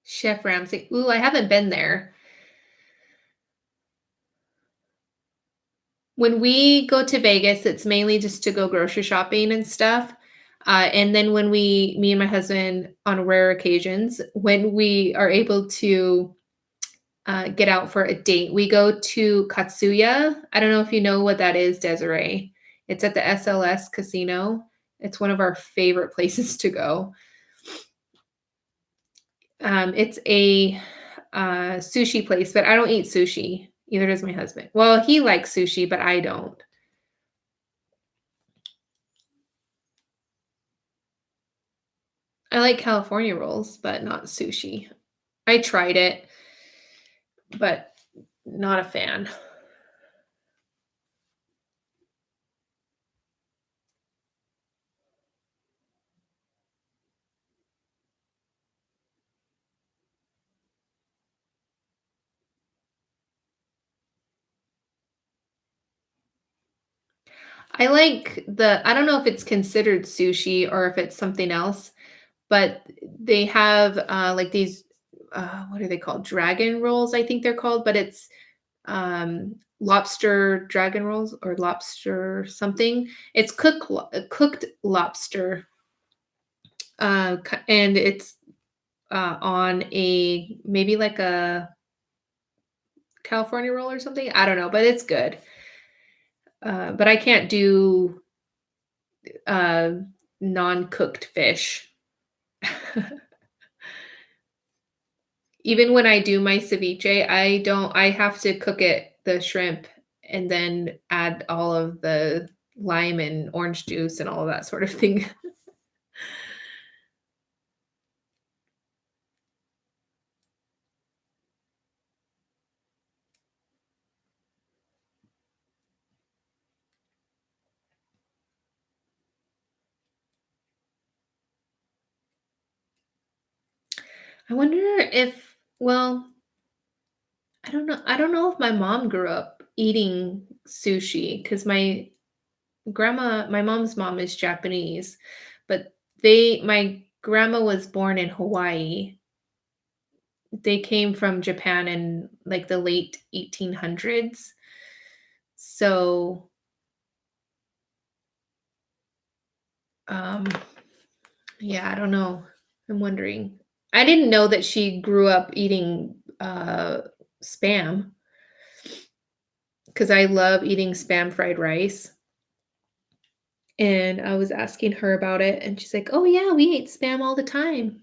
Chef Ramsay. Ooh, I haven't been there. When we go to Vegas, it's mainly just to go grocery shopping and stuff. And then when me and my husband, on rare occasions, when we are able to get out for a date, we go to Katsuya. I don't know if you know what that is, Desiree. It's at the SLS Casino. It's one of our favorite places to go. It's a sushi place, but I don't eat sushi. Either does my husband. Well, he likes sushi, but I don't. I like California rolls, but not sushi. I tried it, but not a fan. I don't know if it's considered sushi or if it's something else, but they have like these, what are they called? Dragon rolls, I think they're called, but it's lobster dragon rolls or lobster something. It's cooked lobster, and it's on a maybe like a California roll or something. I don't know, but it's good. But I can't do uh, non-cooked fish. Even when I do my ceviche, I have to cook it, the shrimp, and then add all of the lime and orange juice and all of that sort of thing. I wonder if, well, I don't know. I don't know if my mom grew up eating sushi because my mom's mom is Japanese, but my grandma was born in Hawaii. They came from Japan in like the late 1800s. So, um, yeah, I don't know. I'm wondering. I didn't know that she grew up eating Spam because I love eating Spam fried rice. And I was asking her about it, and she's like, "Oh, yeah, we ate Spam all the time."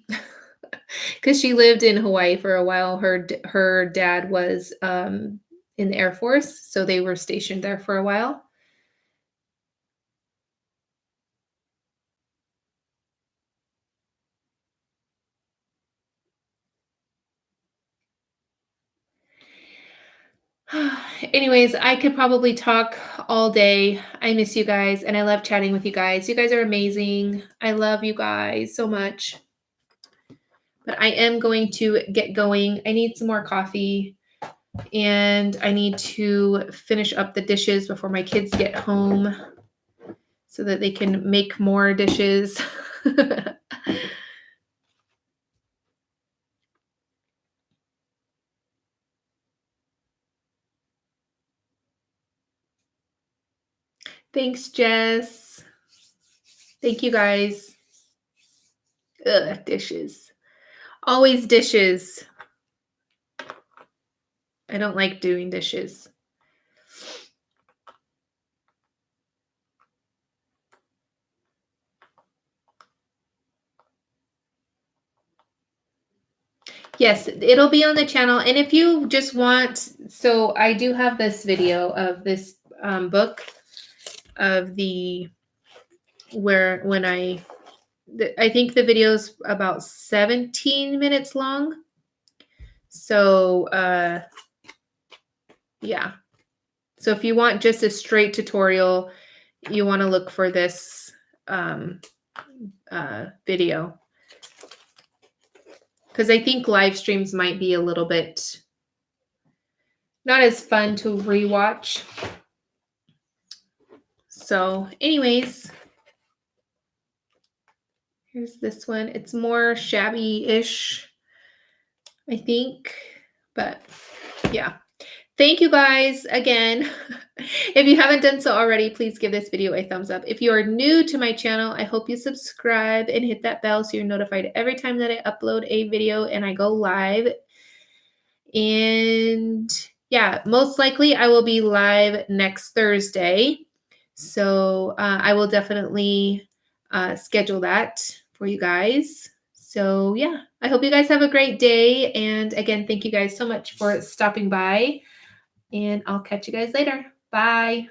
Because she lived in Hawaii for a while. Her dad was, in the Air Force, so they were stationed there for a while. Anyways, I could probably talk all day. I miss you guys, and I love chatting with you guys. You guys are amazing. I love you guys so much. But I am going to get going. I need some more coffee, and I need to finish up the dishes before my kids get home so that they can make more dishes. Thanks, Jess. Thank you guys. Ugh, dishes. Always dishes. I don't like doing dishes. Yes, it'll be on the channel. And if you just want, so I do have this video of this book of the, where, when I think the video's about 17 minutes long. So, yeah. So if you want just a straight tutorial, you want to look for this video. Because I think live streams might be a little bit not as fun to rewatch. So anyways, here's this one. It's more shabby-ish, I think. But yeah. Thank you guys again. If you haven't done so already, please give this video a thumbs up. If you are new to my channel, I hope you subscribe and hit that bell so you're notified every time that I upload a video and I go live. And yeah, most likely I will be live next Thursday. So I will definitely schedule that for you guys. So yeah, I hope you guys have a great day. And again, thank you guys so much for stopping by. And I'll catch you guys later. Bye.